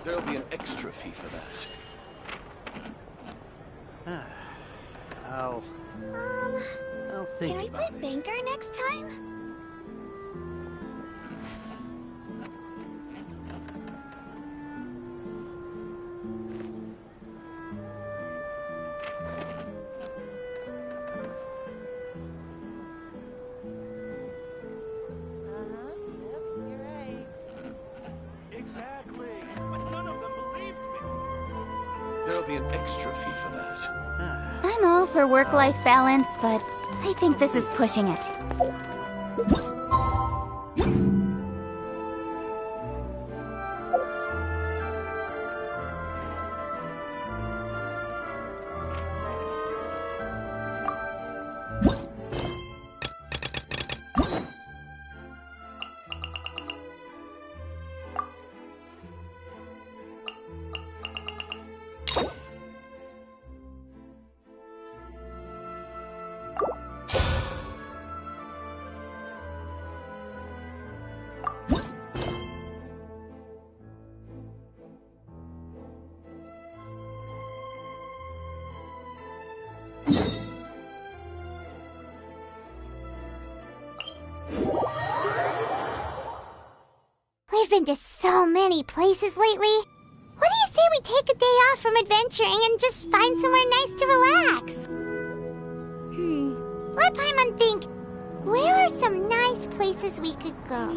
There'll be an extra fee for that. I'll think Can we play about it. banker next time? Yep, you're right. Exactly. But none of them believed me. There'll be an extra fee for that. I'm all for work-life balance, but I think this is pushing it. We've been to so many places lately. What do you say we take a day off from adventuring and just find somewhere nice to relax? Let Paimon think. Where are some nice places we could go?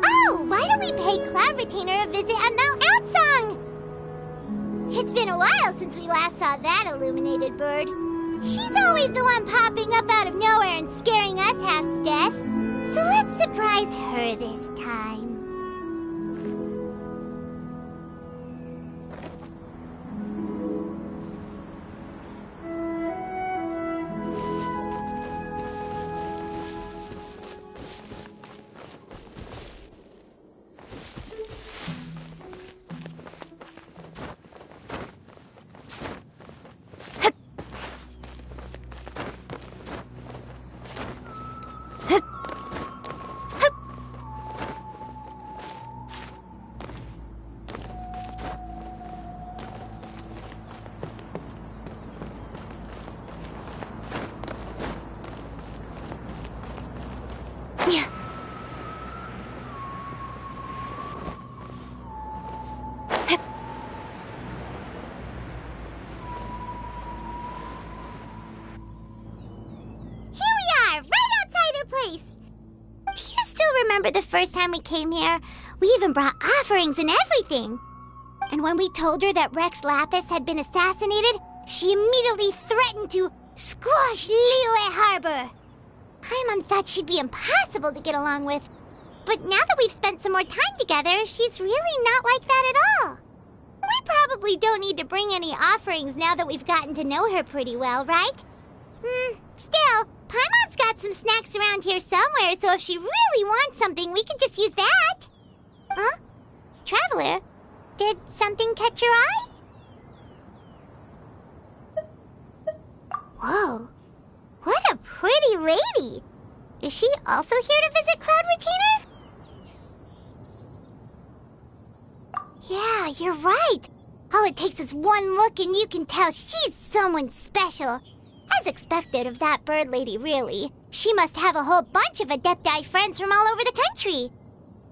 Oh, why don't we pay Cloud Retainer a visit at Mount Outsong? It's been a while since we last saw that illuminated bird. She's always the one popping up out of nowhere and scaring us half to death. So let's surprise her this time. Remember the first time we came here? We even brought offerings and everything. And when we told her that Rex Lapis had been assassinated, she immediately threatened to squash Liyue Harbor. Paimon thought she'd be impossible to get along with. But now that we've spent some more time together, she's really not like that at all. We probably don't need to bring any offerings now that we've gotten to know her pretty well, right? Still, Paimon's got some snacks around here somewhere, so if she really wants something, we can just use that. Huh? Traveler, did something catch your eye? Whoa, what a pretty lady. Is she also here to visit Cloud Retainer? Yeah, you're right. All it takes is one look and you can tell she's someone special. As expected of that bird lady, really. She must have a whole bunch of Adepti friends from all over the country.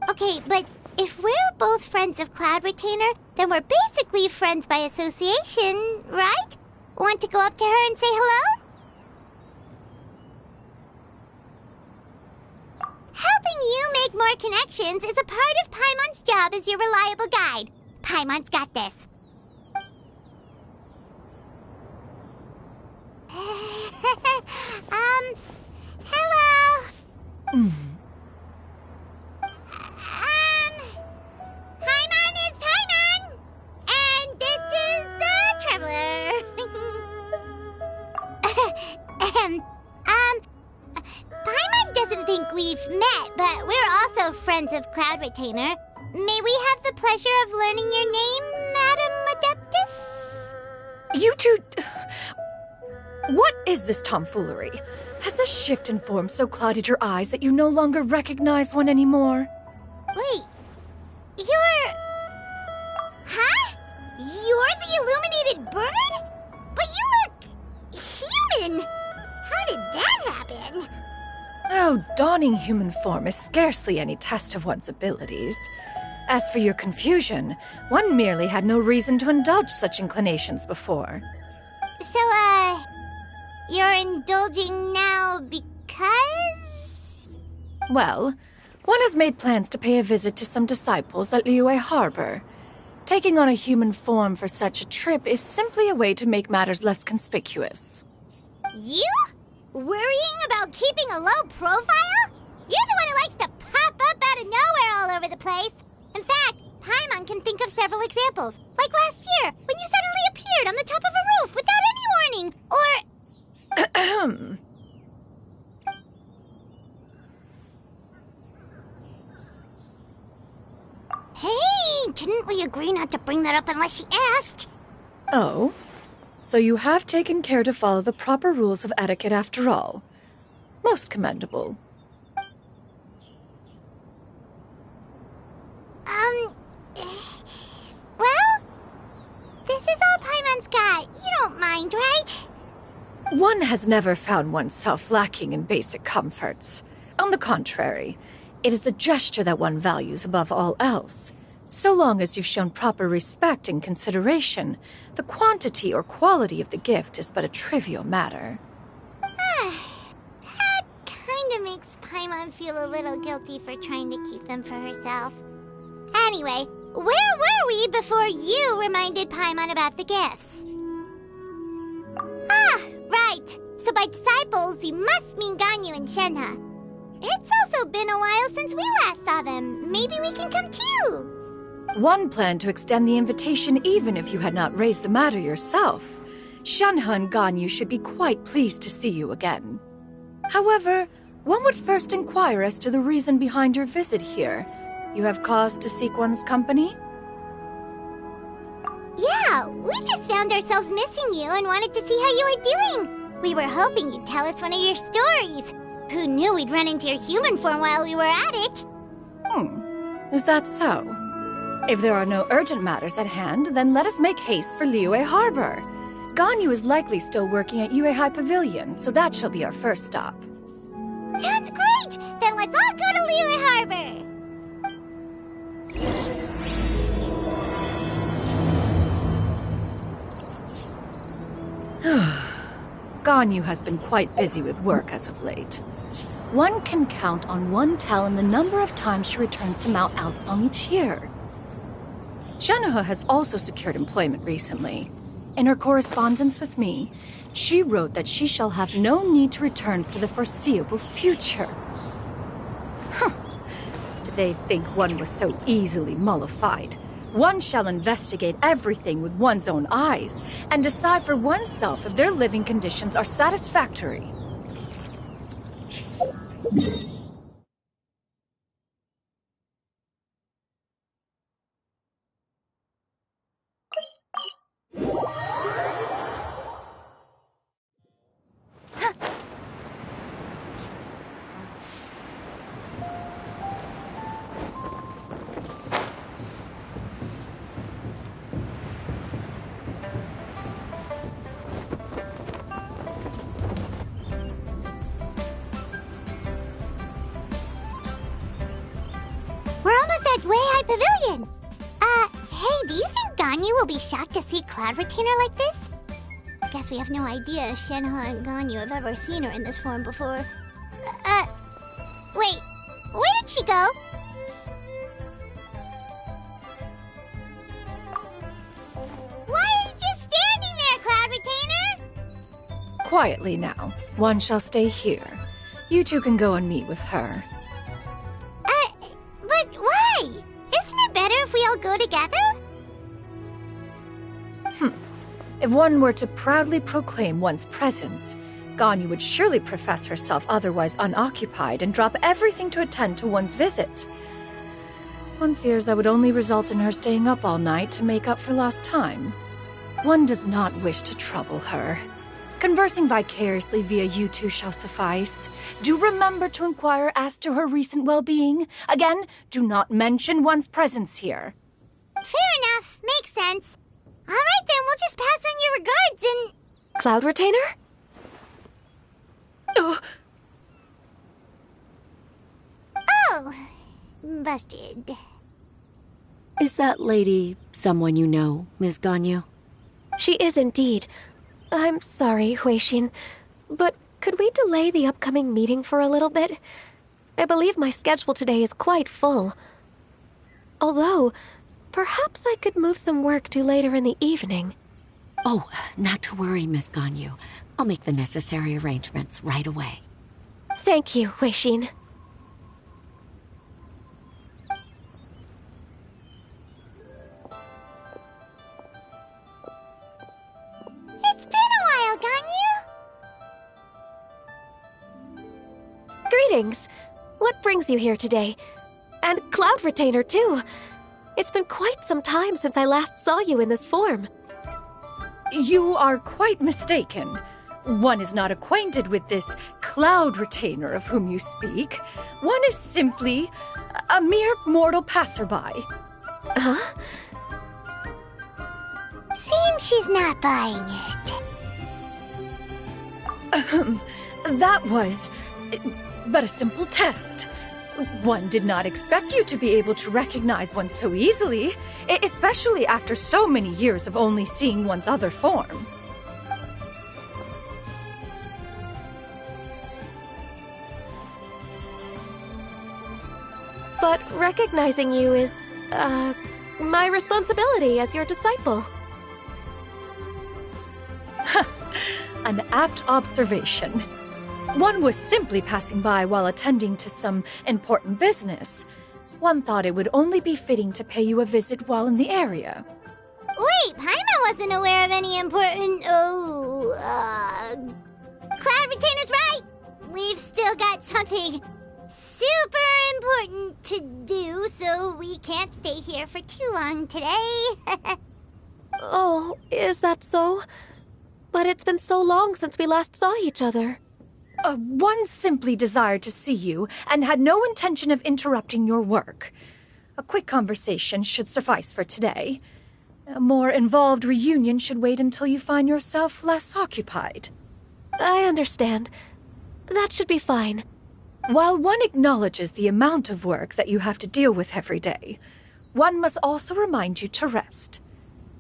Okay, but if we're both friends of Cloud Retainer, then we're basically friends by association, right? Want to go up to her and say hello? Helping you make more connections is a part of Paimon's job as your reliable guide. Paimon's got this. Hello. Paimon is Paimon, and this is the Traveler. Paimon doesn't think we've met, but we're also friends of Cloud Retainer. May we have the pleasure of learning your name, Madam Adeptus? You two... What is this tomfoolery? Has a shift in form so clouded your eyes that you no longer recognize one anymore? Wait, you're... Although donning human form is scarcely any test of one's abilities. As for your confusion, one merely had no reason to indulge such inclinations before. So, you're indulging now because? Well, one has made plans to pay a visit to some disciples at Liyue Harbor. Taking on a human form for such a trip is simply a way to make matters less conspicuous. You? Worrying about keeping a low profile? You're the one who likes to pop up out of nowhere all over the place. In fact, Paimon can think of several examples. Like last year, when you suddenly appeared on the top of a roof without any warning. Or... Hey, didn't we agree not to bring that up unless she asked? Oh? So you have taken care to follow the proper rules of etiquette after all. Most commendable. Well, this is all Paimon's got. You don't mind, right? One has never found oneself lacking in basic comforts. On the contrary, it is the gesture that one values above all else. So long as you've shown proper respect and consideration, the quantity or quality of the gift is but a trivial matter. That kinda makes Paimon feel a little guilty for trying to keep them for herself. Anyway, where were we before you reminded Paimon about the gifts? Ah, right. So by disciples, you must mean Ganyu and Shenhe. It's also been a while since we last saw them. Maybe we can come too. One planned to extend the invitation even if you had not raised the matter yourself. Shenhe and Ganyu should be quite pleased to see you again. However, one would first inquire as to the reason behind your visit here. You have cause to seek one's company? Yeah, we just found ourselves missing you and wanted to see how you were doing. We were hoping you'd tell us one of your stories. Who knew we'd run into your human form while we were at it? Is that so? If there are no urgent matters at hand, then let us make haste for Liyue Harbor. Ganyu is likely still working at Yuehai Pavilion, so that shall be our first stop. Sounds great! Then let's all go to Liyue Harbor! Ganyu has been quite busy with work as of late. One can count on one talon the number of times she returns to Mount Outsong each year. Shenhe has also secured employment recently. In her correspondence with me, she wrote that she shall have no need to return for the foreseeable future. Did they think one was so easily mollified? One shall investigate everything with one's own eyes and decide for oneself if their living conditions are satisfactory. We're almost at Yuehai Pavilion! Hey, do you think Ganyu will be shocked to see Cloud Retainer like this? Guess we have no idea if Shenhe and Ganyu have ever seen her in this form before. Wait, where did she go? Why are you just standing there, Cloud Retainer? Quietly now. One shall stay here. You two can go and meet with her. But why? Isn't it better if we all go together? If one were to proudly proclaim one's presence, Ganyu would surely profess herself otherwise unoccupied and drop everything to attend to one's visit. One fears that would only result in her staying up all night to make up for lost time. One does not wish to trouble her. Conversing vicariously via you two shall suffice. Do remember to inquire as to her recent well-being. Again, do not mention one's presence here. Fair enough. Makes sense. All right, then. We'll just pass on your regards and... Cloud Retainer? busted. Is that lady someone you know, Miss Ganyu? She is indeed. I'm sorry, Huixin, but could we delay the upcoming meeting for a little bit? I believe my schedule today is quite full. Although, perhaps I could move some work to later in the evening. Oh, not to worry, Miss Ganyu. I'll make the necessary arrangements right away. Thank you, Huixin. It's been a while, Ganyu. Greetings. What brings you here today? And Cloud Retainer, too. It's been quite some time since I last saw you in this form. You are quite mistaken. One is not acquainted with this Cloud Retainer of whom you speak. One is simply a mere mortal passerby. Huh? Seems she's not buying it. That was but a simple test. One did not expect you to be able to recognize one so easily, especially after so many years of only seeing one's other form. But recognizing you is, my responsibility as your disciple. An apt observation. One was simply passing by while attending to some important business. One thought it would only be fitting to pay you a visit while in the area. Wait, Paimon wasn't aware of any important... Cloud Retainer's right! We've still got something super important to do, so we can't stay here for too long today. Oh, is that so? But it's been so long since we last saw each other. One simply desired to see you and had no intention of interrupting your work. A quick conversation should suffice for today. A more involved reunion should wait until you find yourself less occupied. I understand. That should be fine. While one acknowledges the amount of work that you have to deal with every day, one must also remind you to rest.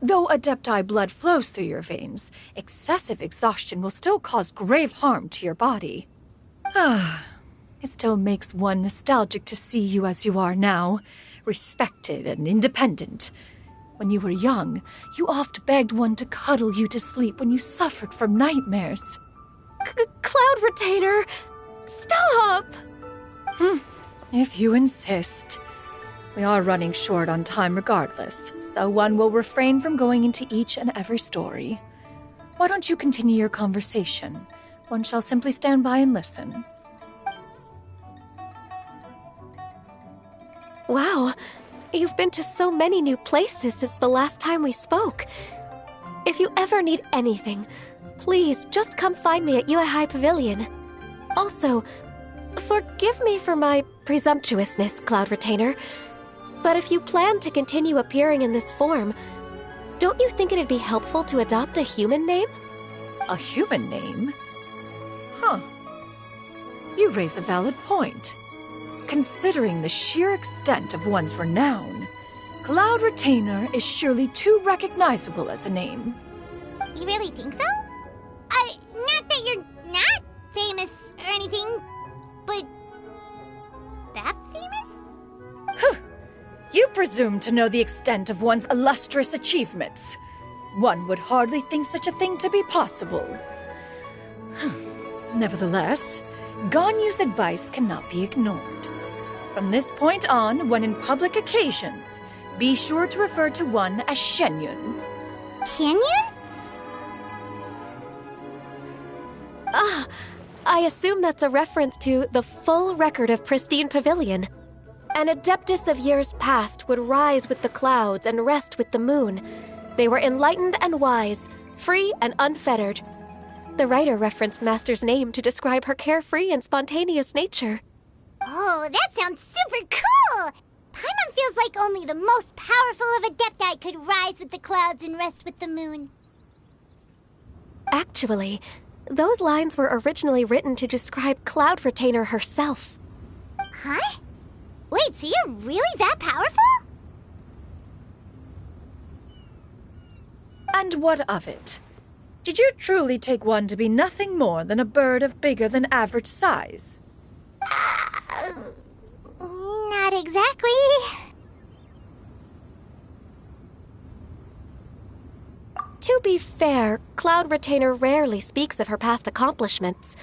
Though Adepti blood flows through your veins, excessive exhaustion will still cause grave harm to your body. It still makes one nostalgic to see you as you are now, respected and independent. When you were young, you oft begged one to cuddle you to sleep when you suffered from nightmares. Cloud Retainer! Stop! If you insist. We are running short on time regardless, so one will refrain from going into each and every story. Why don't you continue your conversation? One shall simply stand by and listen. Wow, you've been to so many new places since the last time we spoke. If you ever need anything, please just come find me at Yuehai Pavilion. Also, forgive me for my presumptuousness, Cloud Retainer, but if you plan to continue appearing in this form, don't you think it'd be helpful to adopt a human name? A human name? Huh. You raise a valid point. Considering the sheer extent of one's renown, Cloud Retainer is surely too recognizable as a name. You really think so? Not that you're not famous or anything, but that famous? You presume to know the extent of one's illustrious achievements. One would hardly think such a thing to be possible. Nevertheless, Ganyu's advice cannot be ignored. From this point on, when in public occasions, be sure to refer to one as Xianyun. Xianyun? I assume that's a reference to the full record of Pristine Pavilion. An Adeptus of years past would rise with the clouds and rest with the moon. They were enlightened and wise, free and unfettered. The writer referenced Master's name to describe her carefree and spontaneous nature. Oh, that sounds super cool! Paimon feels like only the most powerful of Adepti could rise with the clouds and rest with the moon. Actually, those lines were originally written to describe Cloud Retainer herself. Huh? Wait, so you're really that powerful? And what of it? Did you truly take one to be nothing more than a bird of bigger than average size? Not exactly. To be fair, Cloud Retainer rarely speaks of her past accomplishments.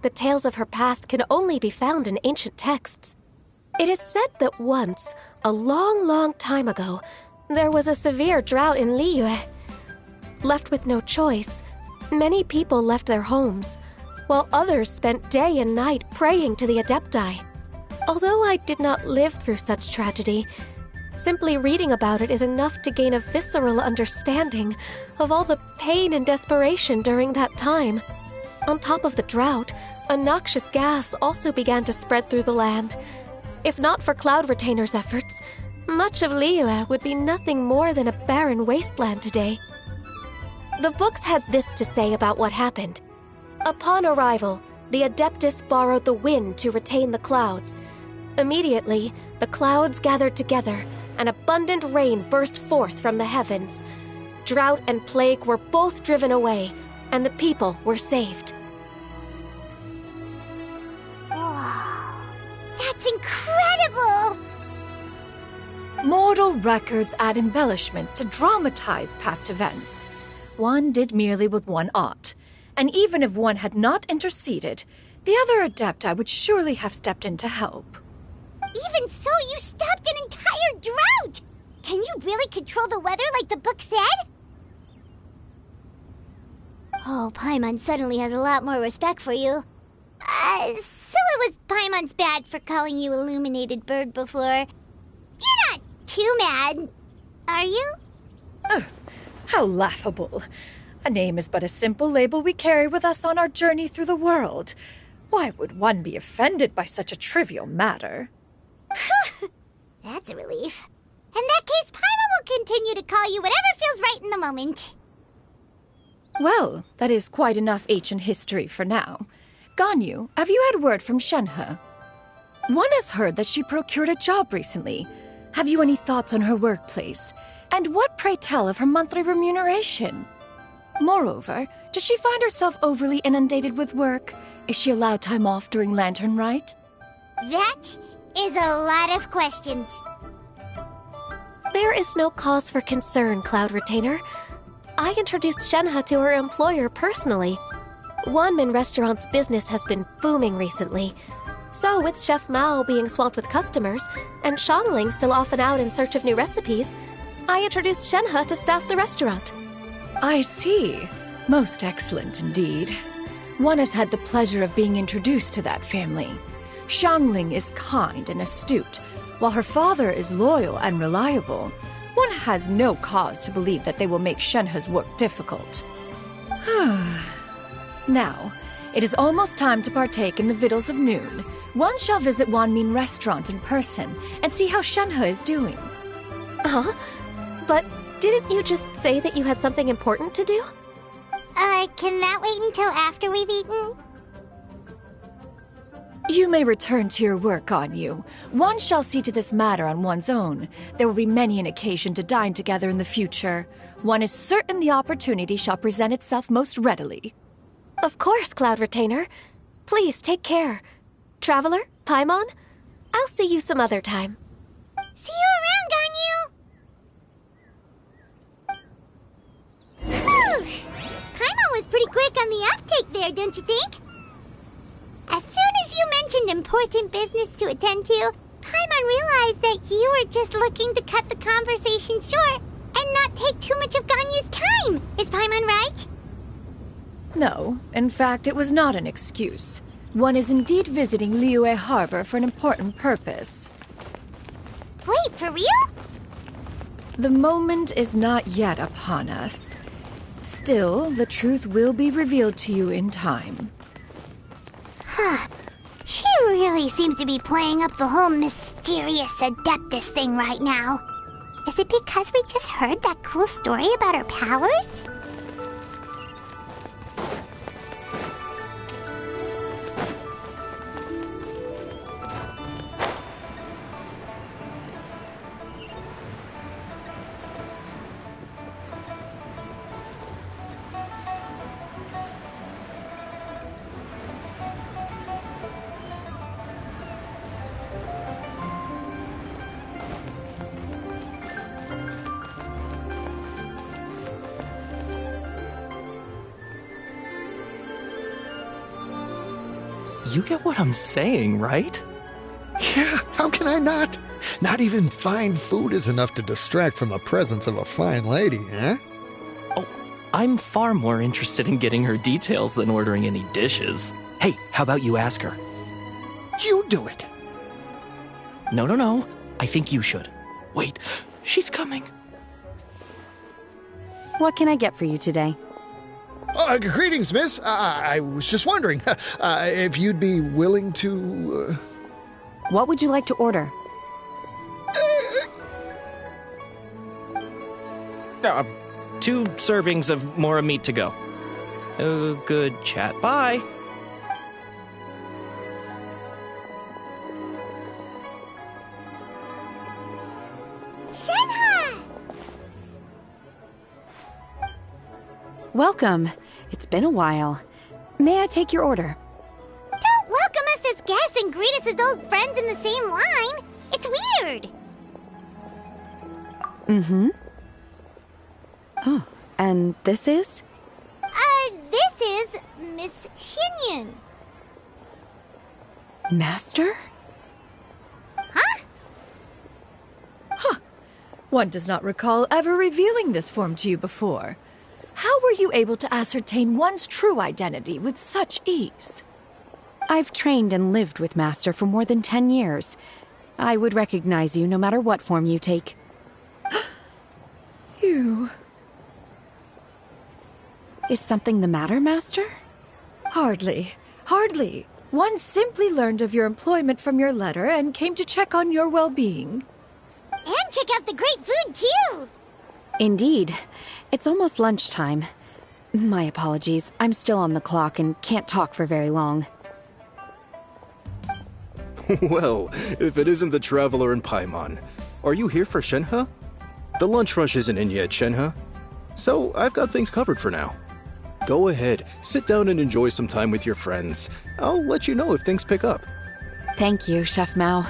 The tales of her past can only be found in ancient texts. It is said that once, a long, long time ago, there was a severe drought in Liyue. Left with no choice, many people left their homes, while others spent day and night praying to the Adepti. Although I did not live through such tragedy, simply reading about it is enough to gain a visceral understanding of all the pain and desperation during that time. On top of the drought, a noxious gas also began to spread through the land. If not for Cloud Retainer's efforts, much of Liyue would be nothing more than a barren wasteland today. The books had this to say about what happened. Upon arrival, the Adeptus borrowed the wind to retain the clouds. Immediately, the clouds gathered together, and abundant rain burst forth from the heavens. Drought and plague were both driven away, and the people were saved. Wow, that's incredible! Mortal records add embellishments to dramatize past events. One did merely what one ought, and even if one had not interceded, the other Adepti would surely have stepped in to help. Even so, you stopped an entire drought! Can you really control the weather like the book said? Oh, Paimon suddenly has a lot more respect for you. So it was Paimon's bad for calling you Illuminated Bird before. You're not too mad, are you? How laughable. A name is but a simple label we carry with us on our journey through the world. Why would one be offended by such a trivial matter? That's a relief. In that case, Paimon will continue to call you whatever feels right in the moment. Well, that is quite enough ancient history for now. Ganyu, have you had word from Shenhe? One has heard that she procured a job recently. Have you any thoughts on her workplace? And what, pray tell, of her monthly remuneration? Moreover, does she find herself overly inundated with work? Is she allowed time off during Lantern Rite? That is a lot of questions. There is no cause for concern, Cloud Retainer. I introduced Shenhe to her employer personally. Wanmin Restaurant's business has been booming recently. So, with Chef Mao being swamped with customers, and Shangling still off and out in search of new recipes, I introduced Shenhe to staff the restaurant. I see. Most excellent indeed. One has had the pleasure of being introduced to that family. Shangling is kind and astute, while her father is loyal and reliable. One has no cause to believe that they will make Shenhe's work difficult. Now, it is almost time to partake in the victuals of noon. One shall visit Wanmin Restaurant in person and see how Shenhe is doing. Huh? But didn't you just say that you had something important to do? Can that wait until after we've eaten? You may return to your work, Ganyu. One shall see to this matter on one's own. There will be many an occasion to dine together in the future. One is certain the opportunity shall present itself most readily. Of course, Cloud Retainer. Please take care. Traveler, Paimon, I'll see you some other time. See you around, Ganyu! Whew! Paimon was pretty quick on the uptake there, don't you think? As soon as you mentioned important business to attend to, Paimon realized that you were just looking to cut the conversation short and not take too much of Ganyu's time. Is Paimon right? No, in fact, it was not an excuse. One is indeed visiting Liyue Harbor for an important purpose. Wait, for real? The moment is not yet upon us. Still, the truth will be revealed to you in time. Huh. She really seems to be playing up the whole mysterious Adeptus thing right now. Is it because we just heard that cool story about her powers? You get what I'm saying, right? Yeah, how can I not? Not even fine food is enough to distract from the presence of a fine lady, eh? Oh, I'm far more interested in getting her details than ordering any dishes. Hey, how about you ask her? You do it! No. I think you should. Wait, she's coming. What can I get for you today? Greetings, miss. I was just wondering if you'd be willing to... What would you like to order? 2 servings of mora meat to go. Good chat. Bye. Shenhe! Welcome. It's been a while. May I take your order? Don't welcome us as guests and greet us as old friends in the same line. It's weird. Mm-hmm. Oh, and this is? This is Miss Xianyun. Master? Huh? One does not recall ever revealing this form to you before. How were you able to ascertain one's true identity with such ease? I've trained and lived with Master for more than 10 years. I would recognize you no matter what form you take. You... Is something the matter, Master? Hardly. One simply learned of your employment from your letter and came to check on your well-being. And check out the great food, too! Indeed. It's almost lunchtime. My apologies. I'm still on the clock and can't talk for very long. Well, if it isn't the Traveler in Paimon. Are you here for Shenhe? The lunch rush isn't in yet, Shenhe. So I've got things covered for now. Go ahead, sit down and enjoy some time with your friends. I'll let you know if things pick up. Thank you, Chef Mao.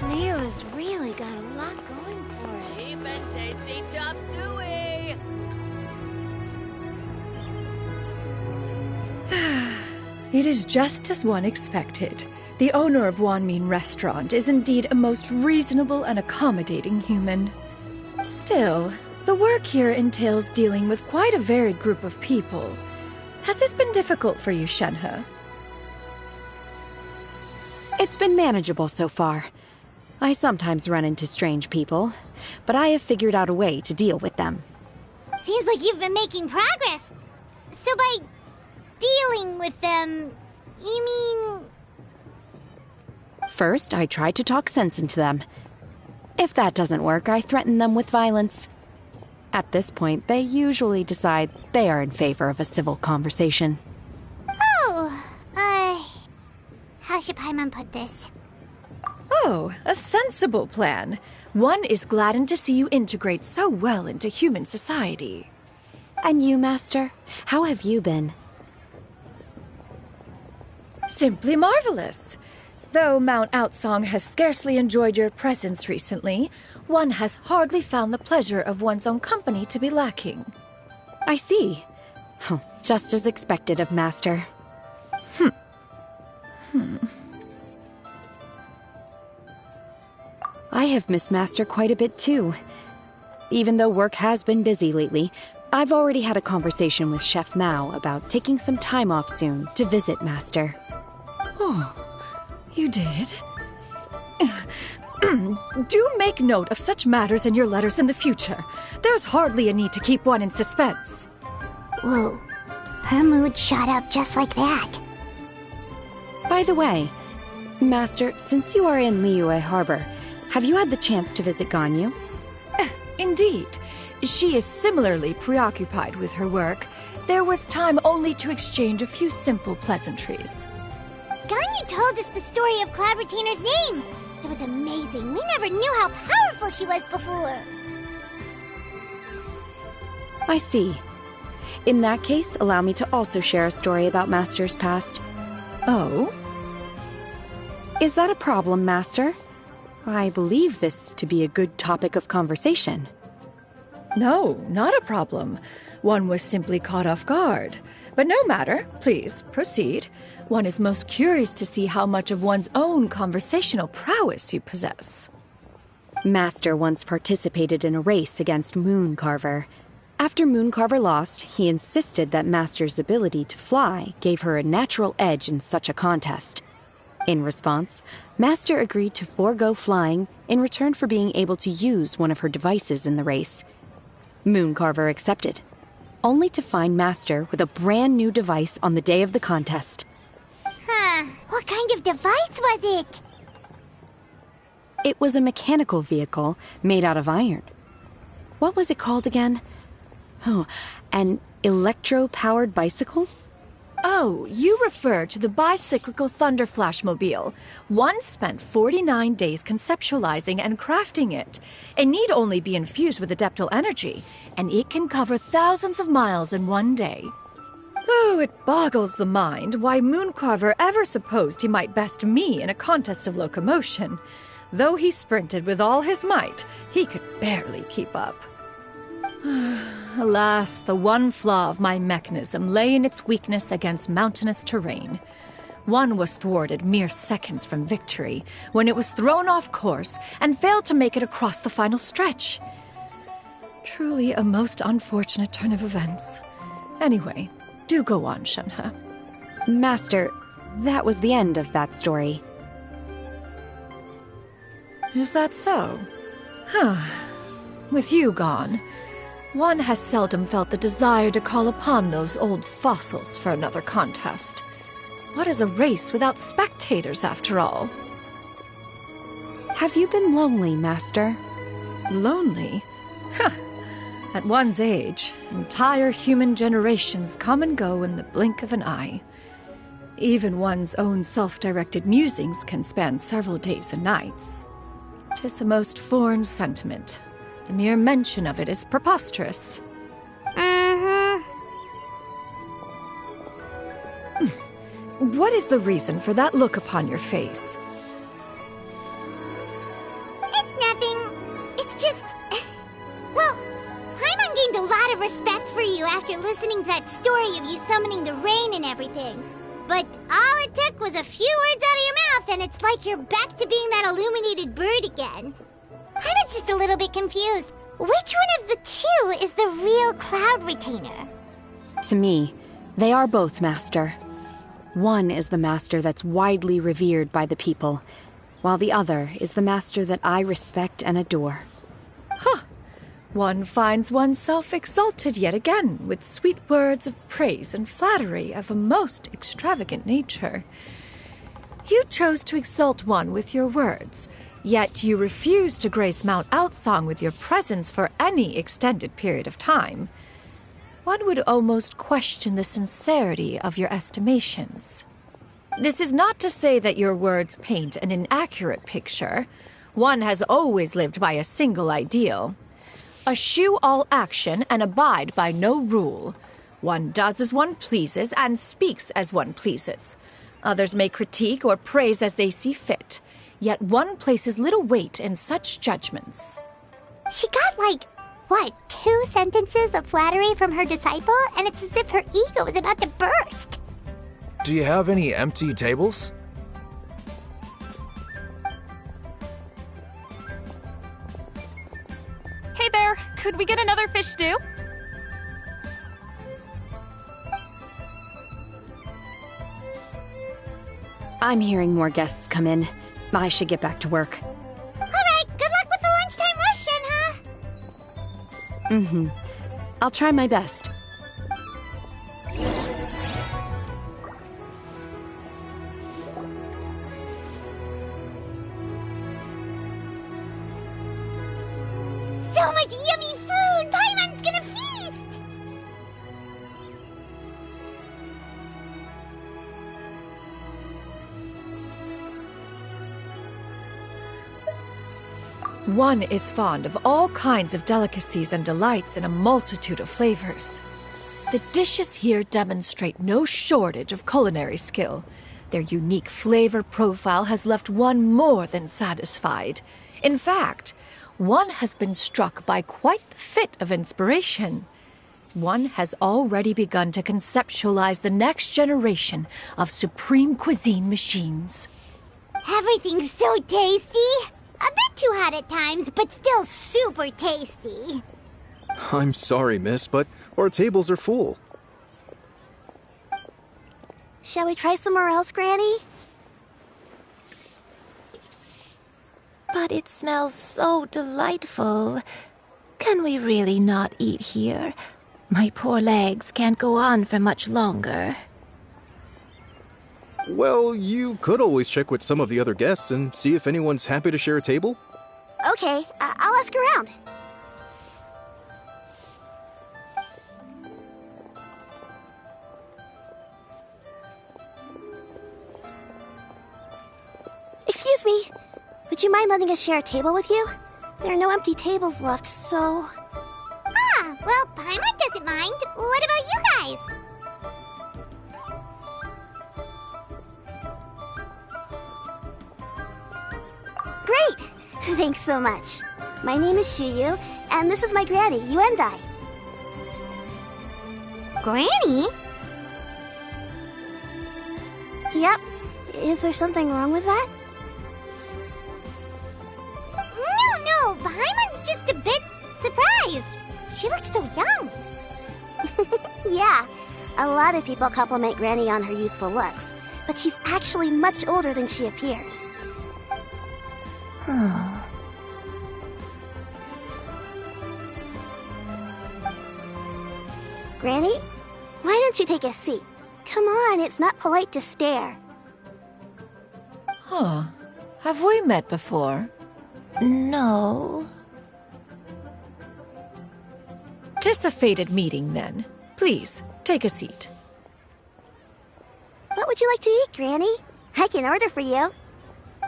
Leo's really got a lot going for it. Cheap and tasty chop suey! It is just as one expected. The owner of Wanmin Restaurant is indeed a most reasonable and accommodating human. Still, the work here entails dealing with quite a varied group of people. Has this been difficult for you, Shenhe? It's been manageable so far. I sometimes run into strange people, but I have figured out a way to deal with them. Seems like you've been making progress. So by dealing with them, you mean... First, I try to talk sense into them. If that doesn't work, I threaten them with violence. At this point, they usually decide they are in favor of a civil conversation. Oh, how should Paimon put this? Oh, a sensible plan. One is gladdened to see you integrate so well into human society. And you, Master? How have you been? Simply marvelous. Though Mount Outsong has scarcely enjoyed your presence recently, one has hardly found the pleasure of one's own company to be lacking. I see. Oh, just as expected of Master. I have missed Master quite a bit too. Even though work has been busy lately, I've already had a conversation with Chef Mao about taking some time off soon to visit Master. Oh, you did? Do make note of such matters in your letters in the future. There's hardly a need to keep one in suspense. Whoa, her mood shot up just like that. By the way, Master, since you are in Liyue Harbor, have you had the chance to visit Ganyu? Indeed. She is similarly preoccupied with her work. There was time only to exchange a few simple pleasantries. Ganyu told us the story of Cloud Retainer's name. It was amazing. We never knew how powerful she was before. I see. In that case, allow me to also share a story about Master's past. Oh? Is that a problem, Master? I believe this to be a good topic of conversation. No, not a problem. One was simply caught off guard. But no matter. Please, proceed. One is most curious to see how much of one's own conversational prowess you possess. Master once participated in a race against Mooncarver. After Mooncarver lost, he insisted that Master's ability to fly gave her a natural edge in such a contest. In response, Master agreed to forego flying in return for being able to use one of her devices in the race. Mooncarver accepted, only to find Master with a brand new device on the day of the contest. Huh. What kind of device was it? It was a mechanical vehicle made out of iron. What was it called again? Oh, an electro-powered bicycle? Oh, you refer to the bicyclical Thunderflashmobile. One spent 49 days conceptualizing and crafting it. It need only be infused with adeptal energy, and it can cover thousands of miles in one day. Oh, it boggles the mind why Mooncarver ever supposed he might best me in a contest of locomotion. Though he sprinted with all his might, he could barely keep up. Alas, the one flaw of my mechanism lay in its weakness against mountainous terrain. One was thwarted mere seconds from victory, when it was thrown off course and failed to make it across the final stretch. Truly a most unfortunate turn of events. Anyway, do go on, Xianyun. Master, that was the end of that story. Is that so? Huh. With you gone, one has seldom felt the desire to call upon those old fossils for another contest. What is a race without spectators, after all? Have you been lonely, Master? Lonely? Huh. At one's age, entire human generations come and go in the blink of an eye. Even one's own self-directed musings can span several days and nights. 'Tis a most foreign sentiment. The mere mention of it is preposterous. What is the reason for that look upon your face? It's nothing. It's just... Well, Paimon gained a lot of respect for you after listening to that story of you summoning the rain and everything. But all it took was a few words out of your mouth, and it's like you're back to being that illuminated bird again. I was just a little bit confused. Which one of the two is the real Cloud Retainer? To me, they are both, Master. One is the Master that's widely revered by the people, while the other is the Master that I respect and adore. Huh. One finds oneself exalted yet again with sweet words of praise and flattery of a most extravagant nature. You chose to exalt one with your words, yet you refuse to grace Mount Outsong with your presence for any extended period of time. One would almost question the sincerity of your estimations. This is not to say that your words paint an inaccurate picture. One has always lived by a single ideal. Eschew all action and abide by no rule. One does as one pleases and speaks as one pleases. Others may critique or praise as they see fit, yet one places little weight in such judgments. She got, 2 sentences of flattery from her disciple, and it's as if her ego is about to burst. Do you have any empty tables? Hey there, could we get another fish stew? I'm hearing more guests come in. I should get back to work. All right, good luck with the lunchtime rush, Shenhe. I'll try my best. So much yummy food! Paimon's gonna feast! One is fond of all kinds of delicacies and delights in a multitude of flavors. The dishes here demonstrate no shortage of culinary skill. Their unique flavor profile has left one more than satisfied. In fact, one has been struck by quite the fit of inspiration. One has already begun to conceptualize the next generation of supreme cuisine machines. Everything's so tasty. A bit too hot at times, but still super tasty. I'm sorry, miss, but our tables are full. Shall we try somewhere else, Granny? But it smells so delightful. Can we really not eat here? My poor legs can't go on for much longer. Well, you could always check with some of the other guests and see if anyone's happy to share a table. Okay, I'll ask around. Excuse me, would you mind letting us share a table with you? There are no empty tables left, so... Ah, well, Paimon doesn't mind. What about you guys? Great! Thanks so much. My name is Xianyun, and this is my granny, Yuendai. Granny? Yep. Is there something wrong with that? No, Paimon's just a bit surprised. She looks so young. Yeah, a lot of people compliment Granny on her youthful looks, but she's actually much older than she appears. Granny, why don't you take a seat? Come on, it's not polite to stare. Huh. Have we met before? No. 'Tis a fated meeting, then. Please, take a seat. What would you like to eat, Granny? I can order for you.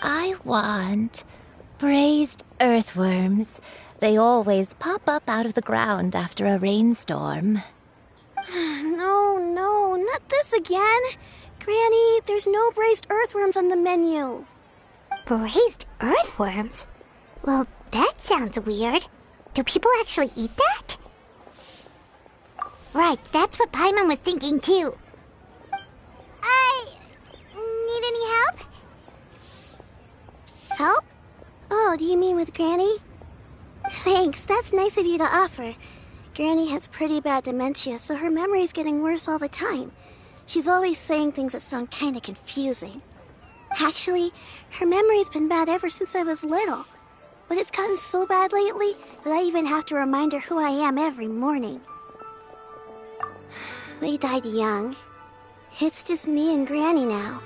I want braised earthworms. They always pop up out of the ground after a rainstorm. No, not this again. Granny, there's no braised earthworms on the menu. Braised earthworms? Well, that sounds weird. Do people actually eat that? Right, that's what Paimon was thinking too. Need any help? Help? Oh, do you mean with Granny? Thanks, that's nice of you to offer. Granny has pretty bad dementia, so her memory's getting worse all the time. She's always saying things that sound kinda confusing. Actually, her memory's been bad ever since I was little. But it's gotten so bad lately that I even have to remind her who I am every morning. They died young. It's just me and Granny now.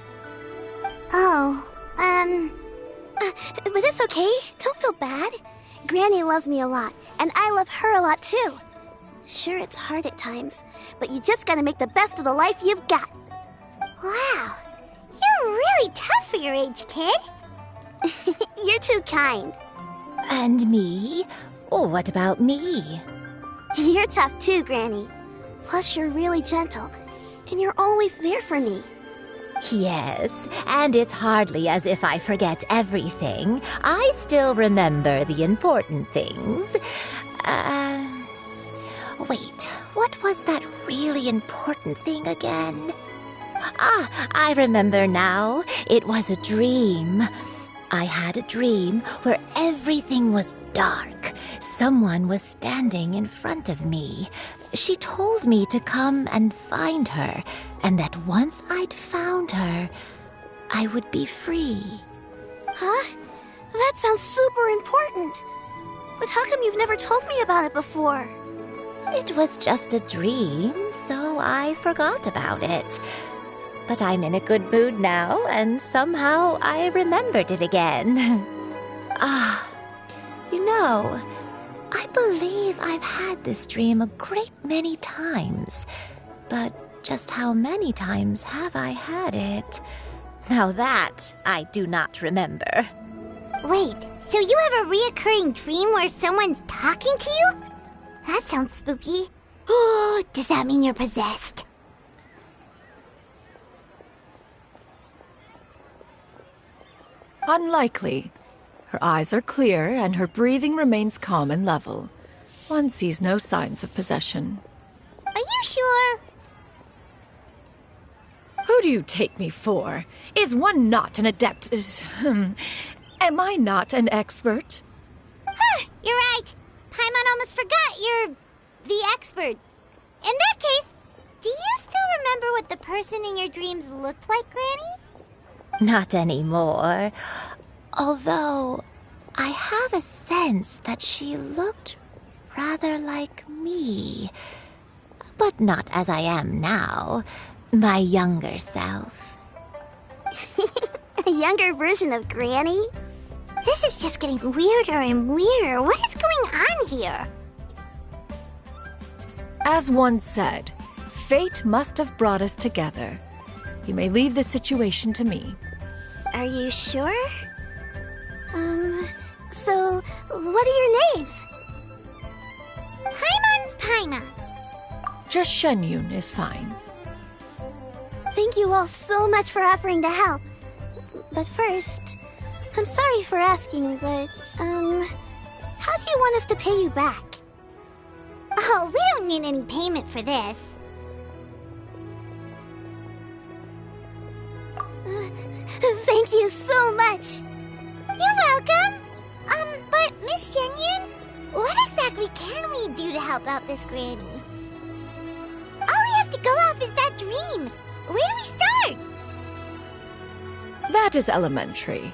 Oh, but it's okay. Don't feel bad. Granny loves me a lot, and I love her a lot too. Sure, it's hard at times, but you just gotta make the best of the life you've got. Wow, you're really tough for your age, kid. You're too kind. And me? Oh, what about me? You're tough too, Granny. Plus, you're really gentle, and you're always there for me. Yes, and it's hardly as if I forget everything. I still remember the important things. Wait, what was that really important thing again? Ah, I remember now. It was a dream. I had a dream where everything was dark. Someone was standing in front of me. She told me to come and find her, and that once I'd found her, I would be free. Huh? That sounds super important. But how come you've never told me about it before? It was just a dream, so I forgot about it. But I'm in a good mood now, and somehow I remembered it again. You know, I believe I've had this dream a great many times. But just how many times have I had it? Now that I do not remember. Wait, so you have a reoccurring dream where someone's talking to you? That sounds spooky. Oh, does that mean you're possessed? Unlikely. Her eyes are clear, and her breathing remains calm and level. One sees no signs of possession. Are you sure? Who do you take me for? Is one not an adept? Am I not an expert? Huh, you're right. Paimon almost forgot you're the expert. In that case, do you still remember what the person in your dreams looked like, Granny? Not anymore. Although, I have a sense that she looked rather like me. But not as I am now. My younger self. A younger version of Granny? This is just getting weirder and weirder. What is going on here? As one said, fate must have brought us together. You may leave the situation to me. Are you sure? So, what are your names? Paimon's Paimon. Just Xianyun is fine. Thank you all so much for offering to help. But first, I'm sorry for asking, but, how do you want us to pay you back? Oh, we don't need any payment for this. Thank you so much. You're welcome. But Miss Xianyun, what exactly can we do to help out this Granny? All we have to go off is that dream. Where do we start? That is elementary.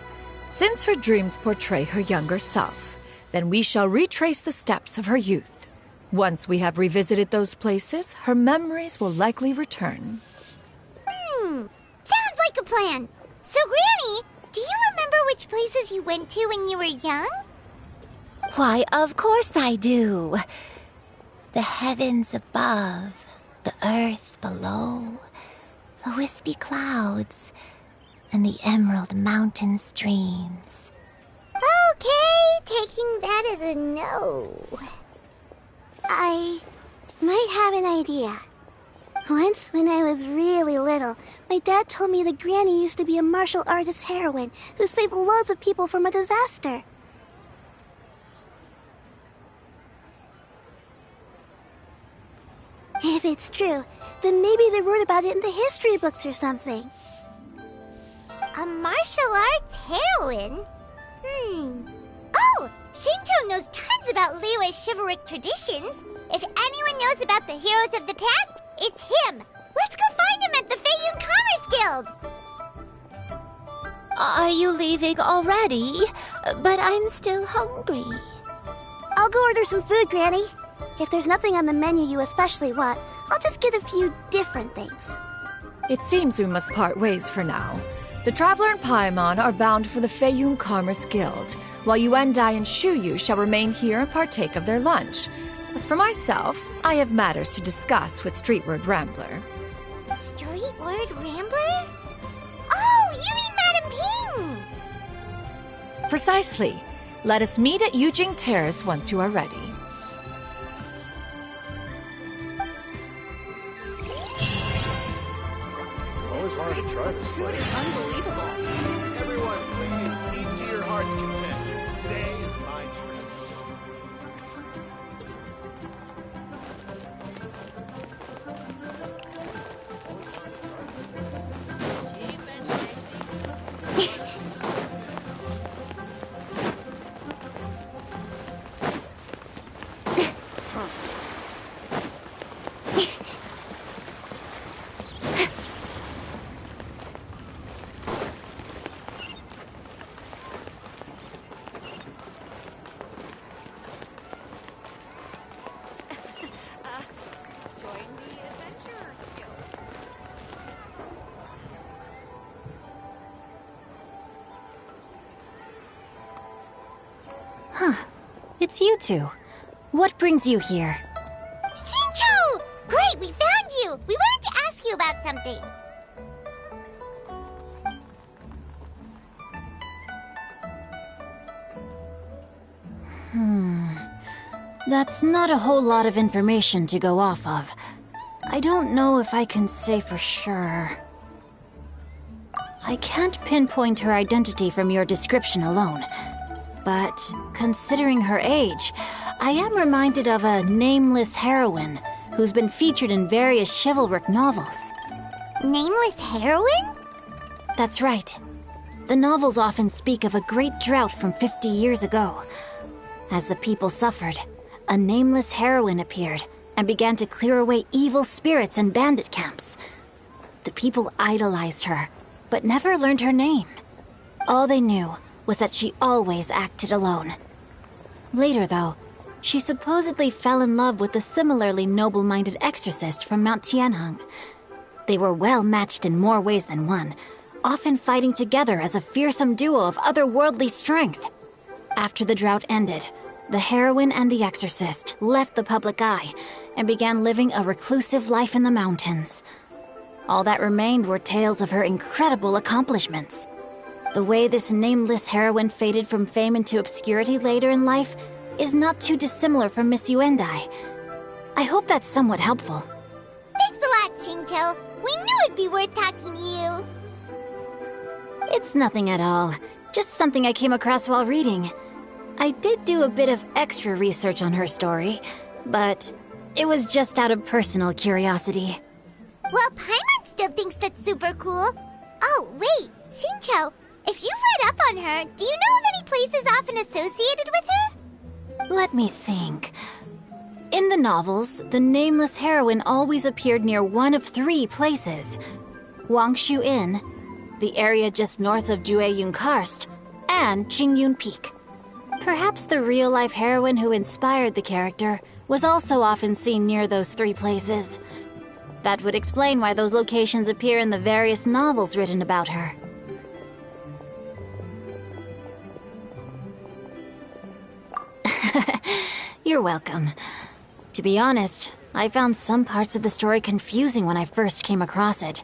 Since her dreams portray her younger self, then we shall retrace the steps of her youth. Once we have revisited those places, her memories will likely return. Sounds like a plan. So, Granny, do you remember which places you went to when you were young? Why, of course I do. The heavens above, the earth below, the wispy clouds, and the emerald mountain streams. Okay, taking that as a no. I might have an idea. Once, when I was really little, my dad told me that Granny used to be a martial artist heroine who saved loads of people from a disaster. If it's true, then maybe they wrote about it in the history books or something. A martial arts heroine? Oh, Shincho knows tons about Liyue's chivalric traditions. If anyone knows about the heroes of the past, it's him. Let's go find him at the Xianyun Commerce Guild. Are you leaving already? But I'm still hungry. I'll go order some food, Granny. If there's nothing on the menu you especially want, I'll just get a few different things. It seems we must part ways for now. The Traveler and Paimon are bound for the Xianyun Commerce Guild, while Yuendai and Shuyu shall remain here and partake of their lunch. As for myself, I have matters to discuss with Streetward Rambler. Streetward Rambler? Oh, you mean Madam Ping! Precisely. Let us meet at Yujing Terrace once you are ready. Always wanted to try this Food is unbelievable. Everyone, please eat to your heart's content. Today is my treat. It's you two. What brings you here? Shincho! Great, we found you! We wanted to ask you about something. That's not a whole lot of information to go off of. I don't know if I can say for sure. I can't pinpoint her identity from your description alone. But considering her age, I am reminded of a nameless heroine who's been featured in various chivalric novels. Nameless heroine? That's right. The novels often speak of a great drought from 50 years ago. As the people suffered, a nameless heroine appeared and began to clear away evil spirits and bandit camps. The people idolized her, but never learned her name. All they knew was that she always acted alone. Later, though, she supposedly fell in love with a similarly noble-minded exorcist from Mount Tianheng. They were well matched in more ways than one, often fighting together as a fearsome duo of otherworldly strength. After the drought ended, the heroine and the exorcist left the public eye and began living a reclusive life in the mountains. All that remained were tales of her incredible accomplishments. The way this nameless heroine faded from fame into obscurity later in life is not too dissimilar from Miss Yuendai. I hope that's somewhat helpful. Thanks a lot, Xingqiu. We knew it'd be worth talking to you. It's nothing at all. Just something I came across while reading. I did do a bit of extra research on her story, but it was just out of personal curiosity. Well, Paimon still thinks that's super cool. Oh, wait, Xingqiu, if you've read up on her, do you know of any places often associated with her? Let me think. In the novels, the nameless heroine always appeared near one of 3 places. Wangshu Inn, the area just north of Jueyun Karst, and Xianyun Peak. Perhaps the real-life heroine who inspired the character was also often seen near those 3 places. That would explain why those locations appear in the various novels written about her. You're welcome. To be honest, I found some parts of the story confusing when I first came across it.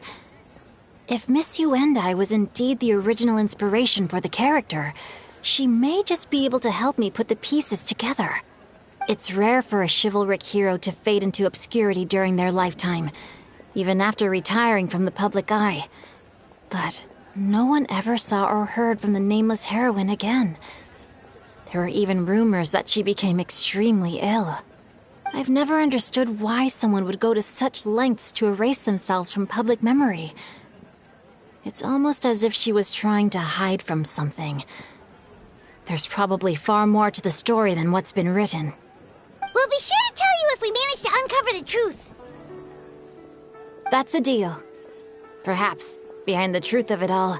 If Miss Yuendai was indeed the original inspiration for the character, she may just be able to help me put the pieces together. It's rare for a chivalric hero to fade into obscurity during their lifetime, even after retiring from the public eye. But no one ever saw or heard from the nameless heroine again. There were even rumors that she became extremely ill. I've never understood why someone would go to such lengths to erase themselves from public memory. It's almost as if she was trying to hide from something. There's probably far more to the story than what's been written. We'll be sure to tell you if we manage to uncover the truth. That's a deal. Perhaps, behind the truth of it all,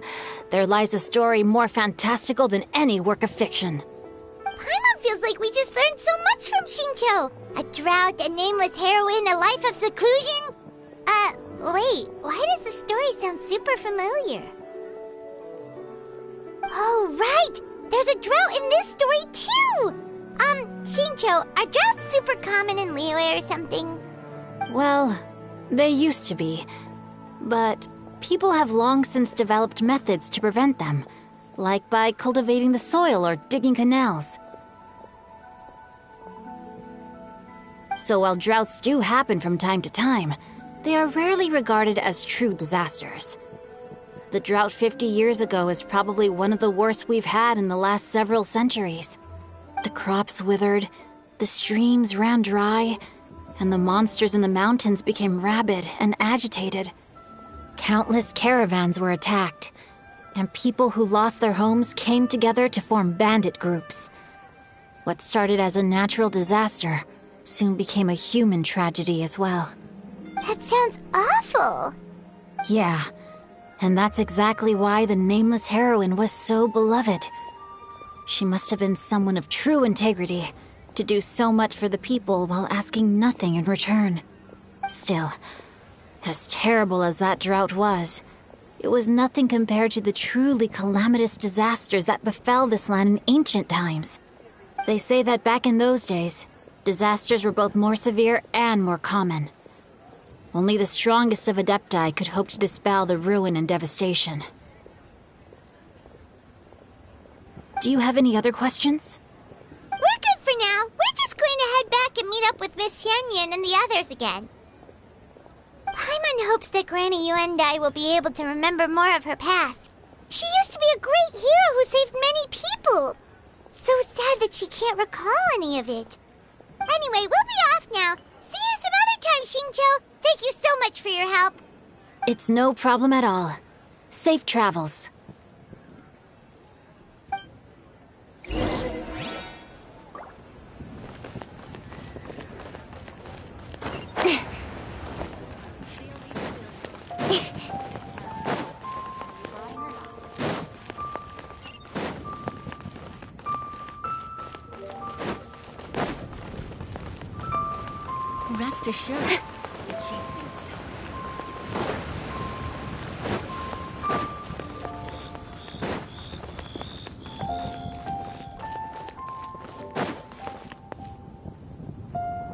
there lies a story more fantastical than any work of fiction. Paimon feels like we just learned so much from Xingqiu. A drought, a nameless heroine, a life of seclusion. Wait, why does the story sound super familiar? Oh, right! There's a drought in this story, too! Xingqiu, are droughts super common in Liyue or something? Well, they used to be. But people have long since developed methods to prevent them, like by cultivating the soil or digging canals. So while droughts do happen from time to time, they are rarely regarded as true disasters. The drought 50 years ago is probably one of the worst we've had in the last several centuries. The crops withered, the streams ran dry, and the monsters in the mountains became rabid and agitated. Countless caravans were attacked, and people who lost their homes came together to form bandit groups. What started as a natural disaster soon became a human tragedy as well. That sounds awful. Yeah, and that's exactly why the nameless heroine was so beloved. She must have been someone of true integrity, to do so much for the people while asking nothing in return. Still, as terrible as that drought was, it was nothing compared to the truly calamitous disasters that befell this land in ancient times. They say that back in those days, disasters were both more severe and more common. Only the strongest of Adepti could hope to dispel the ruin and devastation. Do you have any other questions? We're good for now. We're just going to head back. with Miss Xianyun and the others again. Paimon hopes that Granny Yuendai will be able to remember more of her past. She used to be a great hero who saved many people. So sad that she can't recall any of it. Anyway, we'll be off now. See you some other time, Xingqiu. Thank you so much for your help. It's no problem at all. Safe travels. Rest assured that she sings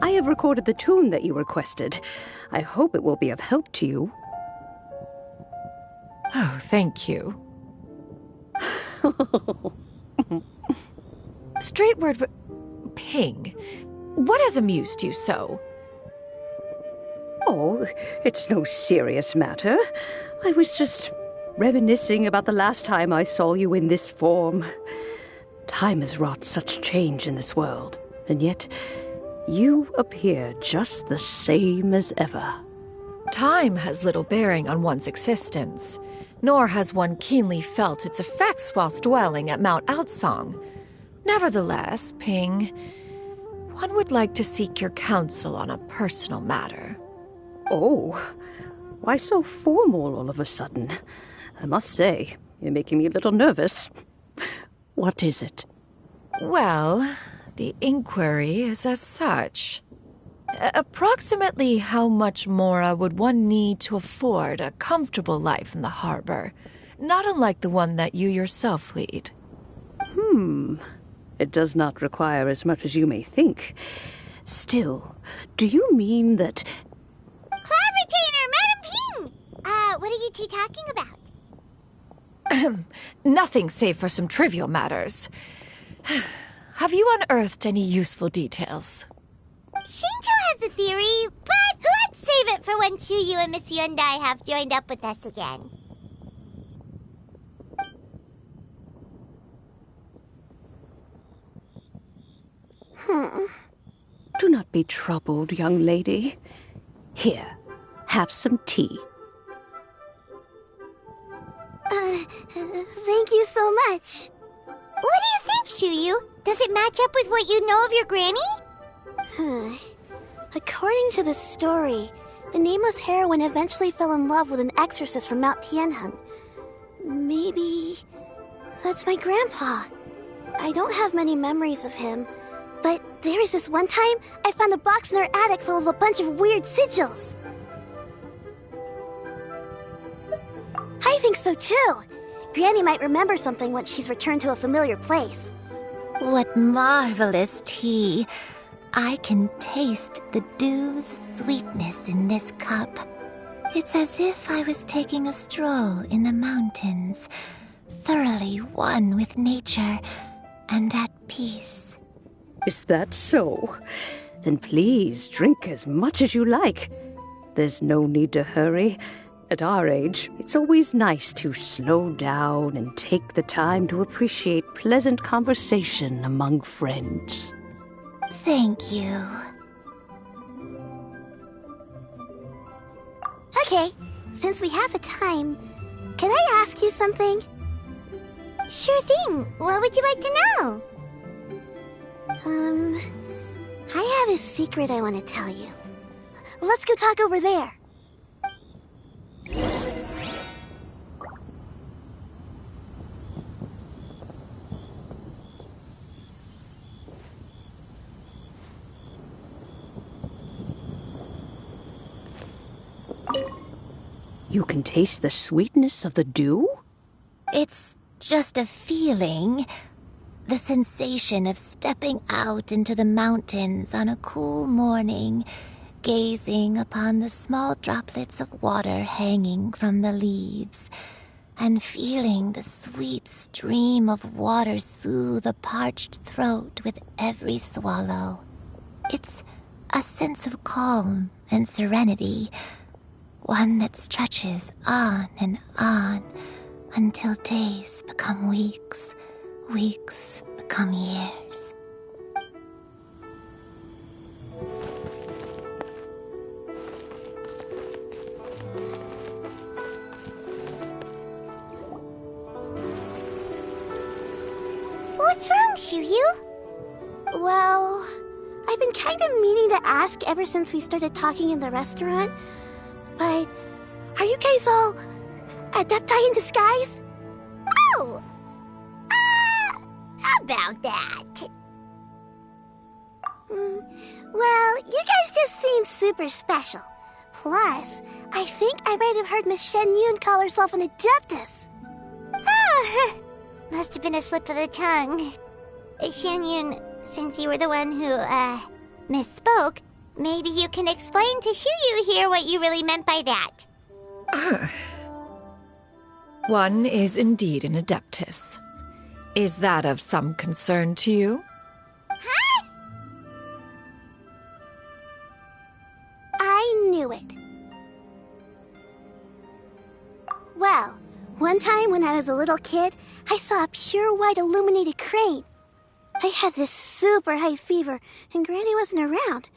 I have recorded the tune that you requested. I hope it will be of help to you. Oh, thank you. Straightward, Ping, what has amused you so? Oh, it's no serious matter. I was just reminiscing about the last time I saw you in this form. Time has wrought such change in this world, and yet you appear just the same as ever. Time has little bearing on one's existence, nor has one keenly felt its effects whilst dwelling at Mount Outsong. Nevertheless, Ping, one would like to seek your counsel on a personal matter. Oh, why so formal all of a sudden? I must say, you're making me a little nervous. What is it? Well, the inquiry is as such. Approximately how much more would one need to afford a comfortable life in the harbor, not unlike the one that you yourself lead? It does not require as much as you may think. Still, do you mean that... Cloud Retainer, Madam Ping! What are you two talking about? Nothing save for some trivial matters. Have you unearthed any useful details? Xingqiu has a theory, but let's save it for when Chuyu and Miss Yuendai have joined up with us again. Do not be troubled, young lady. Here, have some tea. Thank you so much. What do you think, Chuyu? Does it match up with what you know of your granny? According to the story, the nameless heroine eventually fell in love with an exorcist from Mount Tianheng. Maybe that's my grandpa. I don't have many memories of him, but there was this one time I found a box in our attic full of a bunch of weird sigils. I think so too. Granny might remember something once she's returned to a familiar place. What marvelous tea. I can taste the dew's sweetness in this cup. It's as if I was taking a stroll in the mountains, thoroughly one with nature and at peace. Is that so? Then please drink as much as you like. There's no need to hurry. At our age, it's always nice to slow down and take the time to appreciate pleasant conversation among friends. Thank you. Okay, since we have the time, can I ask you something? Sure thing. What would you like to know? I have a secret I want to tell you. Let's go talk over there. You can taste the sweetness of the dew? It's just a feeling. The sensation of stepping out into the mountains on a cool morning, gazing upon the small droplets of water hanging from the leaves, and feeling the sweet stream of water soothe a parched throat with every swallow. It's A sense of calm and serenity. One that stretches on and on until days become weeks, weeks become years. What's wrong, Xianyun? Well, I've been kind of meaning to ask ever since we started talking in the restaurant, but are you guys all adepti in disguise? Oh! About that. Well, you guys just seem super special. Plus, I think I might have heard Miss Xianyun call herself an adeptus. Oh, must have been a slip of the tongue. Xianyun, since you were the one who, misspoke, maybe you can explain to Xianyun here what you really meant by that. One is indeed an adeptus. Is that of some concern to you? Huh? I knew it. Well, one time when I was a little kid, I saw a pure white illuminated crane. I had this super high fever, and Granny wasn't around.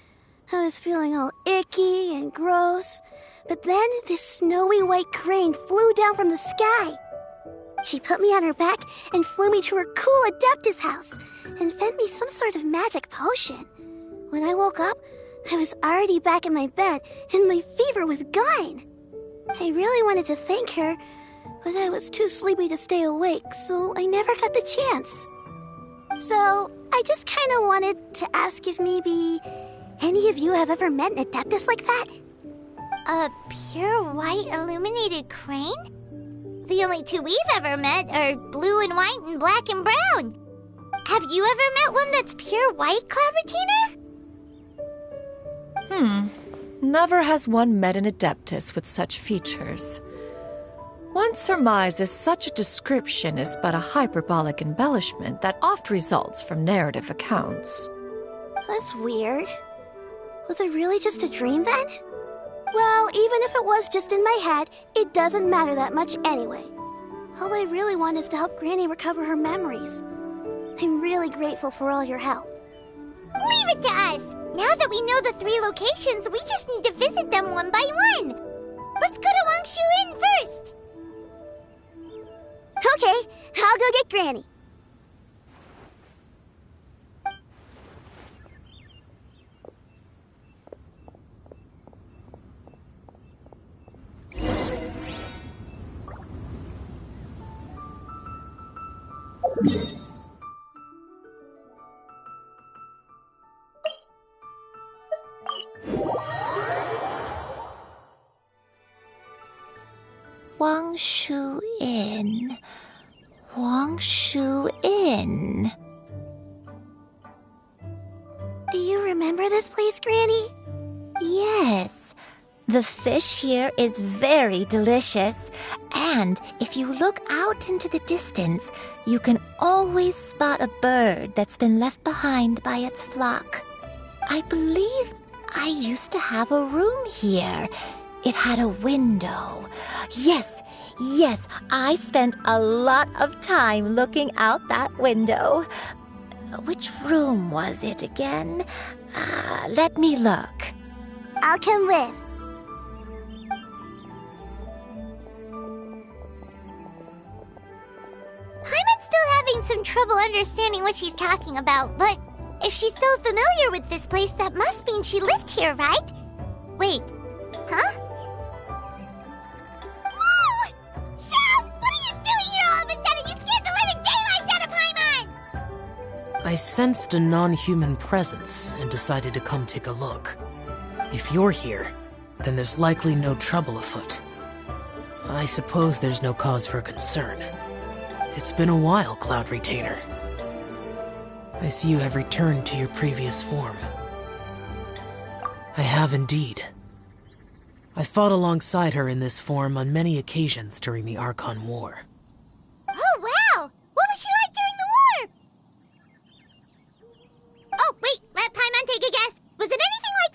I was feeling all icky and gross. But then this snowy white crane flew down from the sky. She put me on her back and flew me to her cool Adeptus house and fed me some sort of magic potion. When I woke up, I was already back in my bed and my fever was gone. I really wanted to thank her, but I was too sleepy to stay awake, so I never got the chance. So, I just kind of wanted to ask if maybe any of you have ever met an Adeptus like that? A pure white illuminated crane? The only two we've ever met are blue and white and black and brown. Have you ever met one that's pure white, Cloud Retainer? Never has one met an adeptus with such features. One surmises such a description is but a hyperbolic embellishment that oft results from narrative accounts. That's weird. Was it really just a dream then? Well, even if it was just in my head, it doesn't matter that much anyway. All I really want is to help Granny recover her memories. I'm really grateful for all your help. Leave it to us! Now that we know the 3 locations, we just need to visit them one by one. Let's go to Wangshu Inn first. Okay, I'll go get Granny. Wangshu Inn. Wangshu Inn. Do you remember this place, Granny? Yes. The fish here is very delicious, and if you look out into the distance, you can always spot a bird that's been left behind by its flock. I believe I used to have a room here. It had a window. Yes, I spent a lot of time looking out that window. Which room was it again? Let me look. I'll come with. Paimon's still having some trouble understanding what she's talking about, but if she's so familiar with this place, that must mean she lived here, right? Wait, huh? Whoa! Shao! What are you doing here all of a sudden? You scared the living daylights out of Paimon! I sensed a non-human presence and decided to come take a look. If you're here, then there's likely no trouble afoot. I suppose there's no cause for concern. It's been a while, Cloud Retainer. I see you have returned to your previous form. I have indeed. I fought alongside her in this form on many occasions during the Archon War. Oh, wow! What was she like during the war? Oh, wait, let Paimon take a guess. Was it anything like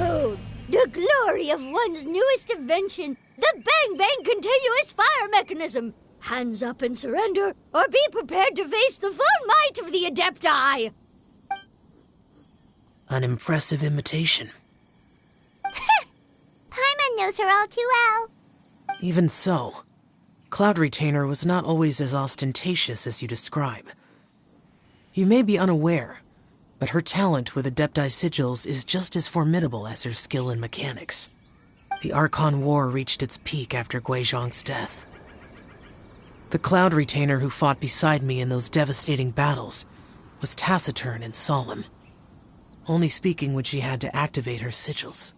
Behold, the glory of one's newest invention, the Bang Bang Continuous Fire Mechanism. Hands up and surrender, or be prepared to face the full might of the Adepti. An impressive imitation. Paimon knows her all too well. Even so, Cloud Retainer was not always as ostentatious as you describe. You may be unaware, but her talent with Adepti sigils is just as formidable as her skill in mechanics. The Archon War reached its peak after Guizhong's death. The Cloud Retainer who fought beside me in those devastating battles was taciturn and solemn, only speaking when she had to activate her sigils.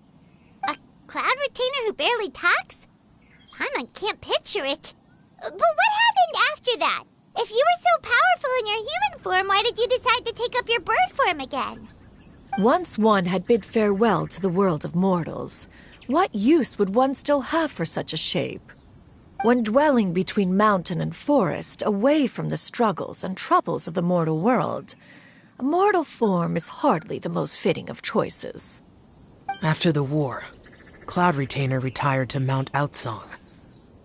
A Cloud Retainer who barely talks? Paimon can't picture it. But what happened after that? If you were so powerful in your human form, why did you decide to take up your bird form again? Once one had bid farewell to the world of mortals, what use would one still have for such a shape? When dwelling between mountain and forest, away from the struggles and troubles of the mortal world, a mortal form is hardly the most fitting of choices. After the war, Cloud Retainer retired to Mount Outsong,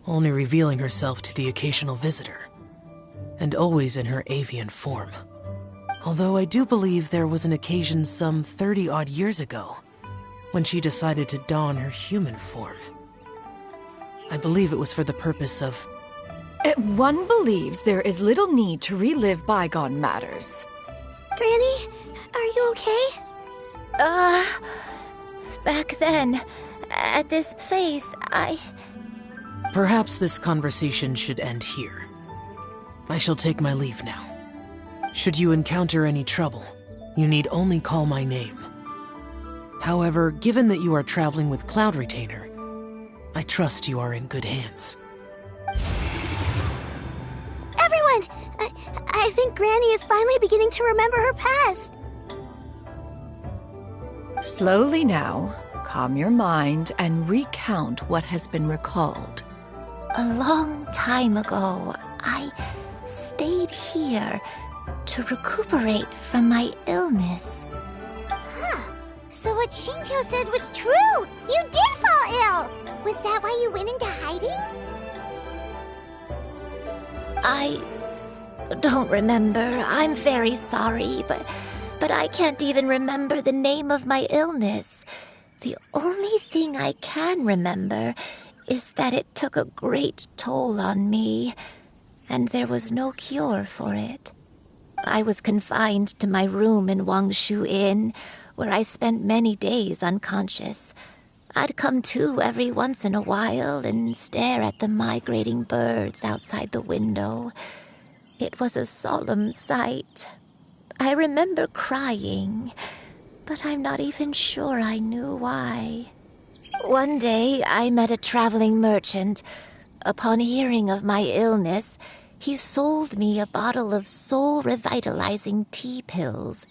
only revealing herself to the occasional visitor, and always in her avian form. Although I do believe there was an occasion some 30-odd years ago when she decided to don her human form. I believe it was for the purpose of... One believes there is little need to relive bygone matters. Granny, are you okay? Back then, at this place, Perhaps this conversation should end here. I shall take my leave now. Should you encounter any trouble, you need only call my name. However, given that you are traveling with Cloud Retainer, I trust you are in good hands. Everyone! I think Granny is finally beginning to remember her past. Slowly now, calm your mind and recount what has been recalled. A long time ago, I stayed here to recuperate from my illness. Huh. So what Xingqiu said was true! You did fall ill! Was that why you went into hiding? I don't remember. I'm very sorry, but I can't even remember the name of my illness. The only thing I can remember is that it took a great toll on me, and there was no cure for it. I was confined to my room in Wangshu Inn, where I spent many days unconscious. I'd come to every once in a while and stare at the migrating birds outside the window. It was a solemn sight. I remember crying, but I'm not even sure I knew why. One day, I met a traveling merchant. Upon hearing of my illness, he sold me a bottle of soul-revitalizing tea pills.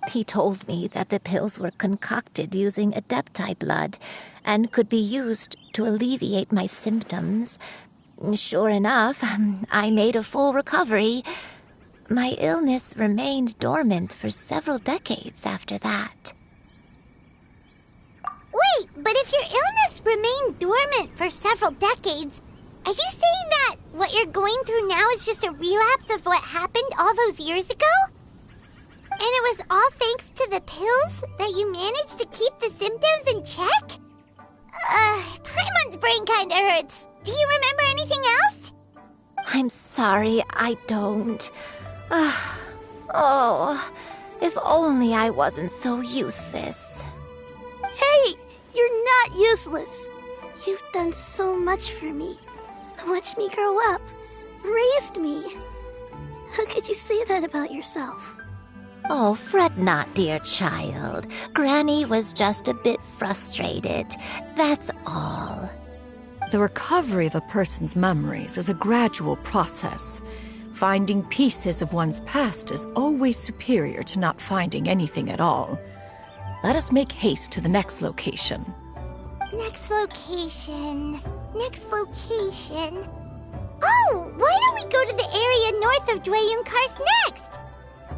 He told me that the pills were concocted using Adepti blood and could be used to alleviate my symptoms. Sure enough, I made a full recovery. My illness remained dormant for several decades after that. Wait, but if your illness remained dormant for several decades, are you saying that what you're going through now is just a relapse of what happened all those years ago? And it was all thanks to the pills that you managed to keep the symptoms in check? Paimon's brain kinda hurts. Do you remember anything else? I'm sorry, I don't. Oh, if only I wasn't so useless. Hey, you're not useless. You've done so much for me. Watched me grow up. Raised me. How could you say that about yourself? Oh, fret not, dear child. Granny was just a bit frustrated. That's all. The recovery of a person's memories is a gradual process. Finding pieces of one's past is always superior to not finding anything at all. Let us make haste to the next location. Next location. Oh, why don't we go to the area north of Dwayun Karst next?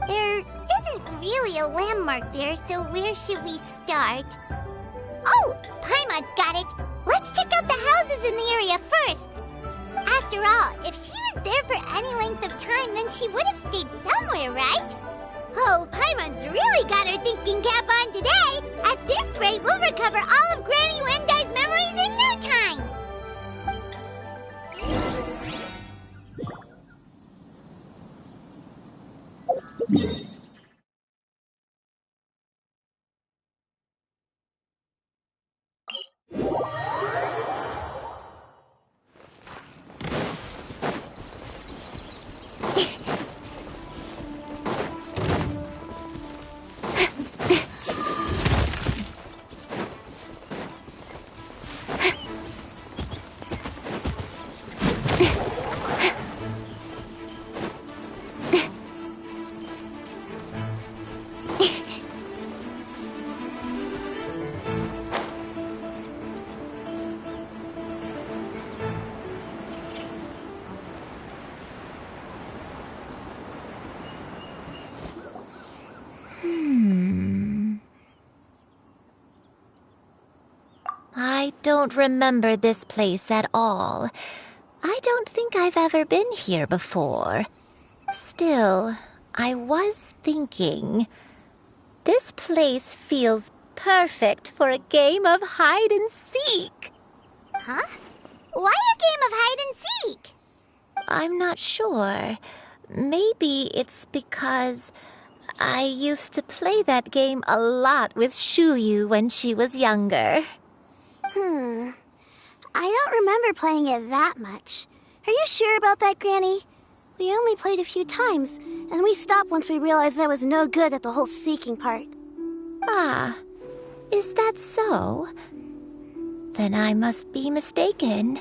There isn't really a landmark there, so where should we start? Oh, Paimon's got it. Let's check out the houses in the area first. After all, if she was there for any length of time, then she would have stayed somewhere, right? Oh, Paimon's really got her thinking cap on today. At this rate, we'll recover all of Granny Wendai's memories in no time. I don't remember this place at all. I don't think I've ever been here before. Still, I was thinking, this place feels perfect for a game of hide and seek. Huh? Why a game of hide and seek? I'm not sure. Maybe it's because I used to play that game a lot with Xianyun when she was younger. I don't remember playing it that much. Are you sure about that, Granny? We only played a few times, and we stopped once we realized I was no good at the whole seeking part. Ah, is that so? Then I must be mistaken.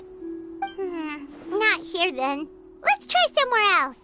Not here then. Let's try somewhere else.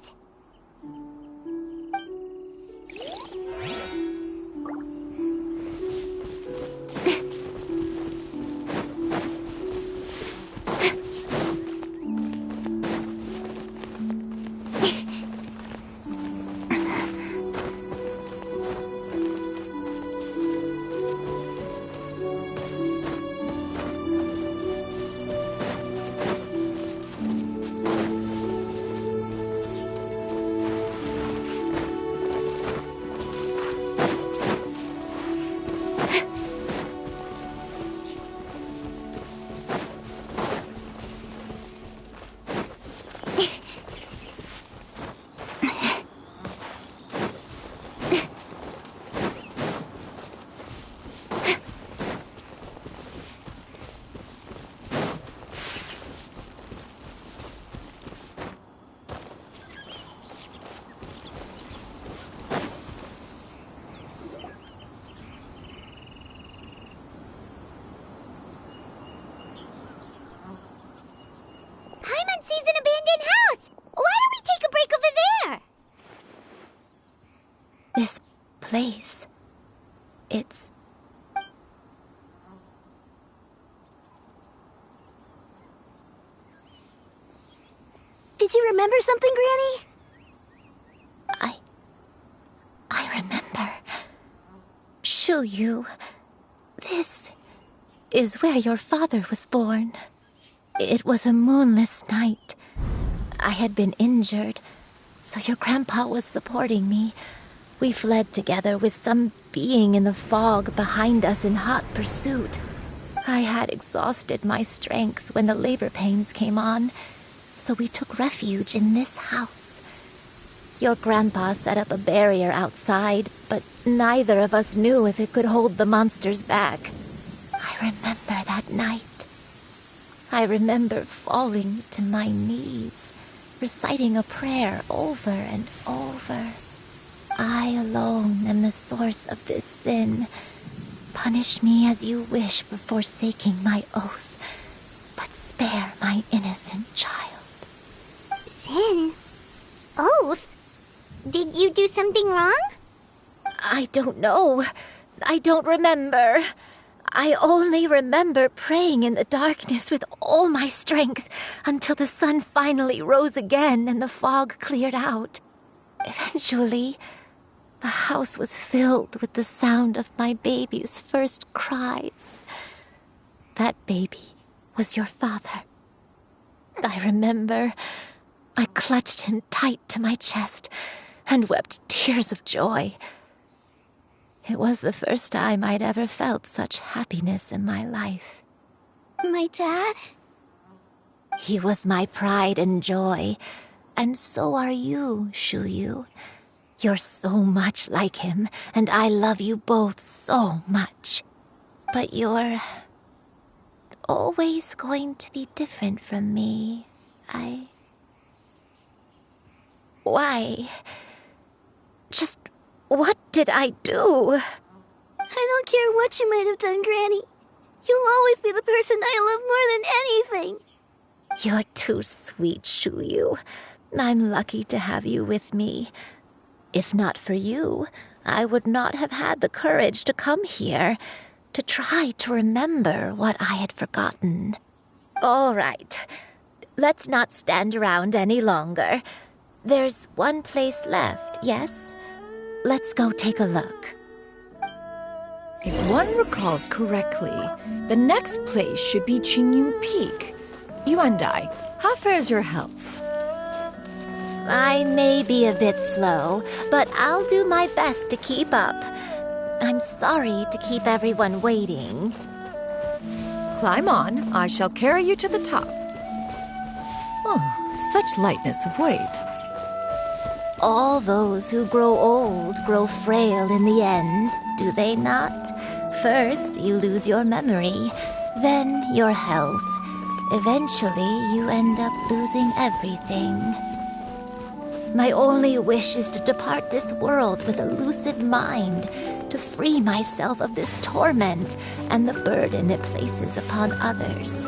Paimon sees an abandoned house. Why don't we take a break over there? This place, it's... Did you remember something, Granny? I remember. Xianyun, this is where your father was born. It was a moonless night. I had been injured, so your grandpa was supporting me. We fled together with some being in the fog behind us in hot pursuit. I had exhausted my strength when the labor pains came on, so we took refuge in this house. Your grandpa set up a barrier outside, but neither of us knew if it could hold the monsters back. I remember that night. I remember falling to my knees, reciting a prayer over and over. I alone am the source of this sin. Punish me as you wish for forsaking my oath, but spare my innocent child. Sin? Oath? Did you do something wrong? I don't know. I don't remember. I only remember praying in the darkness with all my strength until the sun finally rose again and the fog cleared out. Eventually, the house was filled with the sound of my baby's first cries. that baby was your father. I remember I clutched him tight to my chest and wept tears of joy. It was the first time I'd ever felt such happiness in my life. My dad? He was my pride and joy, and so are you, Xianyun. You're so much like him, and I love you both so much. But you're always going to be different from me. Why? Just what did I do? I don't care what you might have done, Granny. You'll always be the person I love more than anything. You're too sweet, Xianyun. I'm lucky to have you with me. If not for you, I would not have had the courage to come here, to try to remember what I had forgotten. All right, let's not stand around any longer. There's one place left, yes? Let's go take a look. If one recalls correctly, the next place should be Xianyun Peak. Yuandai, how fares your health? I may be a bit slow, but I'll do my best to keep up. I'm sorry to keep everyone waiting. Climb on. I shall carry you to the top. Oh, such lightness of weight. All those who grow old grow frail in the end, do they not? First, you lose your memory, then your health. Eventually, you end up losing everything. My only wish is to depart this world with a lucid mind, to free myself of this torment and the burden it places upon others.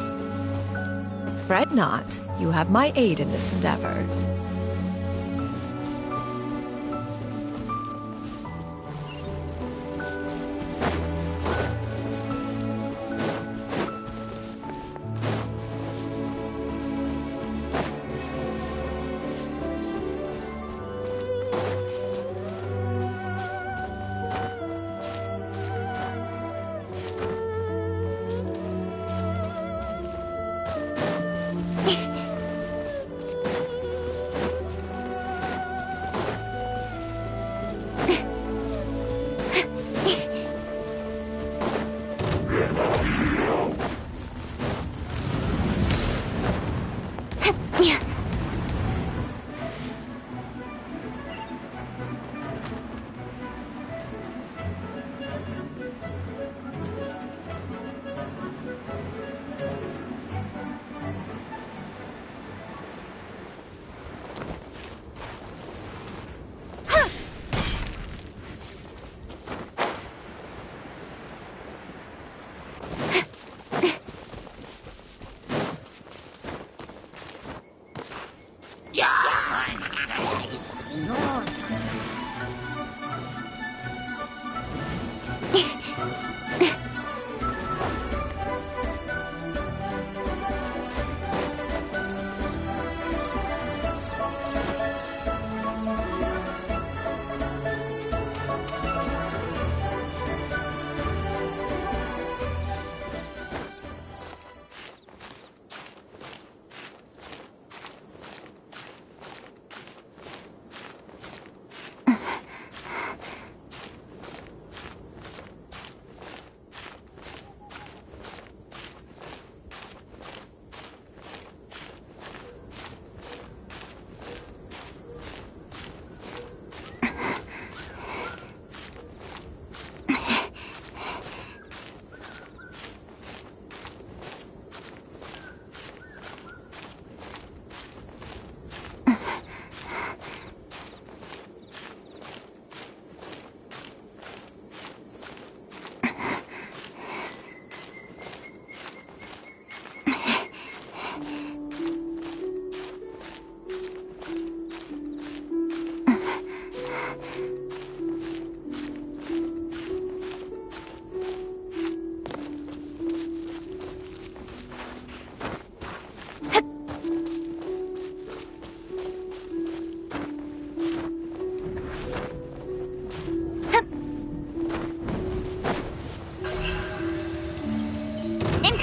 Fret not. You have my aid in this endeavor.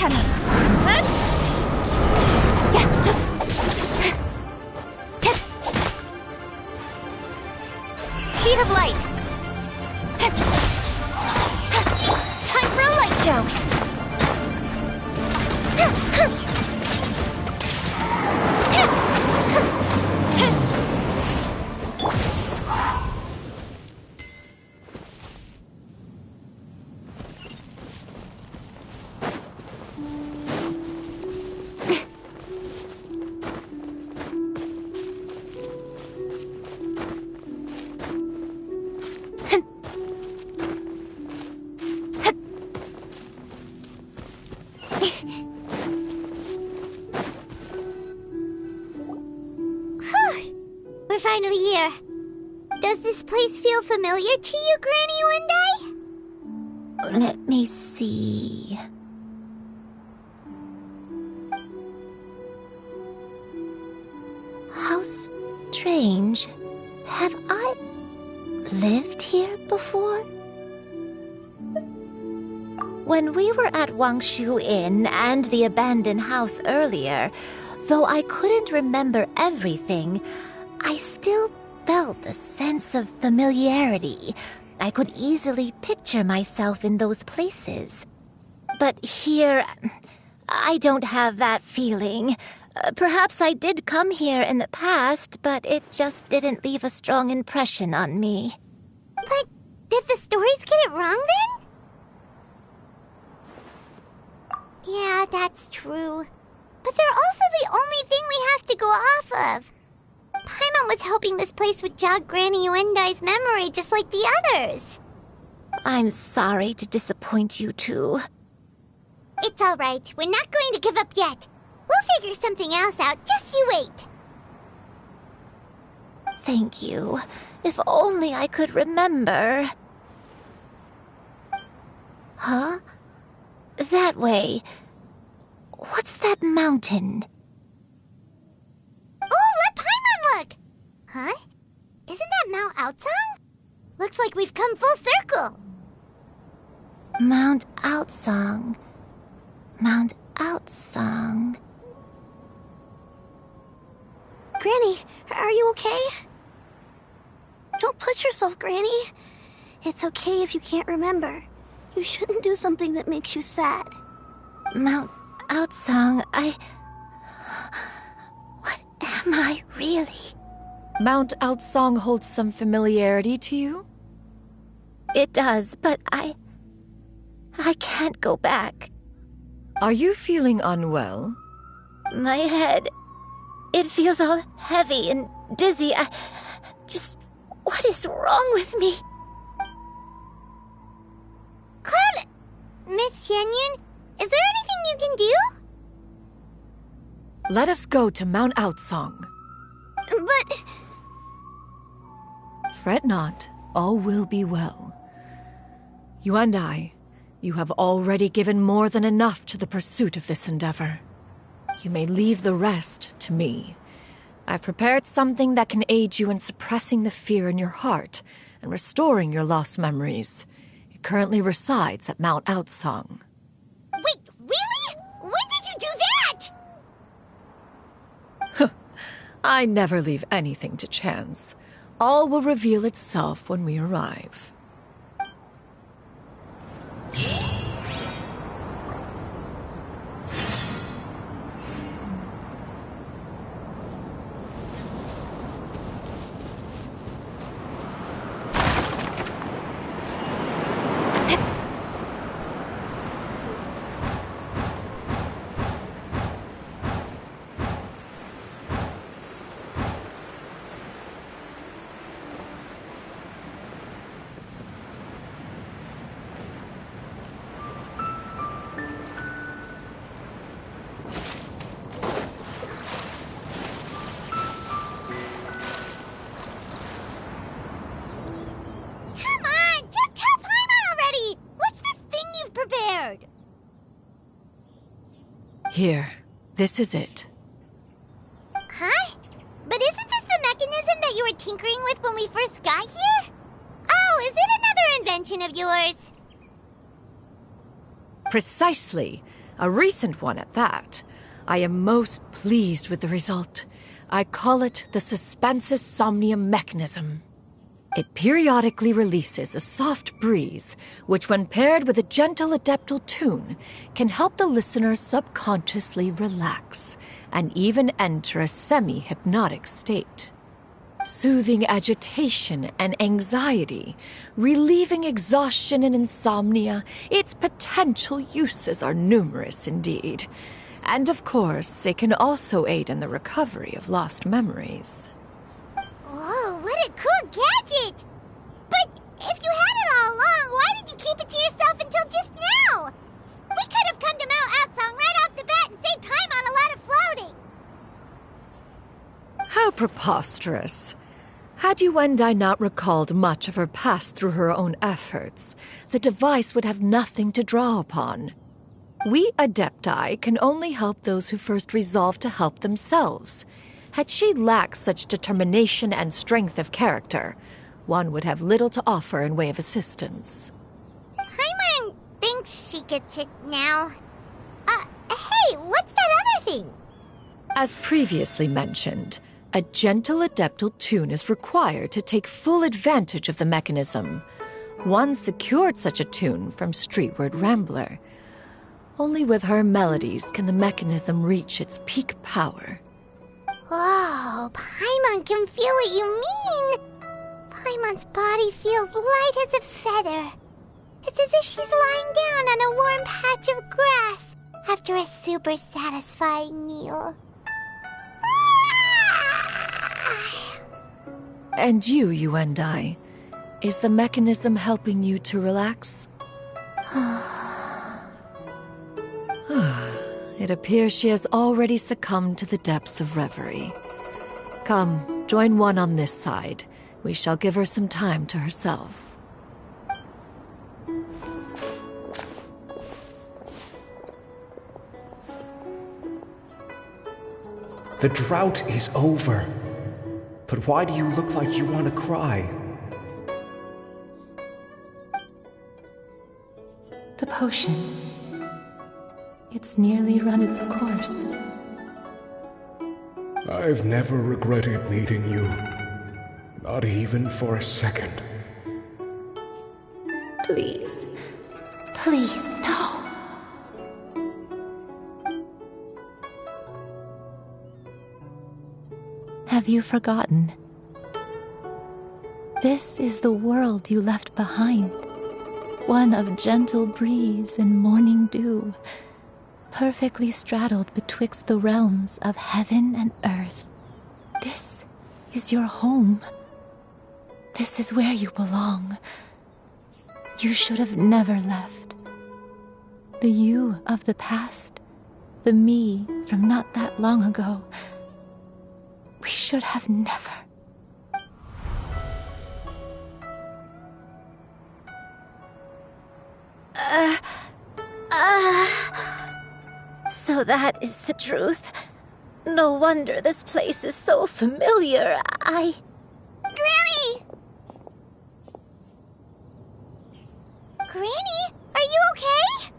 coming. Speed of light. Time for a light show. We're finally here. Does this place feel familiar to you, Granny One Day? Let me see. How strange. Have I lived here before? When we were at Wangshu Inn and the abandoned house earlier, though I couldn't remember everything, I still felt a sense of familiarity. I could easily picture myself in those places. But here, I don't have that feeling. Perhaps I did come here in the past, but it just didn't leave a strong impression on me. But did the stories get it wrong then? Yeah, that's true. But they're also the only thing we have to go off of. Paimon was hoping this place would jog Granny Uendai's memory just like the others. I'm sorry to disappoint you too. It's all right. We're not going to give up yet. We'll figure something else out. Just you wait. Thank you. If only I could remember. Huh? That way. What's that mountain? Oh, let Paimon look! Huh? Isn't that Mount Outsang? Looks like we've come full circle. Mount Outsang. Mount Outsang. Granny, are you okay? Don't push yourself, Granny. It's okay if you can't remember. You shouldn't do something that makes you sad. Mount Outsang, What am I really? Mount Outsang holds some familiarity to you? It does, but I can't go back. Are you feeling unwell? My head, it feels all heavy and dizzy. What is wrong with me? Cloud, Miss Xianyun, is there anything you can do? Let us go to Mount Outsang. But... Fret not, all will be well. You and I, you have already given more than enough to the pursuit of this endeavor. You may leave the rest to me. I've prepared something that can aid you in suppressing the fear in your heart and restoring your lost memories. It currently resides at Mount Outsang. Wait, really? When did you do that? I never leave anything to chance. All will reveal itself when we arrive. Here, this is it. Huh? But isn't this the mechanism that you were tinkering with when we first got here? Oh, is it another invention of yours? Precisely. A recent one at that. I am most pleased with the result. I call it the Suspensus Somnium mechanism. It periodically releases a soft breeze, which when paired with a gentle adeptal tune, can help the listener subconsciously relax and even enter a semi-hypnotic state. Soothing agitation and anxiety, relieving exhaustion and insomnia, its potential uses are numerous indeed. And of course, it can also aid in the recovery of lost memories. Whoa, what a cool gadget! But if you had it all along, why did you keep it to yourself until just now? We could have come to Mount Outsong right off the bat and saved time on a lot of floating. How preposterous. Had Yuendai not recalled much of her past through her own efforts, the device would have nothing to draw upon. We Adepti can only help those who first resolve to help themselves. Had she lacked such determination and strength of character, one would have little to offer in way of assistance. Paimon thinks she gets it now. Hey, what's that other thing? As previously mentioned, a gentle adeptal tune is required to take full advantage of the mechanism. One secured such a tune from Streetward Rambler. Only with her melodies can the mechanism reach its peak power. Whoa, Paimon can feel what you mean. Paimon's body feels light as a feather. It's as if she's lying down on a warm patch of grass after a super satisfying meal. And you, Yuendai, is the mechanism helping you to relax? It appears she has already succumbed to the depths of reverie. Come, join one on this side. We shall give her some time to herself. The drought is over. But why do you look like you want to cry? The potion. It's nearly run its course. I've never regretted meeting you. Not even for a second. Please. Please, no. Have you forgotten? This is the world you left behind. One of gentle breeze and morning dew, perfectly straddled betwixt the realms of heaven and earth. This is your home. This is where you belong. You should have never left. The you of the past, the me from not that long ago, we should have never. So that is the truth. No wonder this place is so familiar. Granny! Granny, are you okay?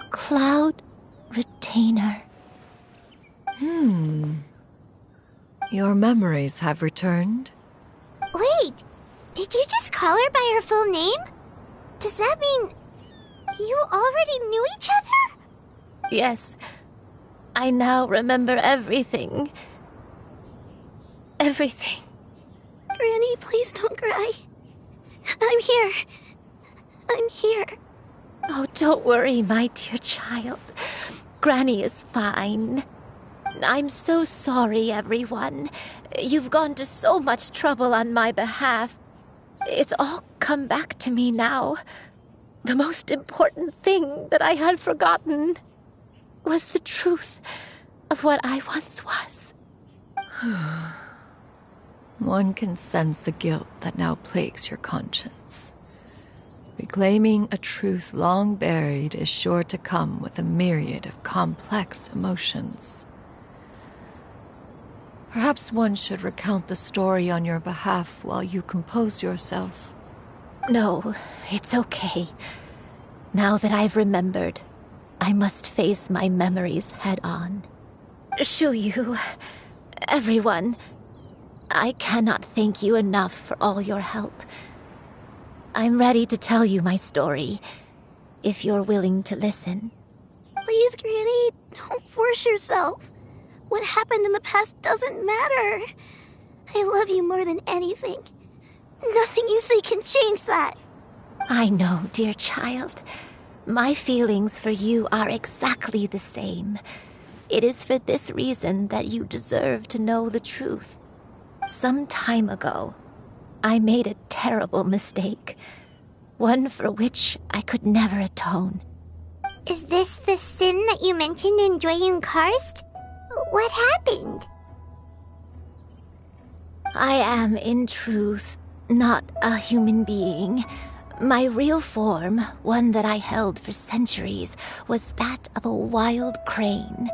Cloud Retainer. Your memories have returned? Wait, did you just call her by her full name? Does that mean you already knew each other? Yes. I now remember everything. Everything. Granny, please don't cry. I'm here. I'm here. Oh, don't worry, my dear child. Granny is fine. I'm so sorry, everyone. You've gone to so much trouble on my behalf. It's all come back to me now. The most important thing that I had forgotten was the truth of what I once was. One can sense the guilt that now plagues your conscience. Reclaiming a truth long buried is sure to come with a myriad of complex emotions. Perhaps one should recount the story on your behalf while you compose yourself. No, it's okay. Now that I've remembered, I must face my memories head on. Shuyu, everyone, I cannot thank you enough for all your help. I'm ready to tell you my story, if you're willing to listen. Please, Granny, don't force yourself. What happened in the past doesn't matter. I love you more than anything. Nothing you say can change that. I know, dear child. My feelings for you are exactly the same. It is for this reason that you deserve to know the truth. Some time ago, I made a terrible mistake. One for which I could never atone. Is this the sin that you mentioned in Xianyun Karst? What happened? I am, in truth, not a human being. My real form, one that I held for centuries, was that of a wild crane.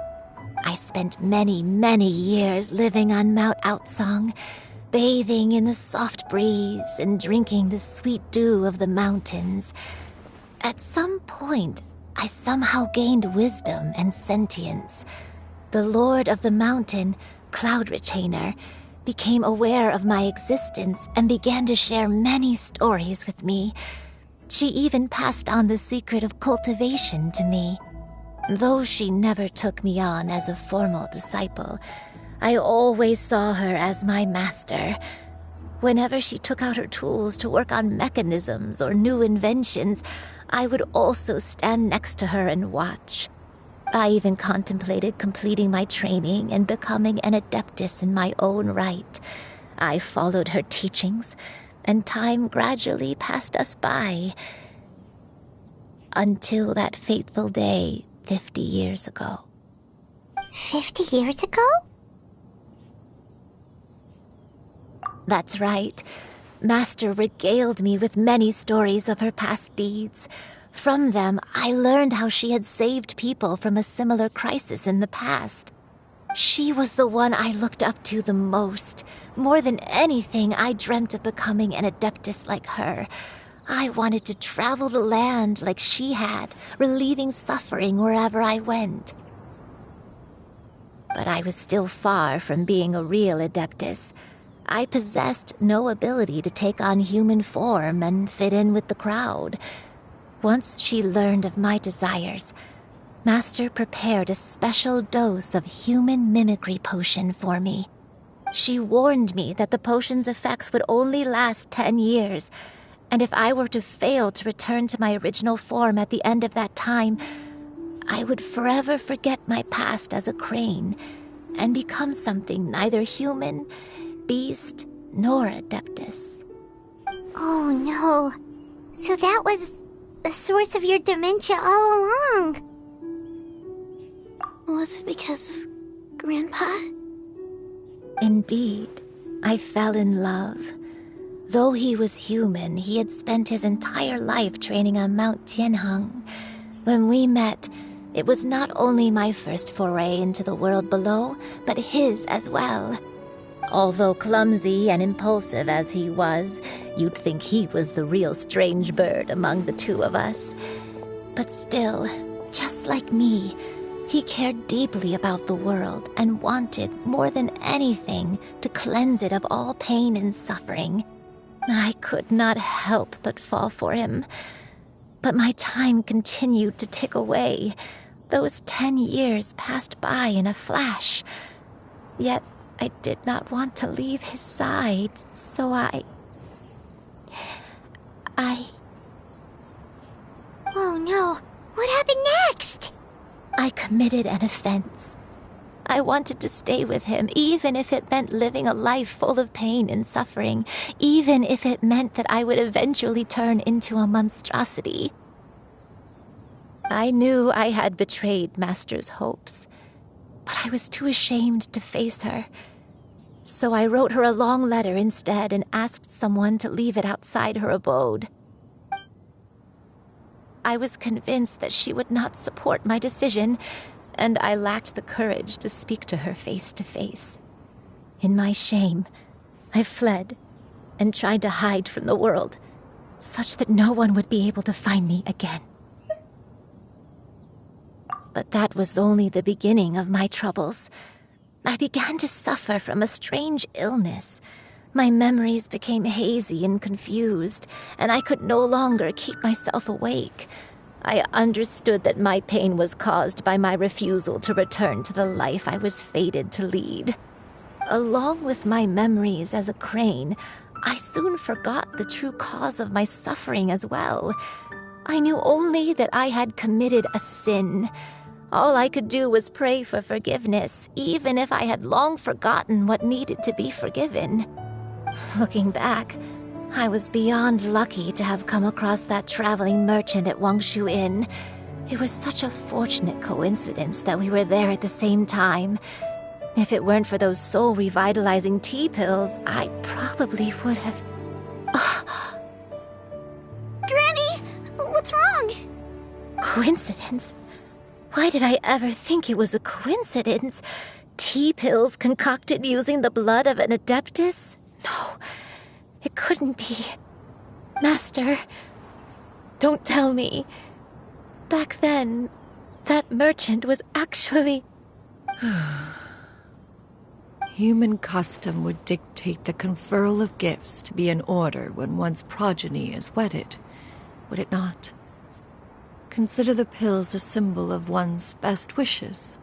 I spent many, many years living on Mount Outsong, bathing in the soft breeze and drinking the sweet dew of the mountains. At some point, I somehow gained wisdom and sentience. The Lord of the Mountain, Cloud Retainer, became aware of my existence and began to share many stories with me. She even passed on the secret of cultivation to me. Though she never took me on as a formal disciple, I always saw her as my master. Whenever she took out her tools to work on mechanisms or new inventions, I would also stand next to her and watch. I even contemplated completing my training and becoming an adeptus in my own right. I followed her teachings, and time gradually passed us by. Until that fateful day 50 years ago. 50 years ago? That's right. Master regaled me with many stories of her past deeds. From them, I learned how she had saved people from a similar crisis in the past. She was the one I looked up to the most. More than anything, I dreamt of becoming an adeptus like her. I wanted to travel the land like she had, relieving suffering wherever I went. But I was still far from being a real adeptus. I possessed no ability to take on human form and fit in with the crowd. Once she learned of my desires, Master prepared a special dose of human mimicry potion for me. She warned me that the potion's effects would only last 10 years, and if I were to fail to return to my original form at the end of that time, I would forever forget my past as a crane and become something neither human, beast, nor adeptus. Oh no. So that was the source of your dementia all along. Was it because of Grandpa? Indeed, I fell in love. Though he was human, he had spent his entire life training on Mount Tianheng. When we met, it was not only my first foray into the world below, but his as well. Although clumsy and impulsive as he was, you'd think he was the real strange bird among the two of us. But still, just like me, he cared deeply about the world and wanted, more than anything, to cleanse it of all pain and suffering. I could not help but fall for him. But my time continued to tick away. Those 10 years passed by in a flash. Yet I did not want to leave his side, so I... Oh no, what happened next? I committed an offense. I wanted to stay with him, even if it meant living a life full of pain and suffering, even if it meant that I would eventually turn into a monstrosity. I knew I had betrayed Master's hopes, but I was too ashamed to face her. So I wrote her a long letter instead and asked someone to leave it outside her abode. I was convinced that she would not support my decision, and I lacked the courage to speak to her face to face. In my shame, I fled and tried to hide from the world, such that no one would be able to find me again. But that was only the beginning of my troubles. I began to suffer from a strange illness. My memories became hazy and confused, and I could no longer keep myself awake. I understood that my pain was caused by my refusal to return to the life I was fated to lead. Along with my memories as a crane, I soon forgot the true cause of my suffering as well. I knew only that I had committed a sin. All I could do was pray for forgiveness, even if I had long forgotten what needed to be forgiven. Looking back, I was beyond lucky to have come across that traveling merchant at Wangshu Inn. It was such a fortunate coincidence that we were there at the same time. If it weren't for those soul-revitalizing tea pills, I probably would have... Granny! What's wrong? Coincidence? Why did I ever think it was a coincidence? Tea pills concocted using the blood of an adeptus? No, it couldn't be. Master, don't tell me. Back then, that merchant was actually... Human custom would dictate the conferral of gifts to be in order when one's progeny is wedded, would it not? Consider the pills a symbol of one's best wishes.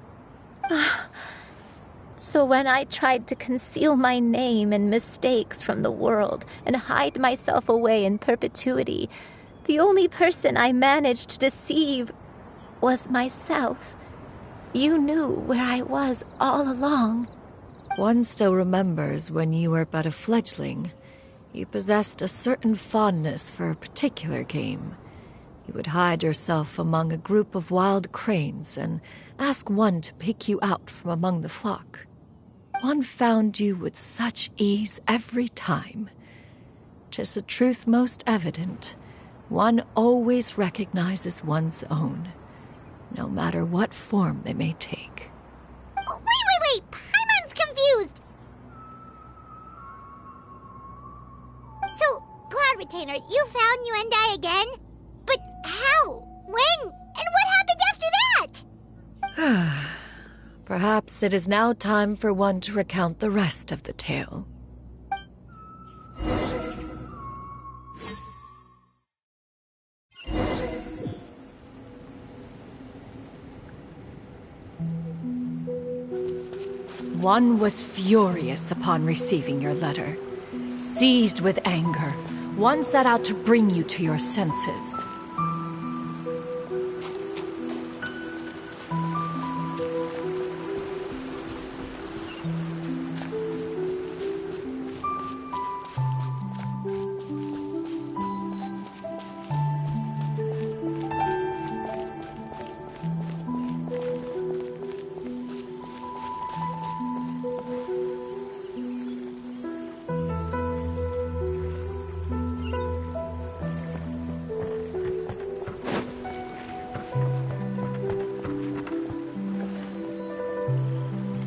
So when I tried to conceal my name and mistakes from the world and hide myself away in perpetuity, the only person I managed to deceive was myself. You knew where I was all along. One still remembers when you were but a fledgling. You possessed a certain fondness for a particular game. You would hide yourself among a group of wild cranes and ask one to pick you out from among the flock. One found you with such ease every time. 'Tis a truth most evident. One always recognizes one's own, no matter what form they may take. Wait! Paimon's confused! So, Cloud Retainer, you found Yuendai again? But how? When? And what happened after that? Perhaps it is now time for one to recount the rest of the tale. One was furious upon receiving your letter. Seized with anger, one set out to bring you to your senses.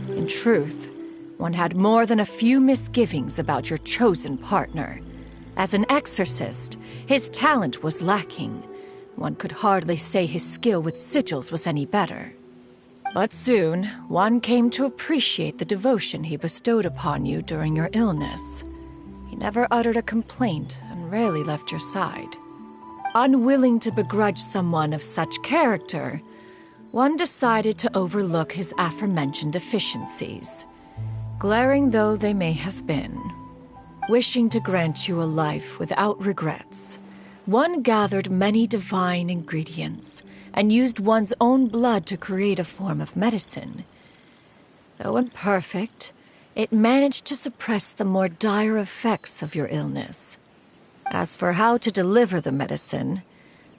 In truth, one had more than a few misgivings about your chosen partner. As an exorcist, his talent was lacking. One could hardly say his skill with sigils was any better. But soon, one came to appreciate the devotion he bestowed upon you during your illness. He never uttered a complaint and rarely left your side. Unwilling to begrudge someone of such character, one decided to overlook his aforementioned deficiencies, glaring though they may have been. Wishing to grant you a life without regrets, one gathered many divine ingredients and used one's own blood to create a form of medicine. Though imperfect, it managed to suppress the more dire effects of your illness. As for how to deliver the medicine,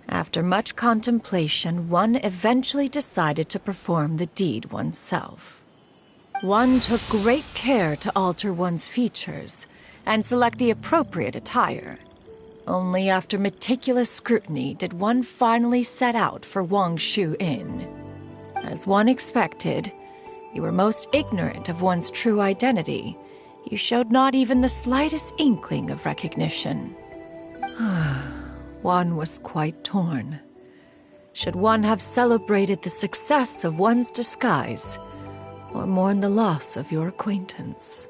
after much contemplation, one eventually decided to perform the deed oneself. One took great care to alter one's features and select the appropriate attire. Only after meticulous scrutiny did one finally set out for Wangshu Inn. As one expected, you were most ignorant of one's true identity. You showed not even the slightest inkling of recognition. One was quite torn. should one have celebrated the success of one's disguise, or mourn the loss of your acquaintance.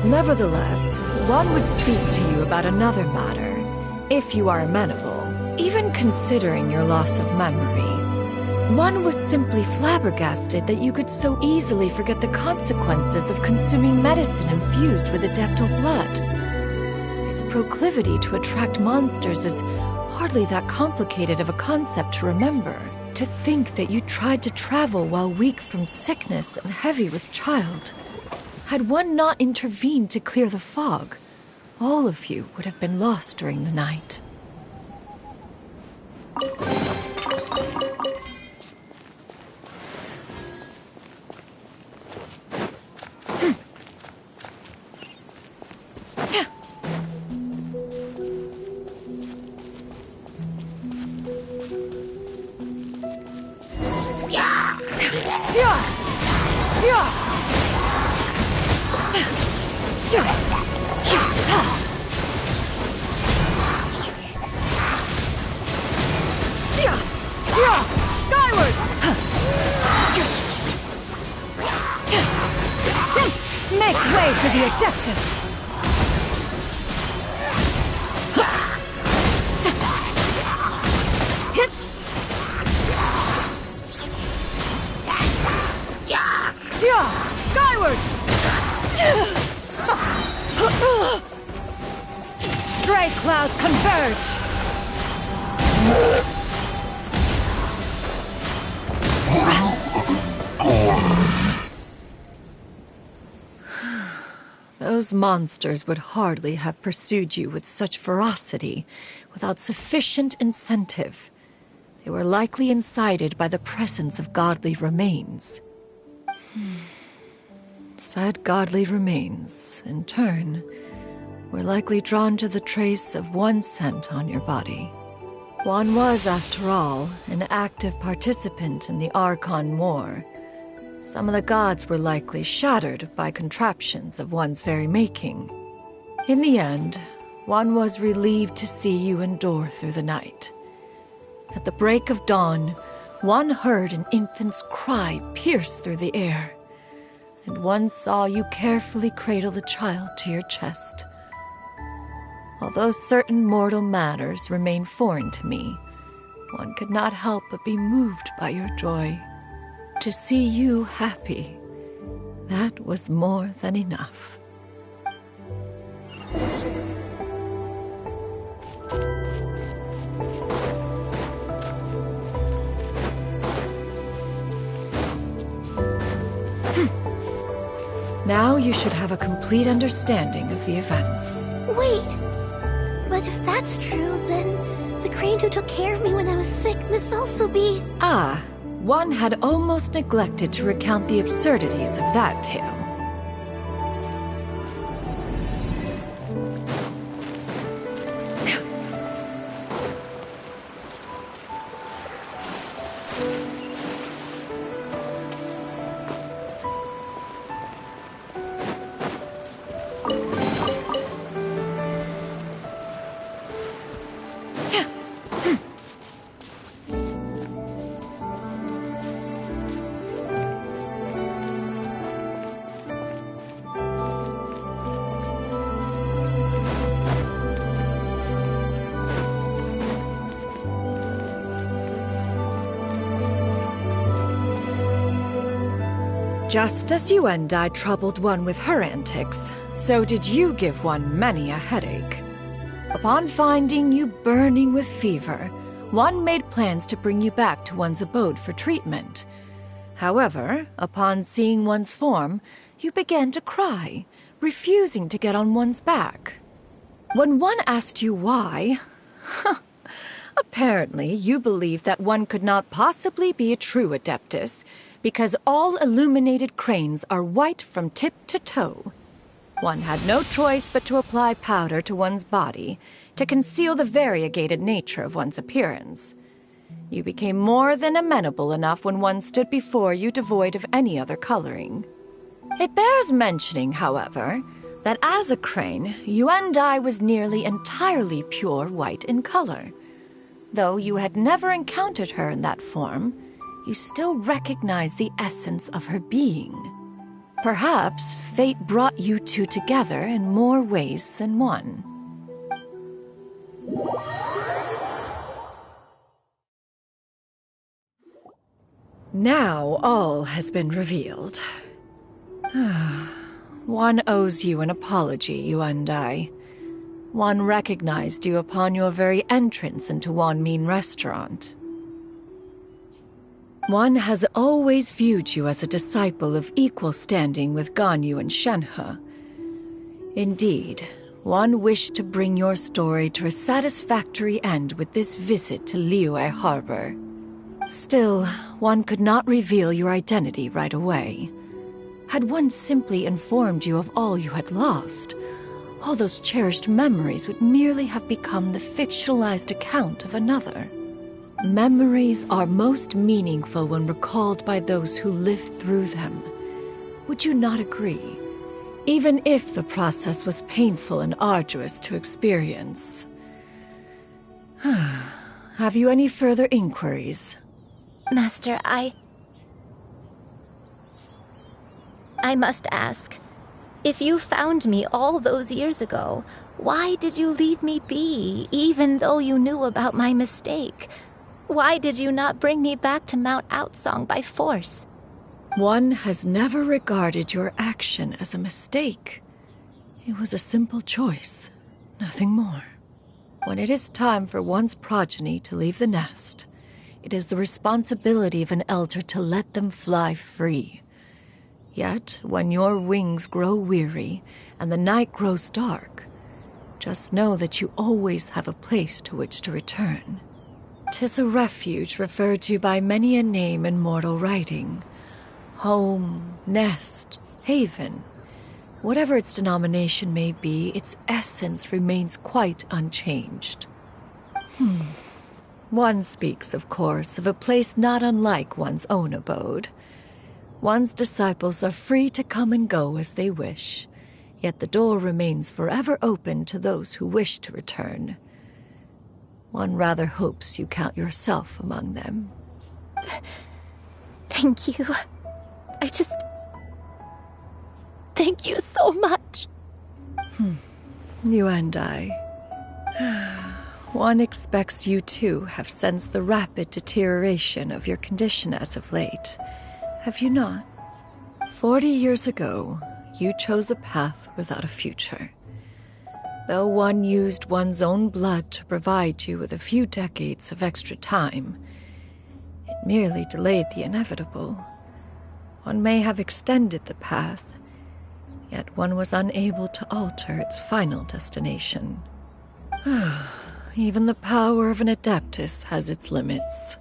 Nevertheless, one would speak to you about another matter, if you are amenable, even considering your loss of memory. One was simply flabbergasted that you could so easily forget the consequences of consuming medicine infused with adeptal blood. Its proclivity to attract monsters is hardly that complicated of a concept to remember. To think that you tried to travel while weak from sickness and heavy with child. Had one not intervened to clear the fog, all of you would have been lost during the night. Make way for the Adeptus! Skyward! Stray clouds converge! Those monsters would hardly have pursued you with such ferocity without sufficient incentive. They were likely incited by the presence of godly remains. Said godly remains, in turn, were likely drawn to the trace of one scent on your body. One was, after all, an active participant in the Archon War. Some of the gods were likely shattered by contraptions of one's very making. In the end, one was relieved to see you endure through the night. At the break of dawn, one heard an infant's cry pierce through the air, and one saw you carefully cradle the child to your chest. Although certain mortal matters remain foreign to me, one could not help but be moved by your joy. To see you happy, that was more than enough. Now you should have a complete understanding of the events. Wait! But if that's true, then the crane who took care of me when I was sick must also be... Ah, one had almost neglected to recount the absurdities of that tale. Just as you and I troubled one with her antics, so did you give one many a headache. Upon finding you burning with fever, one made plans to bring you back to one's abode for treatment. However, upon seeing one's form, you began to cry, refusing to get on one's back. When one asked you why, apparently you believed that one could not possibly be a true Adeptus, because all illuminated cranes are white from tip to toe. One had no choice but to apply powder to one's body to conceal the variegated nature of one's appearance. You became more than amenable enough when one stood before you devoid of any other coloring. It bears mentioning, however, that as a crane, Yuandai was nearly entirely pure white in color. Though you had never encountered her in that form, you still recognize the essence of her being. Perhaps fate brought you two together in more ways than one. Now all has been revealed. One owes you an apology, you and I. One recognized you upon your very entrance into Wanmin restaurant. One has always viewed you as a disciple of equal standing with Ganyu and Shenhe. Indeed, one wished to bring your story to a satisfactory end with this visit to Liyue Harbor. Still, one could not reveal your identity right away. Had one simply informed you of all you had lost, all those cherished memories would merely have become the fictionalized account of another. Memories are most meaningful when recalled by those who lived through them. Would you not agree? Even if the process was painful and arduous to experience. Have you any further inquiries? Master, I must ask. If you found me all those years ago, why did you leave me be, even though you knew about my mistake? Why did you not bring me back to Mount Outsong by force? One has never regarded your action as a mistake. It was a simple choice, nothing more. When it is time for one's progeny to leave the nest, it is the responsibility of an elder to let them fly free. Yet, when your wings grow weary and the night grows dark, just know that you always have a place to which to return. 'Tis a refuge referred to by many a name in mortal writing. Home, nest, haven. Whatever its denomination may be, its essence remains quite unchanged. One speaks, of course, of a place not unlike one's own abode. One's disciples are free to come and go as they wish, yet the door remains forever open to those who wish to return. One rather hopes you count yourself among them. Thank you. Thank you so much. You and I. One expects you too have sensed the rapid deterioration of your condition as of late. Have you not? 40 years ago, you chose a path without a future. Though one used one's own blood to provide you with a few decades of extra time, it merely delayed the inevitable. One may have extended the path, yet one was unable to alter its final destination. Even the power of an Adeptus has its limits.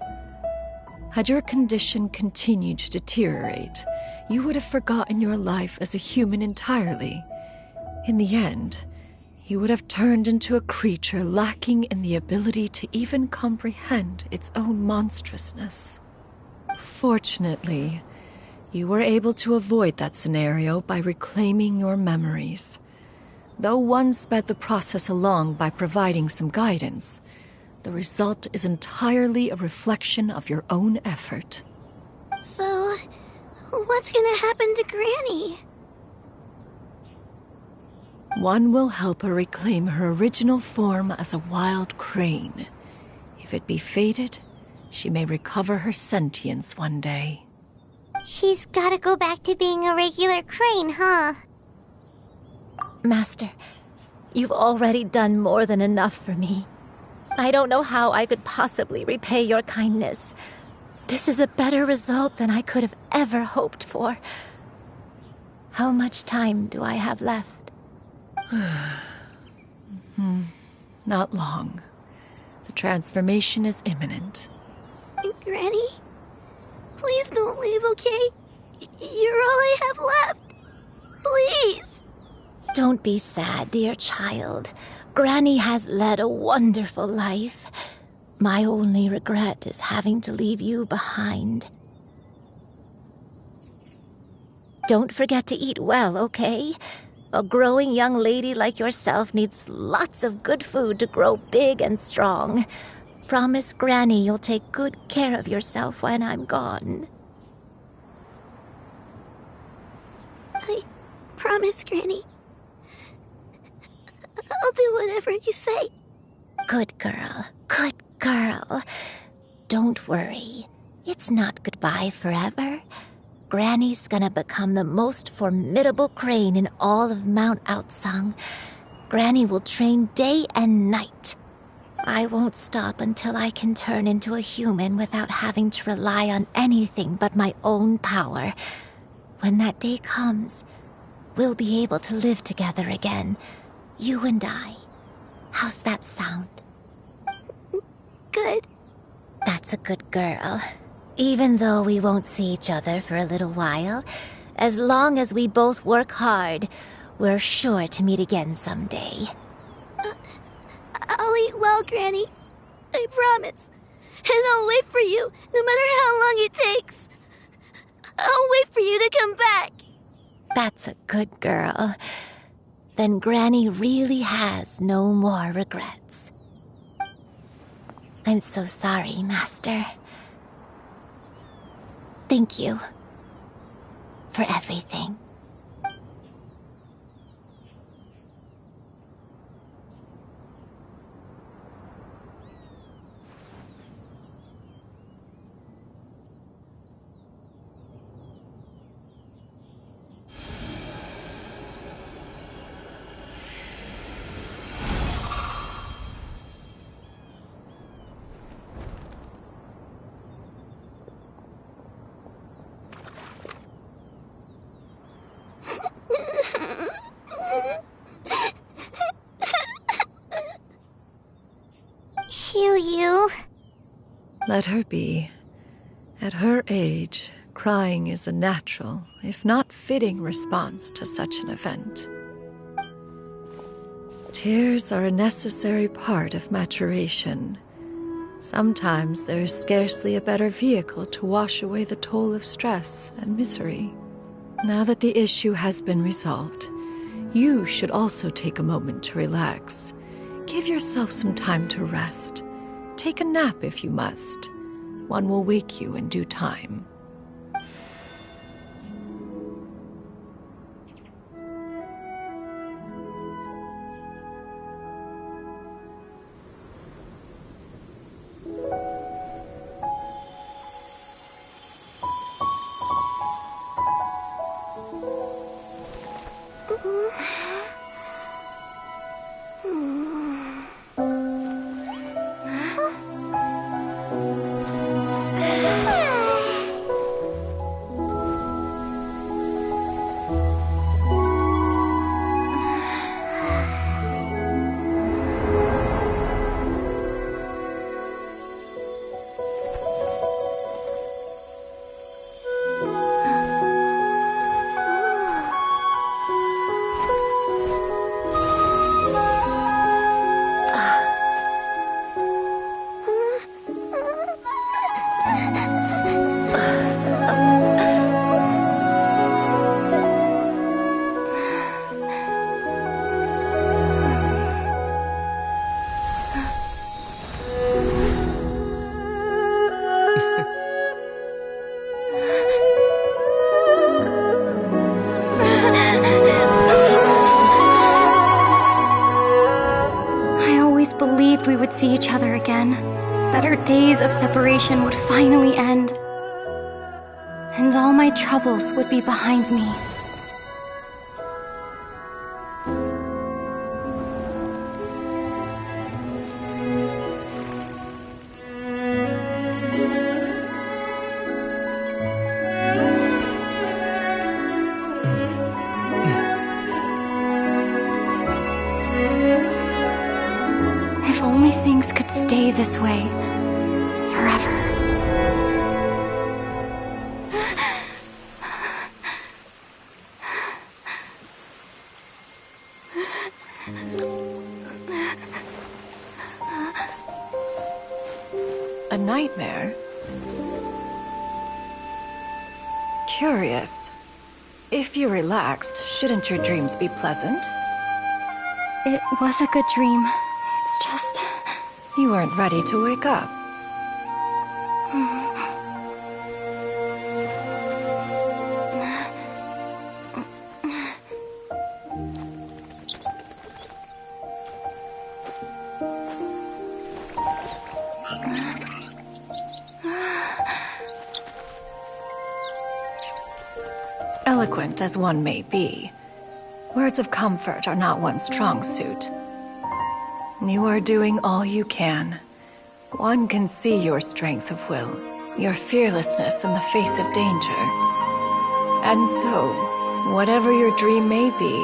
Had your condition continued to deteriorate, you would have forgotten your life as a human entirely. In the end, you would have turned into a creature lacking in the ability to even comprehend its own monstrousness. Fortunately, you were able to avoid that scenario by reclaiming your memories. Though one sped the process along by providing some guidance, the result is entirely a reflection of your own effort. So, what's gonna happen to Granny? One will help her reclaim her original form as a wild crane. If it be fated, she may recover her sentience one day. She's gotta go back to being a regular crane, huh? Master, you've already done more than enough for me. I don't know how I could possibly repay your kindness. This is a better result than I could have ever hoped for. How much time do I have left? Not long. The transformation is imminent. Granny? Please don't leave, okay? You're all I have left. Please. Don't be sad, dear child. Granny has led a wonderful life. My only regret is having to leave you behind. Don't forget to eat well, okay? A growing young lady like yourself needs lots of good food to grow big and strong. Promise Granny you'll take good care of yourself when I'm gone. I promise, Granny. I'll do whatever you say. Good girl. Good girl. Don't worry. It's not goodbye forever. Granny's gonna become the most formidable crane in all of Mount Outsung. Granny will train day and night. I won't stop until I can turn into a human without having to rely on anything but my own power. When that day comes, we'll be able to live together again. You and I. How's that sound? Good. That's a good girl. Even though we won't see each other for a little while, as long as we both work hard, we're sure to meet again someday. I'll eat well, Granny. I promise. And I'll wait for you, no matter how long it takes. I'll wait for you to come back. That's a good girl. Then Granny really has no more regrets. I'm so sorry, Master. Thank you for everything. Xianyun. Let her be. At her age, crying is a natural, if not fitting, response to such an event. Tears are a necessary part of maturation. Sometimes there is scarcely a better vehicle to wash away the toll of stress and misery. Now that the issue has been resolved, you should also take a moment to relax. Give yourself some time to rest. Take a nap if you must. One will wake you in due time. we would see each other again, that our days of separation would finally end, and all my troubles would be behind me. If only things could stay this way forever. A nightmare? Curious. If you're relaxed, shouldn't your dreams be pleasant? It was a good dream. It's just... You weren't ready to wake up. Eloquent as one may be, words of comfort are not one's strong suit. You are doing all you can. One can see your strength of will, your fearlessness in the face of danger. And so, whatever your dream may be,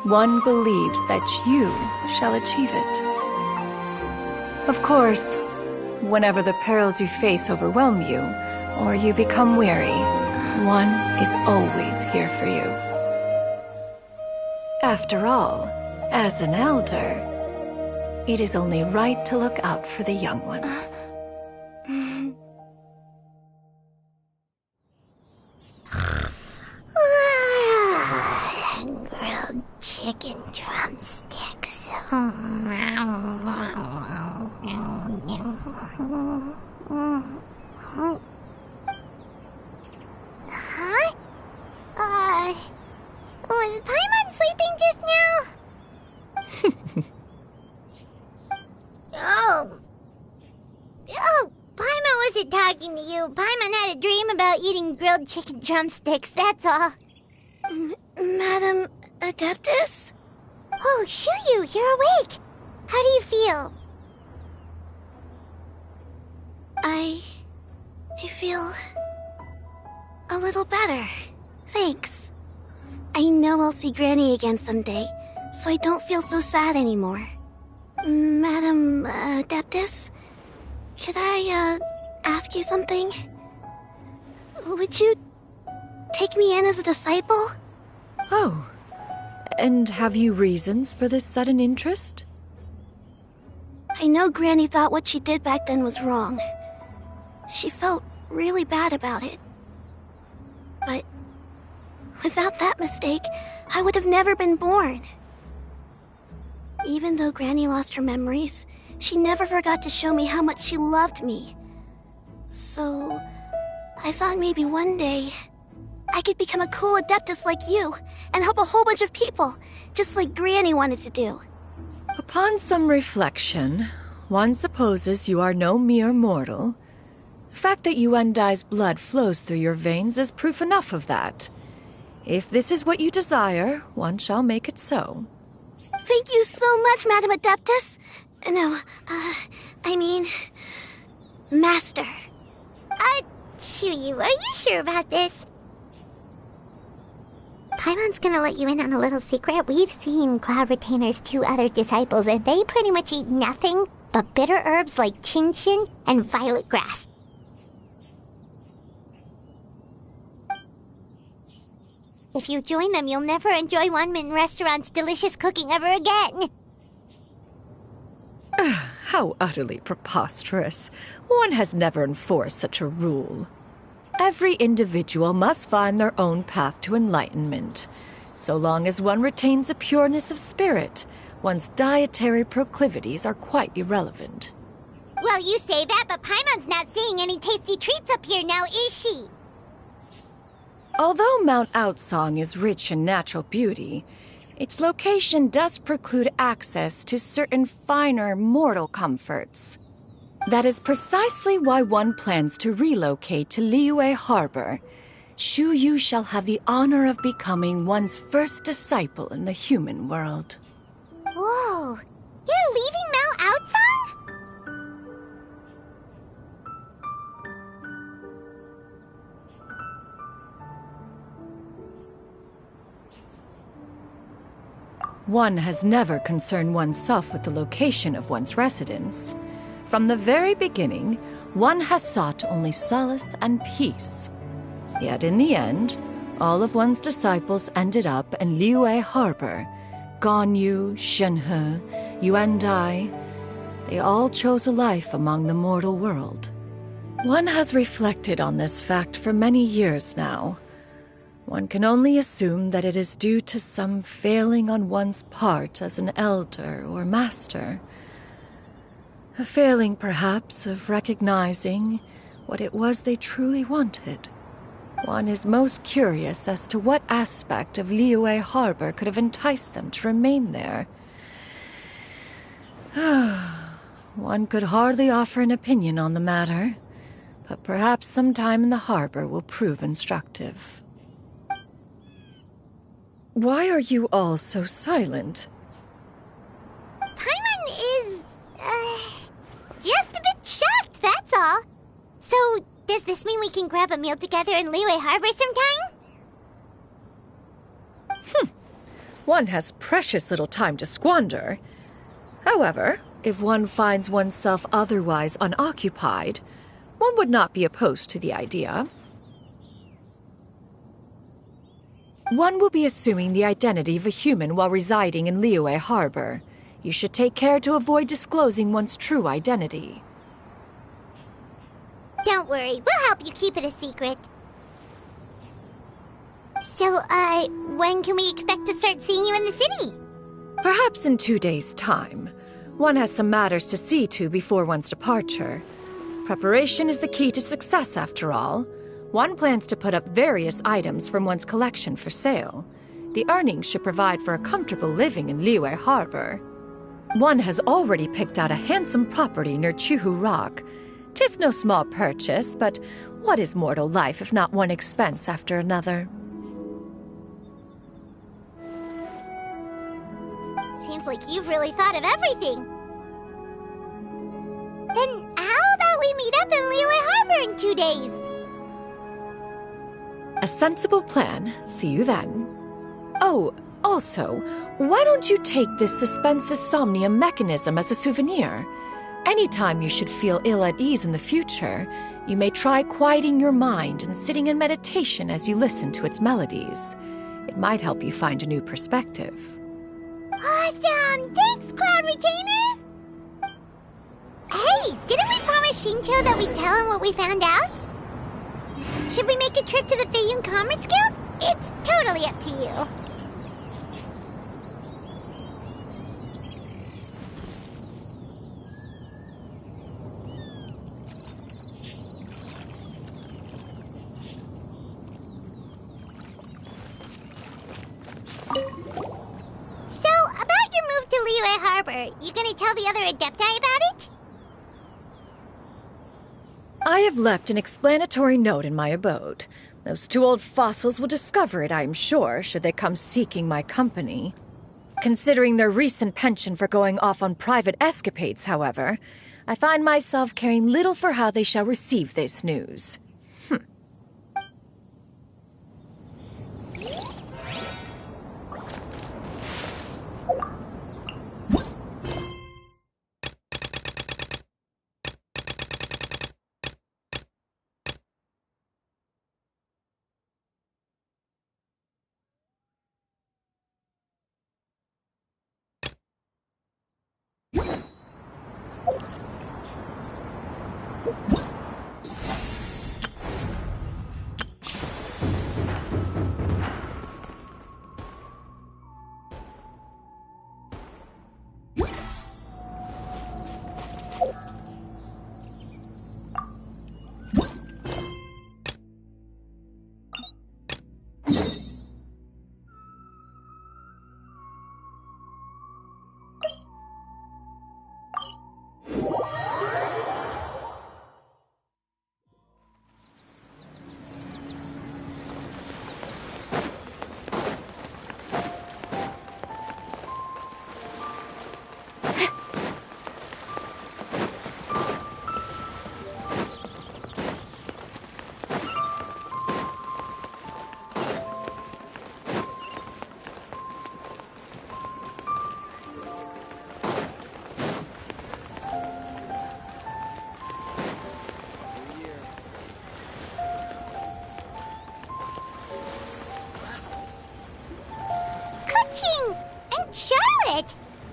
one believes that you shall achieve it. Of course, whenever the perils you face overwhelm you, or you become weary, one is always here for you. After all, as an elder, it is only right to look out for the young ones. Grilled chicken drumsticks. Huh? Was Paimon sleeping just now? Oh, Paimon wasn't talking to you. Paimon had a dream about eating grilled chicken drumsticks, that's all. Madam Adeptus? Oh, Xianyun, you're awake. How do you feel? I feel a little better. Thanks. I know I'll see Granny again someday, so I don't feel so sad anymore. Madam Adeptus? Could I, ask you something? Would you take me in as a disciple? Oh, and have you reasons for this sudden interest? I know Granny thought what she did back then was wrong. She felt really bad about it. But without that mistake, I would have never been born. Even though Granny lost her memories, she never forgot to show me how much she loved me. So, I thought maybe one day I could become a cool Adeptus like you and help a whole bunch of people, just like Granny wanted to do. Upon some reflection, one supposes you are no mere mortal. The fact that Yuendai's blood flows through your veins is proof enough of that. If this is what you desire, one shall make it so. Thank you so much, Madam Adeptus. No, I mean... Master. Xianyun, are you sure about this? Paimon's gonna let you in on a little secret. We've seen Cloud Retainer's 2 other disciples, and they pretty much eat nothing but bitter herbs like chin-chin and violet grass. If you join them, you'll never enjoy Wanmin Restaurant's delicious cooking ever again. How utterly preposterous. One has never enforced such a rule. Every individual must find their own path to enlightenment. So long as one retains a pureness of spirit, one's dietary proclivities are quite irrelevant. Well, you say that, but Paimon's not seeing any tasty treats up here now, is she? Although Mount Outsong is rich in natural beauty, its location does preclude access to certain finer mortal comforts. That is precisely why one plans to relocate to Liyue Harbor. Shu Yu shall have the honor of becoming one's first disciple in the human world. Whoa! You're leaving Mao Outsang? One has never concerned oneself with the location of one's residence. From the very beginning, one has sought only solace and peace. Yet in the end, all of one's disciples ended up in Liyue Harbor. Ganyu, Shenhe, Yuandai, they all chose a life among the mortal world. One has reflected on this fact for many years now. One can only assume that it is due to some failing on one's part as an elder or master. A failing, perhaps, of recognizing what it was they truly wanted. One is most curious as to what aspect of Liyue Harbor could have enticed them to remain there. One could hardly offer an opinion on the matter, but perhaps some time in the harbor will prove instructive. Why are you all so silent? Paimon is, just a bit shocked, that's all. So, does this mean we can grab a meal together in Liyue Harbor sometime? One has precious little time to squander. However, if one finds oneself otherwise unoccupied, one would not be opposed to the idea. One will be assuming the identity of a human while residing in Liyue Harbor. You should take care to avoid disclosing one's true identity. Don't worry, we'll help you keep it a secret. So, when can we expect to start seeing you in the city? Perhaps in 2 days' time. One has some matters to see to before one's departure. Preparation is the key to success, after all. One plans to put up various items from one's collection for sale. The earnings should provide for a comfortable living in Liyue Harbor. One has already picked out a handsome property near Chuhu Rock. 'Tis no small purchase, but what is mortal life if not one expense after another? Seems like you've really thought of everything. Then how about we meet up in Liyue Harbor in 2 days? A sensible plan. See you then. Oh, also, why don't you take this suspense insomnia mechanism as a souvenir? Anytime you should feel ill at ease in the future, you may try quieting your mind and sitting in meditation as you listen to its melodies. It might help you find a new perspective. Awesome! Thanks, Cloud Retainer! Hey, didn't we promise Xingqiu that we'd tell him what we found out? Should we make a trip to the Feiyun Commerce Guild? It's totally up to you. So, about your move to Liyue Harbor, you gonna tell the other Adepti about it? I have left an explanatory note in my abode. Those 2 old fossils will discover it, I am sure, should they come seeking my company. Considering their recent penchant for going off on private escapades, however, I find myself caring little for how they shall receive this news.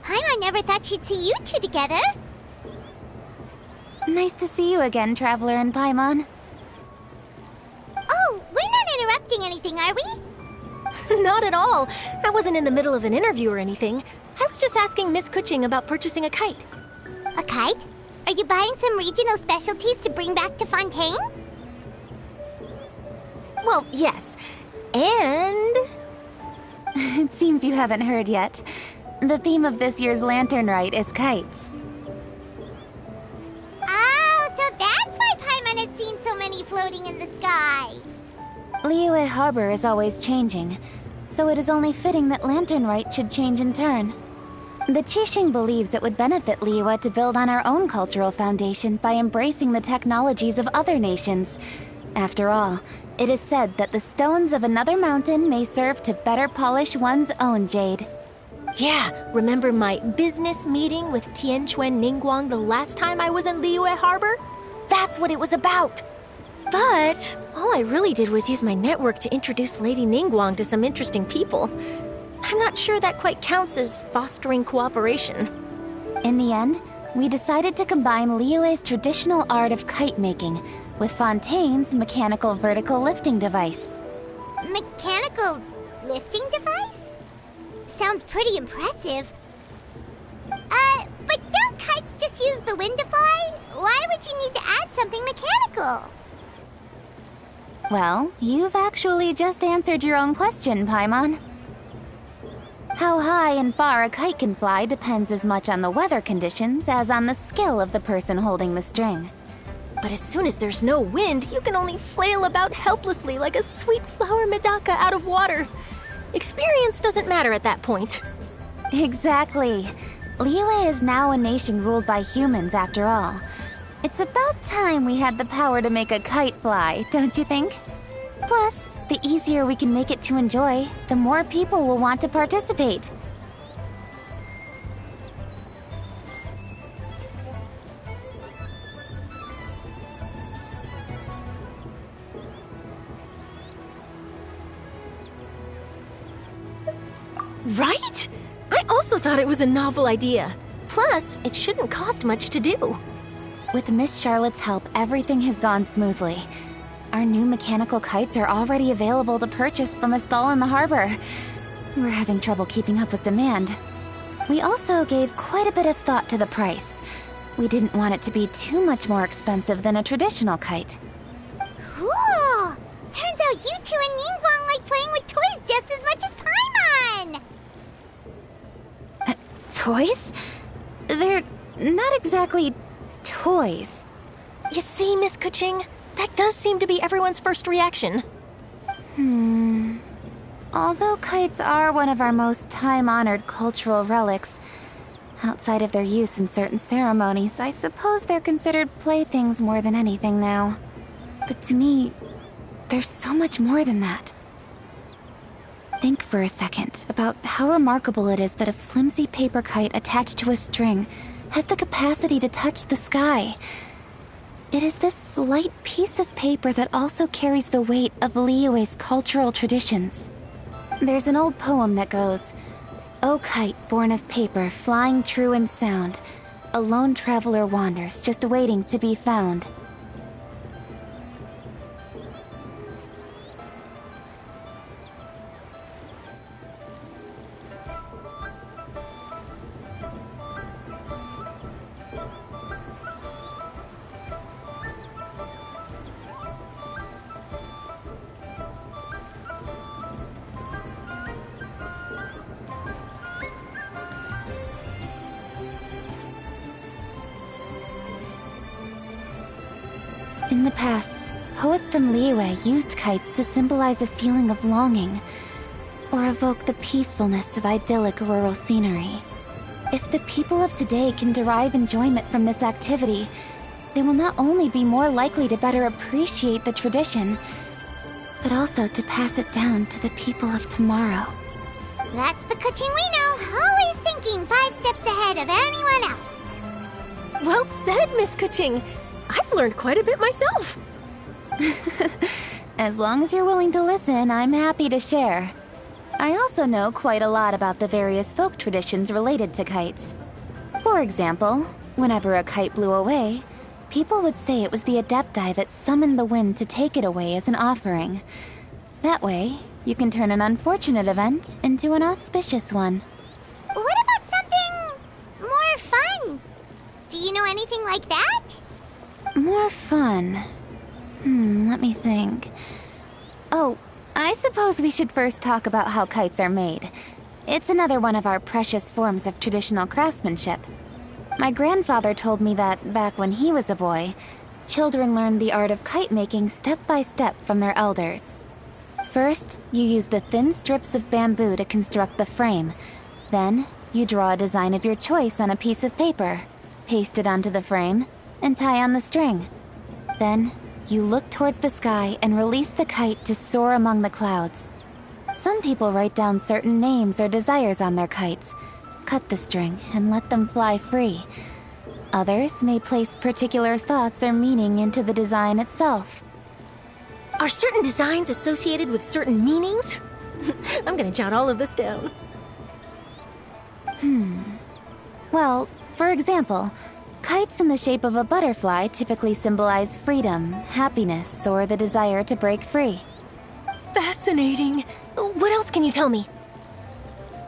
Paimon never thought she'd see you two together. Nice to see you again, Traveler and Paimon. Oh, we're not interrupting anything, are we? Not at all. I wasn't in the middle of an interview or anything. I was just asking Miss Kuching about purchasing a kite. A kite? Are you buying some regional specialties to bring back to Fontaine? Well, yes. And... It seems you haven't heard yet. The theme of this year's Lantern Rite is kites. Oh, so that's why Paimon has seen so many floating in the sky. Liyue Harbor is always changing, so it is only fitting that Lantern Rite should change in turn. The Qixing believes it would benefit Liyue to build on our own cultural foundation by embracing the technologies of other nations. After all, it is said that the stones of another mountain may serve to better polish one's own jade. Yeah, remember my business meeting with Tianquan Ningguang the last time I was in Liyue Harbor? That's what it was about. But all I really did was use my network to introduce Lady Ningguang to some interesting people. I'm not sure that quite counts as fostering cooperation. In the end, we decided to combine Liyue's traditional art of kite making with Fontaine's mechanical vertical lifting device. Mechanical lifting device? Sounds pretty impressive. But don't kites just use the wind to fly? Why would you need to add something mechanical? Well, you've actually just answered your own question, Paimon. How high and far a kite can fly depends as much on the weather conditions as on the skill of the person holding the string. But as soon as there's no wind, you can only flail about helplessly like a sweet flower medaka out of water. Experience doesn't matter at that point. Exactly. Liyue is now a nation ruled by humans after all. It's about time we had the power to make a kite fly, don't you think? Plus, the easier we can make it to enjoy, the more people will want to participate. Right? I also thought it was a novel idea. Plus, it shouldn't cost much to do. With Miss Charlotte's help, everything has gone smoothly. Our new mechanical kites are already available to purchase from a stall in the harbor. We're having trouble keeping up with demand. We also gave quite a bit of thought to the price. We didn't want it to be too much more expensive than a traditional kite. Cool! Turns out you two and Ningguang like playing with toys just as much as Paimon! Toys? They're not exactly toys. You see, Miss Kuching? That does seem to be everyone's first reaction. Although kites are one of our most time-honored cultural relics, outside of their use in certain ceremonies, I suppose they're considered playthings more than anything now. But to me, there's so much more than that. Think for a second about how remarkable it is that a flimsy paper kite attached to a string has the capacity to touch the sky. It is this slight piece of paper that also carries the weight of Liyue's cultural traditions. There's an old poem that goes, "O kite born of paper, flying true and sound, a lone traveler wanders, just waiting to be found." In the past, poets from Liyue used kites to symbolize a feeling of longing, or evoke the peacefulness of idyllic rural scenery. If the people of today can derive enjoyment from this activity, they will not only be more likely to better appreciate the tradition, but also to pass it down to the people of tomorrow. That's the Kuching we know, always thinking 5 steps ahead of anyone else. Well said, Miss Kuching. I've learned quite a bit myself. As long as you're willing to listen, I'm happy to share. I also know quite a lot about the various folk traditions related to kites. For example, whenever a kite blew away, people would say it was the Adepti that summoned the wind to take it away as an offering. That way, you can turn an unfortunate event into an auspicious one. What about something more fun? Do you know anything like that? More fun? Let me think. Oh, I suppose we should first talk about how kites are made. It's another one of our precious forms of traditional craftsmanship. My grandfather told me that, back when he was a boy, children learned the art of kite making step by step from their elders. First, you use the thin strips of bamboo to construct the frame. Then, you draw a design of your choice on a piece of paper, paste it onto the frame, and tie on the string. Then, you look towards the sky and release the kite to soar among the clouds. Some people write down certain names or desires on their kites, cut the string, and let them fly free. Others may place particular thoughts or meaning into the design itself. Are certain designs associated with certain meanings? I'm gonna jot all of this down. Well, for example, kites in the shape of a butterfly typically symbolize freedom, happiness, or the desire to break free. Fascinating. What else can you tell me?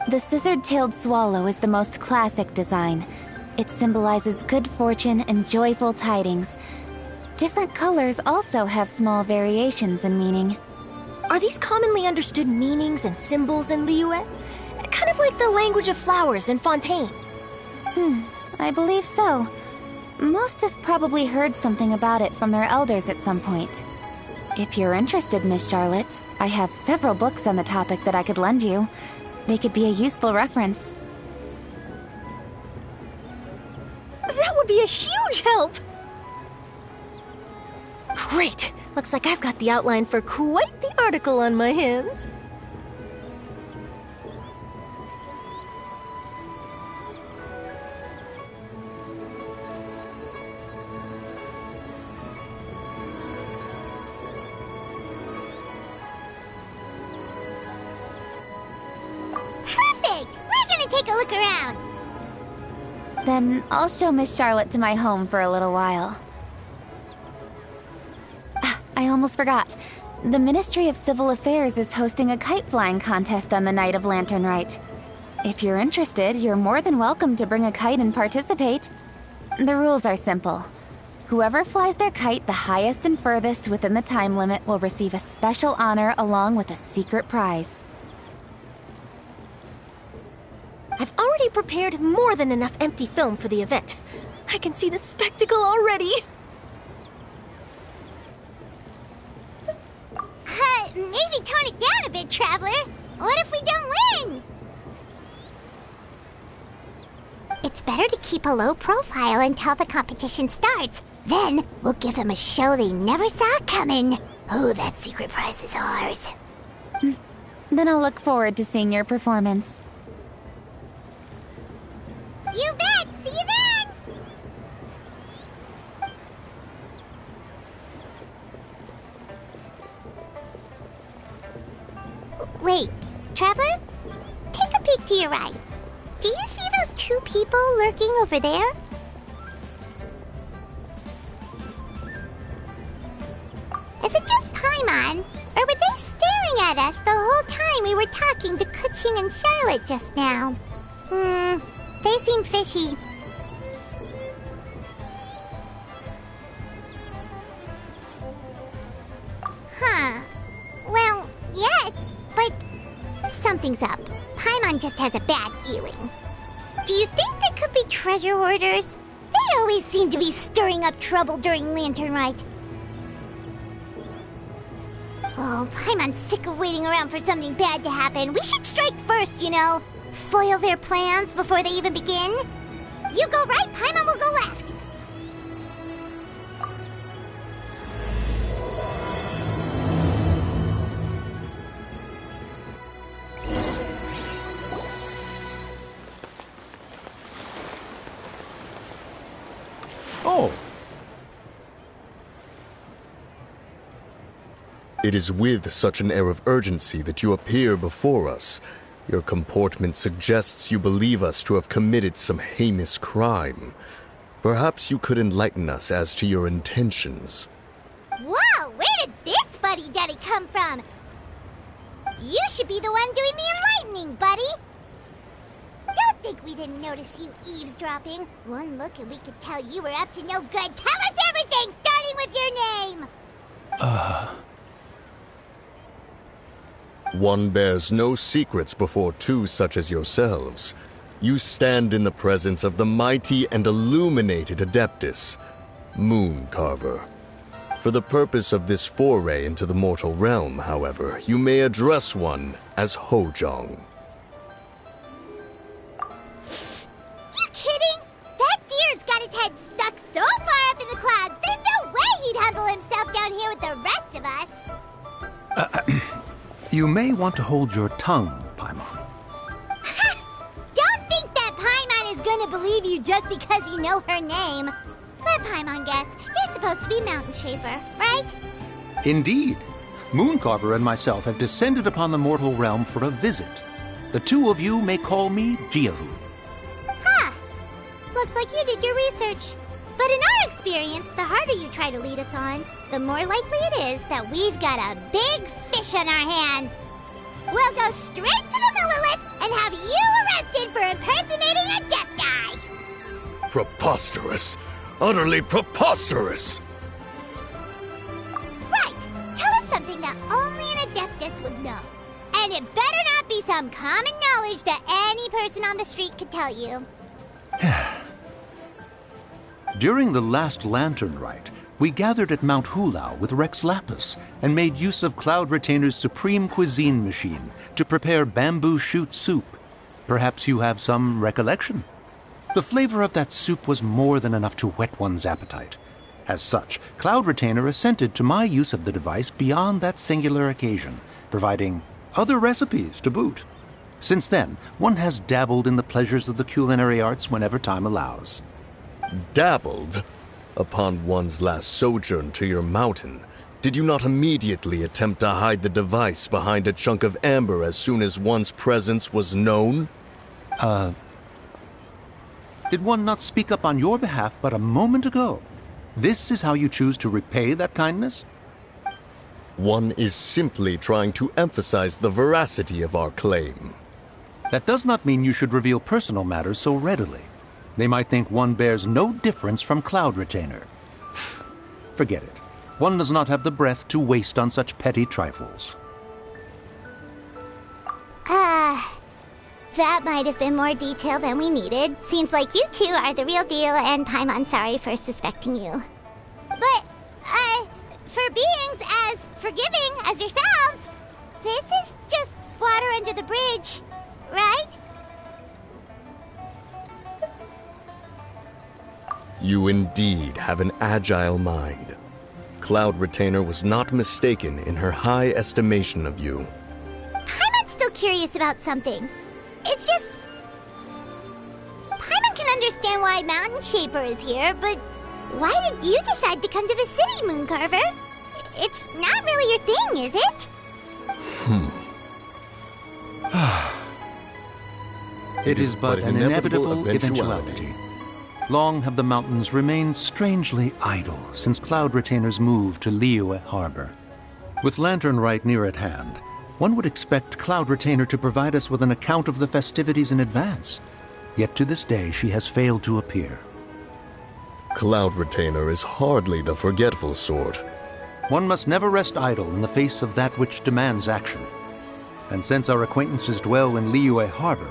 The scissored-tailed swallow is the most classic design. It symbolizes good fortune and joyful tidings. Different colors also have small variations in meaning. Are these commonly understood meanings and symbols in Liyue? Kind of like the language of flowers in Fontaine. I believe so. Most have probably heard something about it from their elders at some point. If you're interested, Miss Charlotte, I have several books on the topic that I could lend you. They could be a useful reference. That would be a huge help! Great! Looks like I've got the outline for quite the article on my hands. Perfect! We're gonna take a look around. Then I'll show Miss Charlotte to my home for a little while. I almost forgot. The Ministry of Civil Affairs is hosting a kite flying contest on the night of Lantern Rite. If you're interested, you're more than welcome to bring a kite and participate. The rules are simple. Whoever flies their kite the highest and furthest within the time limit will receive a special honor along with a secret prize. I've already prepared more than enough empty film for the event. I can see the spectacle already. Maybe tone it down a bit, Traveler. What if we don't win? It's better to keep a low profile until the competition starts. Then we'll give them a show they never saw coming. Oh, that secret prize is ours. Then I'll look forward to seeing your performance. You bet! See you then! Wait, Traveler? Take a peek to your right. Do you see those two people lurking over there? Is it just Paimon? Or were they staring at us the whole time we were talking to Keqing and Charlotte just now? They seem fishy. Huh. Well, yes, but something's up. Paimon just has a bad feeling. Do you think they could be treasure hoarders? They always seem to be stirring up trouble during Lantern Rite. Oh, Paimon's sick of waiting around for something bad to happen. We should strike first, you know. Foil their plans before they even begin. You go right, Paimon will go left. Oh! It is with such an air of urgency that you appear before us. Your comportment suggests you believe us to have committed some heinous crime. Perhaps you could enlighten us as to your intentions. Whoa, where did this fuddy-duddy come from? You should be the one doing the enlightening, buddy. Don't think we didn't notice you eavesdropping. One look and we could tell you were up to no good. Tell us everything, starting with your name! One bears no secrets before two such as yourselves. You stand in the presence of the mighty and illuminated Adeptus, Mooncarver. For the purpose of this foray into the mortal realm, however, you may address one as Hojong. You kidding? That deer's got his head stuck so far up in the clouds, there's no way he'd humble himself down here with the rest of us. You may want to hold your tongue, Paimon. Don't think that Paimon is gonna believe you just because you know her name. Let Paimon guess. You're supposed to be Mountain Shaper, right? Indeed. Mooncarver and myself have descended upon the mortal realm for a visit. The two of you may call me Jiahu. Huh. Looks like you did your research. But in our experience, the harder you try to lead us on, the more likely it is that we've got a big fish on our hands. We'll go straight to the Millilith and have you arrested for impersonating a deaf guy. Preposterous! Utterly preposterous! Right! Tell us something that only an Adeptus would know. And it better not be some common knowledge that any person on the street could tell you. During the last Lantern Rite, we gathered at Mount Hulao with Rex Lapis and made use of Cloud Retainer's supreme cuisine machine to prepare bamboo shoot soup. Perhaps you have some recollection? The flavor of that soup was more than enough to whet one's appetite. As such, Cloud Retainer assented to my use of the device beyond that singular occasion, providing other recipes to boot. Since then, one has dabbled in the pleasures of the culinary arts whenever time allows. Dabbled? Upon one's last sojourn to your mountain, did you not immediately attempt to hide the device behind a chunk of amber as soon as one's presence was known? Did one not speak up on your behalf but a moment ago? This is how you choose to repay that kindness? One is simply trying to emphasize the veracity of our claim. That does not mean you should reveal personal matters so readily. They might think one bears no difference from Cloud Retainer. Forget it. One does not have the breath to waste on such petty trifles. That might have been more detail than we needed. Seems like you two are the real deal, and Paimon's sorry for suspecting you. But, for beings as forgiving as yourselves, this is just water under the bridge, right? You indeed have an agile mind. Cloud Retainer was not mistaken in her high estimation of you. Paimon's still curious about something. It's just... Paimon can understand why Mountain Shaper is here, but why did you decide to come to the city, Mooncarver? It's not really your thing, is it? It is but an inevitable eventuality. Long have the mountains remained strangely idle since Cloud Retainer's move to Liyue Harbor. With Lantern Rite near at hand, one would expect Cloud Retainer to provide us with an account of the festivities in advance. Yet to this day she has failed to appear. Cloud Retainer is hardly the forgetful sort. One must never rest idle in the face of that which demands action. And since our acquaintances dwell in Liyue Harbor,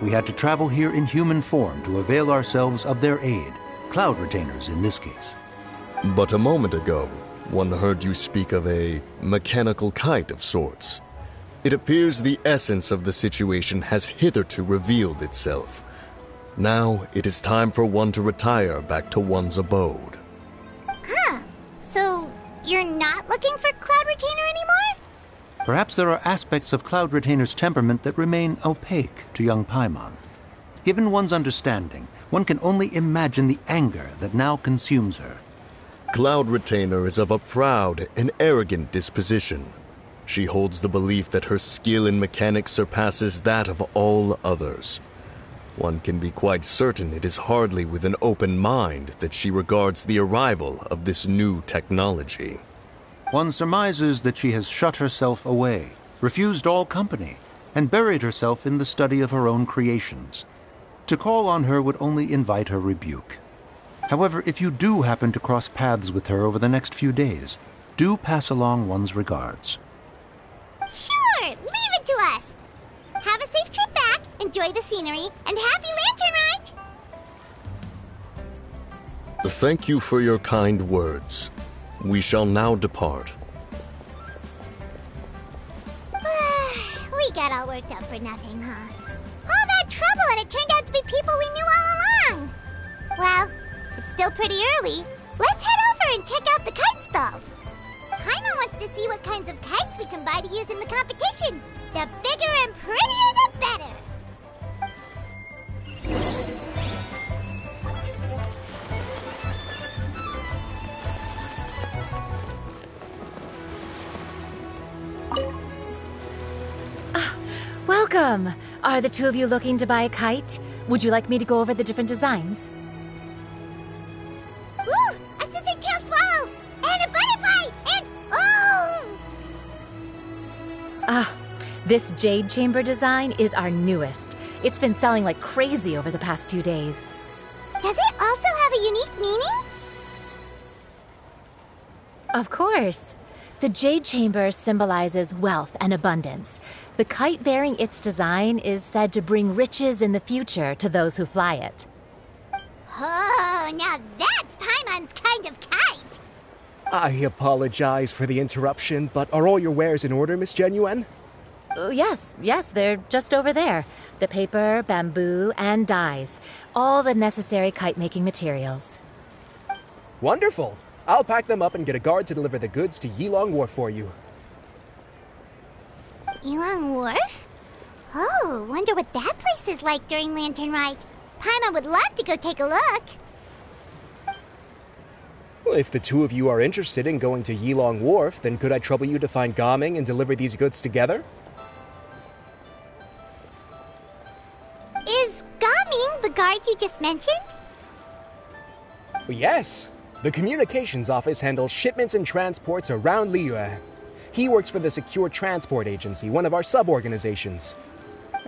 we had to travel here in human form to avail ourselves of their aid, Cloud Retainers in this case. But a moment ago, one heard you speak of a mechanical kite of sorts. It appears the essence of the situation has hitherto revealed itself. Now it is time for one to retire back to one's abode. So you're not looking for Cloud Retainer anymore? Perhaps there are aspects of Cloud Retainer's temperament that remain opaque to young Paimon. Given one's understanding, one can only imagine the anger that now consumes her. Cloud Retainer is of a proud and arrogant disposition. She holds the belief that her skill in mechanics surpasses that of all others. One can be quite certain it is hardly with an open mind that she regards the arrival of this new technology. One surmises that she has shut herself away, refused all company, and buried herself in the study of her own creations. To call on her would only invite her rebuke. However, if you do happen to cross paths with her over the next few days, do pass along one's regards. Sure, leave it to us. Have a safe trip back, enjoy the scenery, and happy lantern ride! Thank you for your kind words. We shall now depart. We got all worked up for nothing, huh? All that trouble and it turned out to be people we knew all along! Well, it's still pretty early. Let's head over and check out the kite stalls. Paimon wants to see what kinds of kites we can buy to use in the competition. The bigger and prettier, the better. Welcome! Are the two of you looking to buy a kite? Would you like me to go over the different designs? Ooh! A scissor-tailed swallow! And a butterfly! And... oh! This jade chamber design is our newest. It's been selling like crazy over the past 2 days. Does it also have a unique meaning? Of course. The jade chamber symbolizes wealth and abundance. The kite bearing its design is said to bring riches in the future to those who fly it. Oh, now that's Paimon's kind of kite! I apologize for the interruption, but are all your wares in order, Miss Xianyun? Yes, they're just over there. The paper, bamboo, and dyes. All the necessary kite-making materials. Wonderful! I'll pack them up and get a guard to deliver the goods to Yilong Wharf for you. Yilong Wharf? Oh, wonder what that place is like during Lantern Rite. Paimon would love to go take a look. Well, if the two of you are interested in going to Yilong Wharf, then could I trouble you to find Gaming and deliver these goods together? Is Gaming the guard you just mentioned? Well, yes. The communications office handles shipments and transports around Liyue. He works for the Secure Transport Agency, one of our sub-organizations.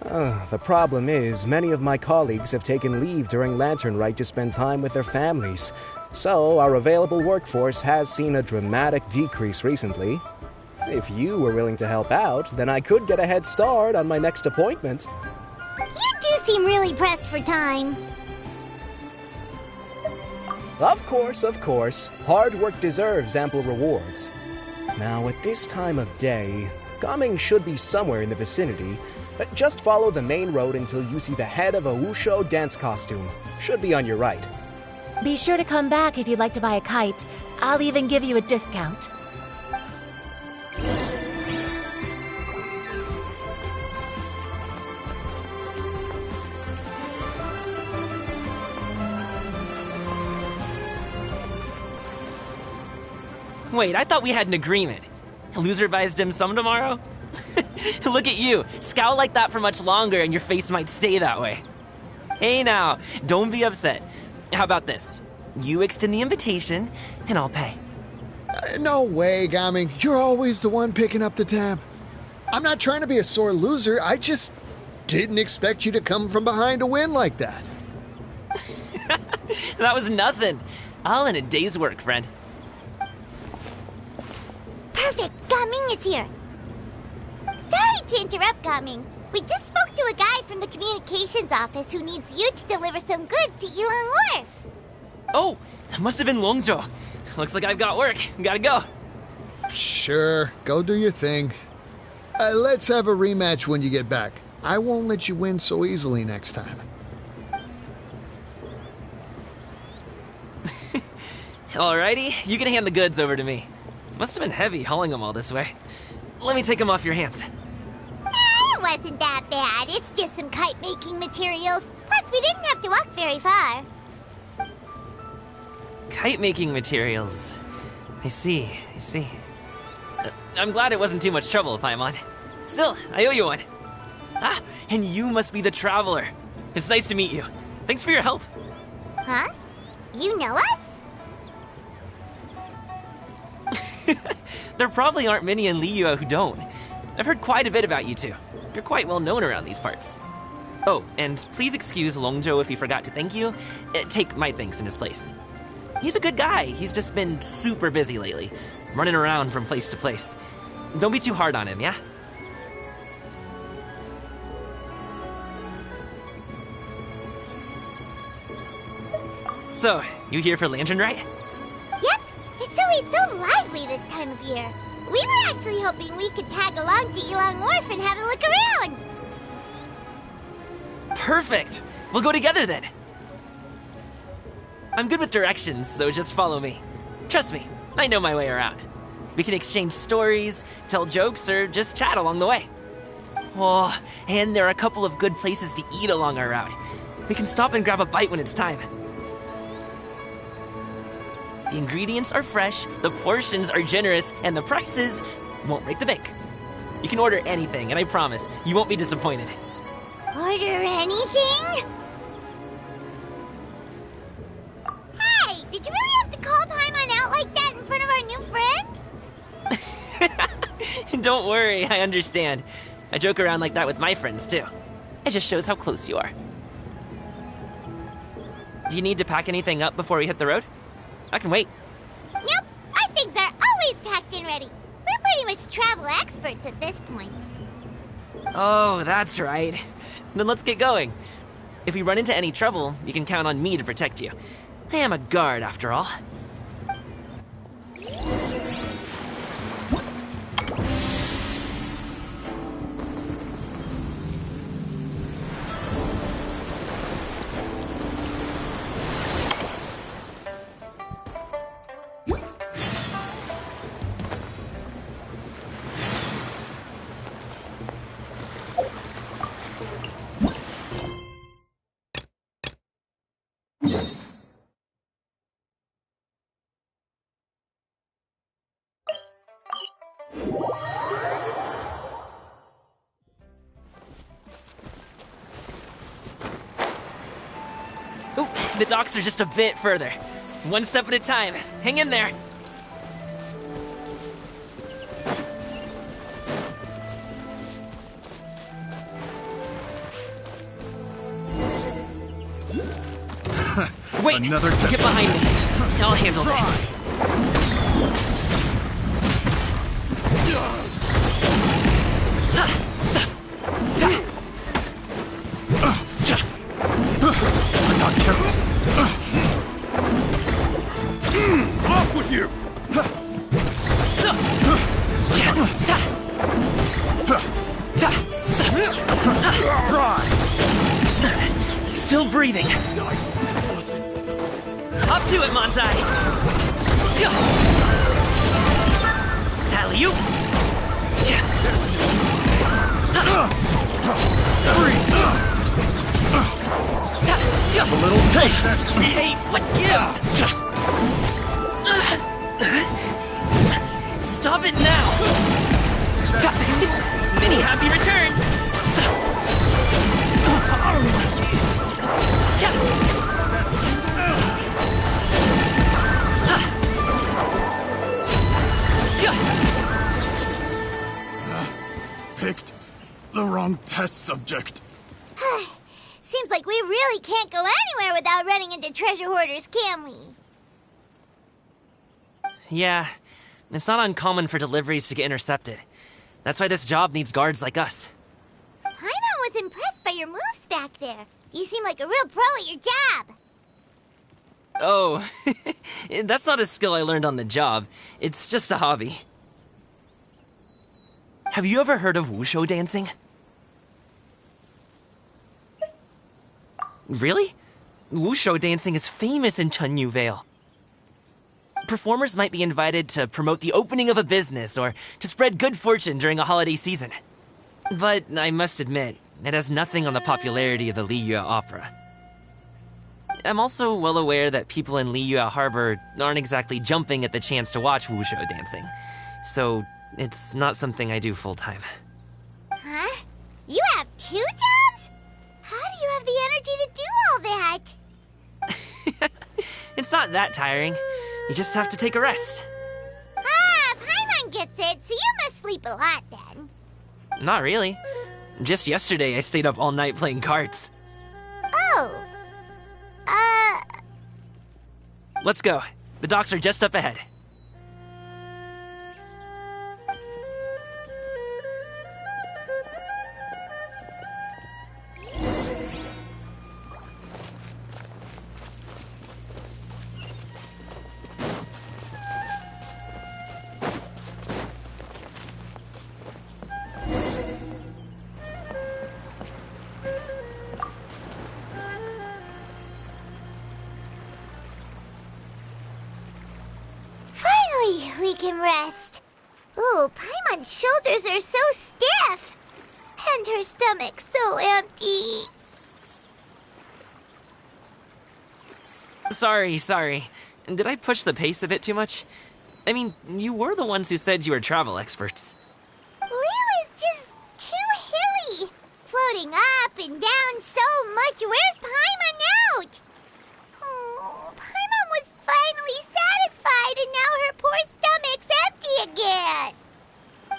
The problem is, many of my colleagues have taken leave during Lantern Rite to spend time with their families. So, our available workforce has seen a dramatic decrease recently. If you were willing to help out, then I could get a head start on my next appointment. You do seem really pressed for time. Of course. Hard work deserves ample rewards. Now, at this time of day, Gaming should be somewhere in the vicinity. Just follow the main road until you see the head of a Wushu dance costume. Should be on your right. Be sure to come back if you'd like to buy a kite. I'll even give you a discount. Wait, I thought we had an agreement. Loser buys dim sum tomorrow? Look at you. Scowl like that for much longer and your face might stay that way. Hey now, don't be upset. How about this? You extend the invitation, and I'll pay. No way, Gaming. You're always the one picking up the tab. I'm not trying to be a sore loser. I just didn't expect you to come from behind to win like that. That was nothing. All in a day's work, friend. Perfect! Gaming is here! Sorry to interrupt, Gaming. We just spoke to a guy from the communications office who needs you to deliver some goods to Yilong Wharf. Oh, that must have been Longzhou. Looks like I've got work. Gotta go. Sure, go do your thing. Let's have a rematch when you get back. I won't let you win so easily next time. Alrighty, you can hand the goods over to me. Must have been heavy hauling them all this way. Let me take them off your hands. It wasn't that bad. It's just some kite-making materials. Plus, we didn't have to walk very far. Kite-making materials. I see. I'm glad it wasn't too much trouble, Paimon. Still, I owe you one. Ah, and you must be the Traveler. It's nice to meet you. Thanks for your help. Huh? You know us? There probably aren't many in Liyue who don't. I've heard quite a bit about you two. You're quite well known around these parts. Oh, and please excuse Longzhou if he forgot to thank you. Take my thanks in his place. He's a good guy. He's just been super busy lately, running around from place to place. Don't be too hard on him, yeah? So, you here for Lantern Rite? Yep, it's always so lively this time of year. We were actually hoping we could tag along to Elang Wharf and have a look around. Perfect! We'll go together then. I'm good with directions, so just follow me. Trust me, I know my way around. We can exchange stories, tell jokes, or just chat along the way. Oh, and there are a couple of good places to eat along our route. We can stop and grab a bite when it's time. The ingredients are fresh, the portions are generous, and the prices won't break the bank. You can order anything, and I promise, you won't be disappointed. Order anything? Hey, did you really have to call Paimon out like that in front of our new friend? Don't worry, I understand. I joke around like that with my friends, too. It just shows how close you are. Do you need to pack anything up before we hit the road? I can wait. Nope, our things are always packed and ready. We're pretty much travel experts at this point. Oh, that's right. Then let's get going. If we run into any trouble, you can count on me to protect you. I am a guard, after all. Ooh, the docks are just a bit further. One step at a time. Hang in there. Wait, Another test. Get behind me. I'll handle this. I'm not careful. Off with you! Still breathing. Up to it, Manzai! Alley-oop! A little taste. Hey, what gives? Stop it now! Many happy returns! Picked the wrong test subject. Seems like we really can't go anywhere without running into treasure hoarders, can we? Yeah, it's not uncommon for deliveries to get intercepted. That's why this job needs guards like us. Paimon was impressed by your moves back there. You seem like a real pro at your job. Oh, that's not a skill I learned on the job. It's just a hobby. Have you ever heard of wushu dancing? Really? Wushu dancing is famous in Xianyun Vale. Performers might be invited to promote the opening of a business or to spread good fortune during a holiday season. But I must admit, it has nothing on the popularity of the Liyue opera. I'm also well aware that people in Liyue Harbor aren't exactly jumping at the chance to watch wushou dancing. So, it's not something I do full-time. Huh? You have 2 jobs? How do you have the energy to do all that? It's not that tiring. You just have to take a rest. Ah, Paimon gets it, so you must sleep a lot then. Not really. Just yesterday, I stayed up all night playing cards. Oh. Let's go. The docks are just up ahead. We can rest. Ooh, Paimon's shoulders are so stiff. And her stomach so empty. Sorry. Did I push the pace a bit too much? I mean, you were the ones who said you were travel experts. Liyue is just too hilly. Floating up and down so much. Where's Paimon now? Oh, Paimon was finally satisfied and now her poor stomach's empty again.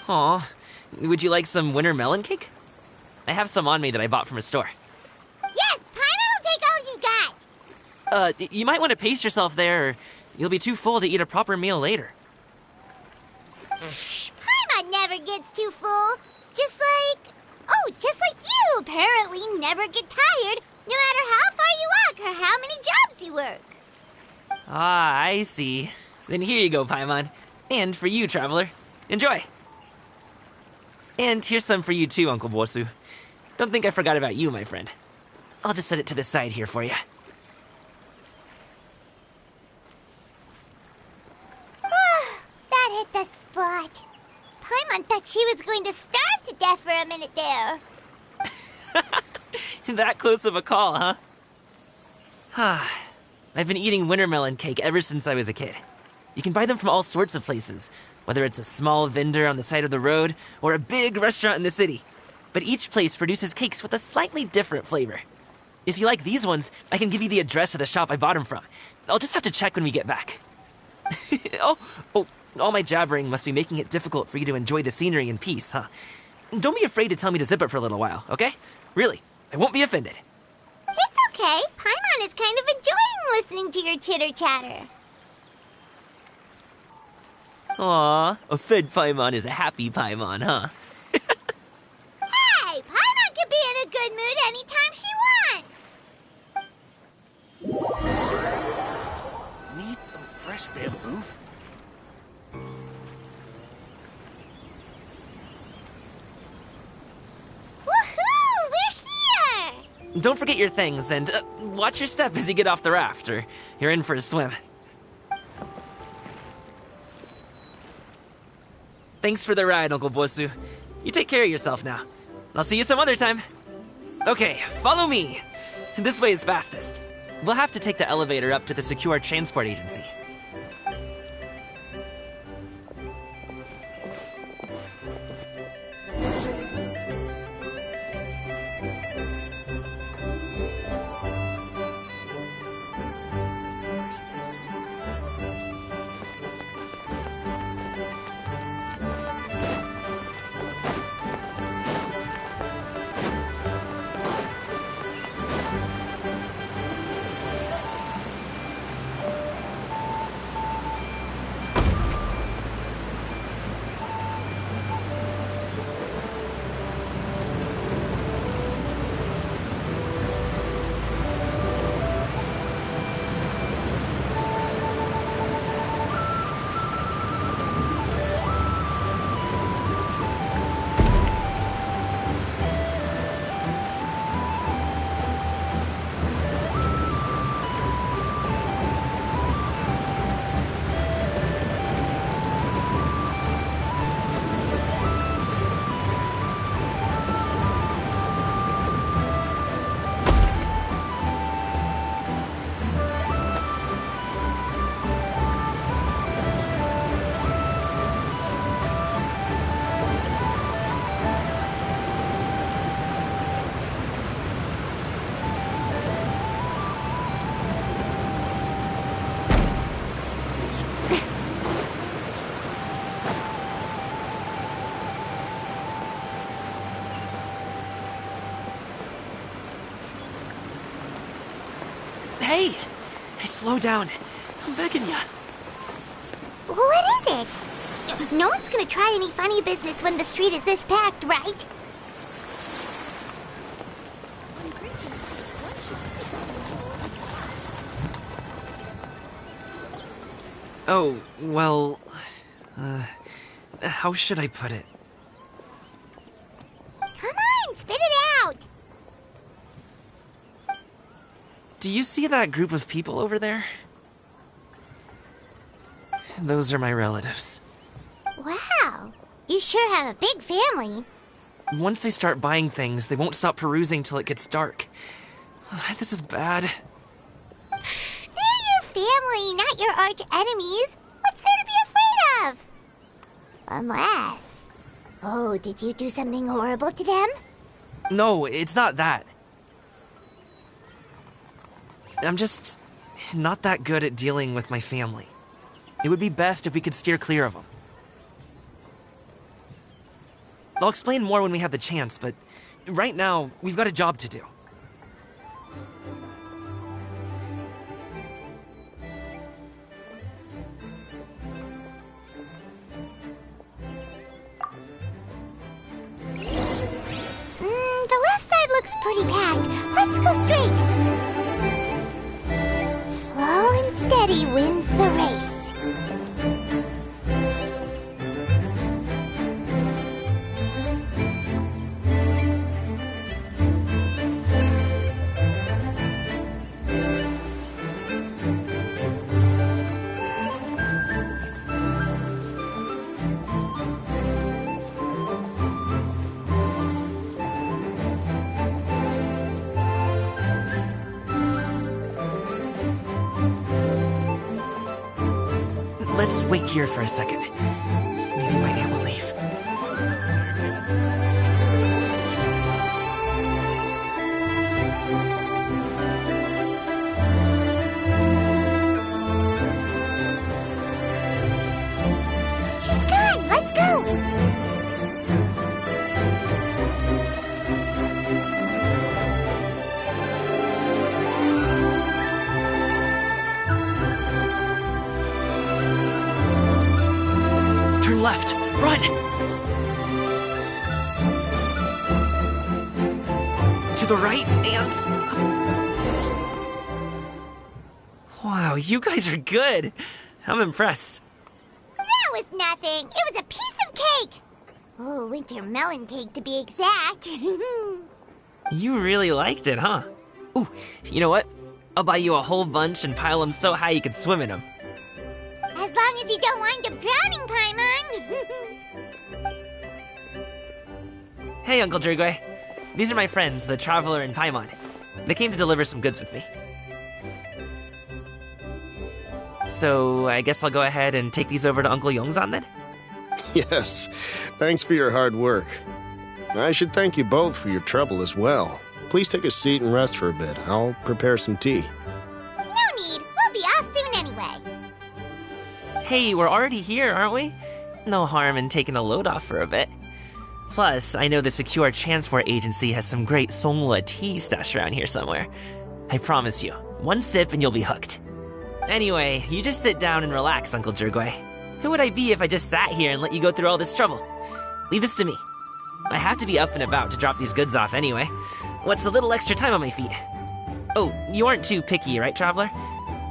Aw, would you like some winter melon cake? I have some on me that I bought from a store. Yes, Paimon will take all you got. You might want to pace yourself there, or you'll be too full to eat a proper meal later. Paimon never gets too full. Just like you apparently never get tired, no matter how far you walk or how many jobs you work. Ah, I see. Then here you go, Paimon. And for you, traveler. Enjoy. And here's some for you too, Uncle Bosu. Don't think I forgot about you, my friend. I'll just set it to the side here for you. That hit the spot. Paimon thought she was going to starve to death for a minute there. That close of a call, huh? I've been eating winter melon cake ever since I was a kid. You can buy them from all sorts of places, whether it's a small vendor on the side of the road or a big restaurant in the city. But each place produces cakes with a slightly different flavor. If you like these ones, I can give you the address of the shop I bought them from. I'll just have to check when we get back. Oh, all my jabbering must be making it difficult for you to enjoy the scenery in peace, huh? Don't be afraid to tell me to zip it for a little while, okay? Really, I won't be offended. It's okay. Paimon is kind of enjoying listening to your chitter-chatter. Aw, a fed Paimon is a happy Paimon, huh? Hey, Paimon can be in a good mood anytime she wants. Need some fresh bamboo? Woohoo! We're here! Don't forget your things, and watch your step as you get off the raft, or you're in for a swim. Thanks for the ride, Uncle Bosu. You take care of yourself now. I'll see you some other time. Okay, follow me. This way is fastest. We'll have to take the elevator up to the secure transport agency. Slow down. I'm begging ya. What is it? No one's gonna try any funny business when the street is this packed, right? Oh, well... how should I put it? Come on, spit it out! Do you see that group of people over there? Those are my relatives. Wow, you sure have a big family. Once they start buying things, they won't stop perusing till it gets dark. This is bad. They're your family, not your arch enemies. What's there to be afraid of? Unless... Oh, did you do something horrible to them? No, it's not that. I'm just not that good at dealing with my family. It would be best if we could steer clear of them. I'll explain more when we have the chance, but right now, we've got a job to do. The left side looks pretty packed. Let's go straight. Slow and steady wins the race. Let's wait here for a second. Maybe my aunt will leave. She's gone! Let's go! Turn left! Run! To the right and... Wow, you guys are good! I'm impressed. That was nothing. It was a piece of cake. Oh, winter melon cake to be exact. You really liked it, huh? Ooh, you know what? I'll buy you a whole bunch and pile them so high you could swim in them. As long as you don't wind up drowning, Paimon. Hey, Uncle Drugway. These are my friends, the Traveler and Paimon. They came to deliver some goods with me. So, I guess I'll go ahead and take these over to Uncle Yongzan then? Yes, thanks for your hard work. I should thank you both for your trouble as well. Please take a seat and rest for a bit. I'll prepare some tea. No need. We'll be off soon anyway. Hey, we're already here, aren't we? No harm in taking a load off for a bit. Plus, I know the Secure Transport Agency has some great Songhua tea stashed around here somewhere. I promise you, one sip and you'll be hooked. Anyway, you just sit down and relax, Uncle Drugway. Who would I be if I just sat here and let you go through all this trouble? Leave this to me. I have to be up and about to drop these goods off anyway. What's a little extra time on my feet? Oh, you aren't too picky, right, Traveler?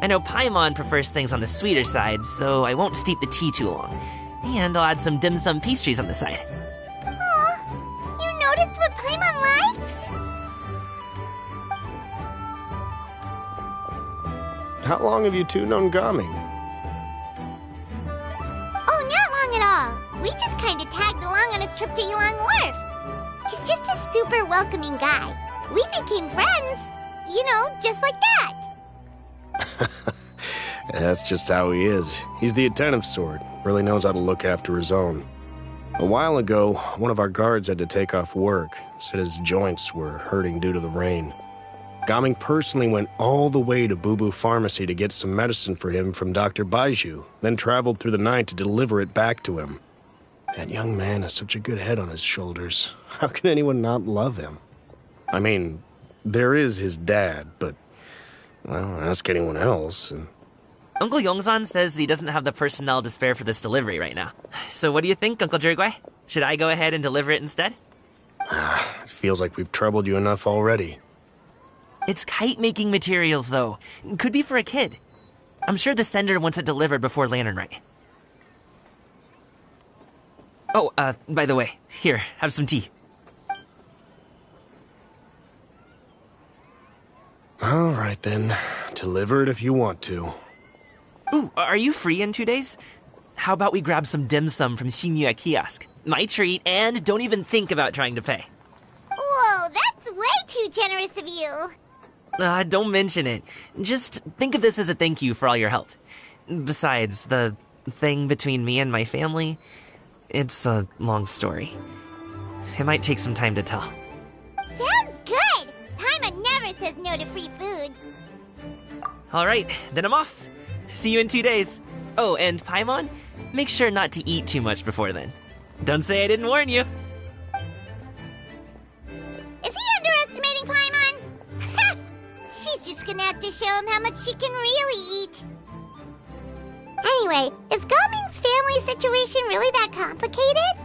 I know Paimon prefers things on the sweeter side, so I won't steep the tea too long. And I'll add some dim sum pastries on the side. Aw, you noticed what Paimon likes? How long have you two known Gaming? Oh, not long at all. We just kind of tagged along on his trip to Yulong Wharf. He's just a super welcoming guy. We became friends, you know, just like that. That's just how he is. He's the attentive sort, really knows how to look after his own. A while ago, one of our guards had to take off work, said his joints were hurting due to the rain. Gaming personally went all the way to Boo Boo Pharmacy to get some medicine for him from Dr. Baiju, then traveled through the night to deliver it back to him. That young man has such a good head on his shoulders. How can anyone not love him? I mean, there is his dad, but Well, ask anyone else. Uncle Yongsan says he doesn't have the personnel to spare for this delivery right now. So what do you think, Uncle Jirgui? Should I go ahead and deliver it instead? It feels like we've troubled you enough already. It's kite-making materials, though. Could be for a kid. I'm sure the sender wants it delivered before Lantern Rite. Oh, by the way, here, have some tea. All right, then. Deliver it if you want to. Ooh, are you free in 2 days? How about we grab some dim sum from Xianyun kiosk? My treat, and don't even think about trying to pay. Whoa, that's way too generous of you. Don't mention it. Just think of this as a thank you for all your help. Besides, the thing between me and my family, it's a long story. It might take some time to tell. Sounds good. Paimon never says no to free food. All right, then I'm off. See you in 2 days. Oh, and Paimon, make sure not to eat too much before then. Don't say I didn't warn you. Is he underestimating Paimon? She's just gonna have to show him how much she can really eat. Anyway, is Gaming's family situation really that complicated?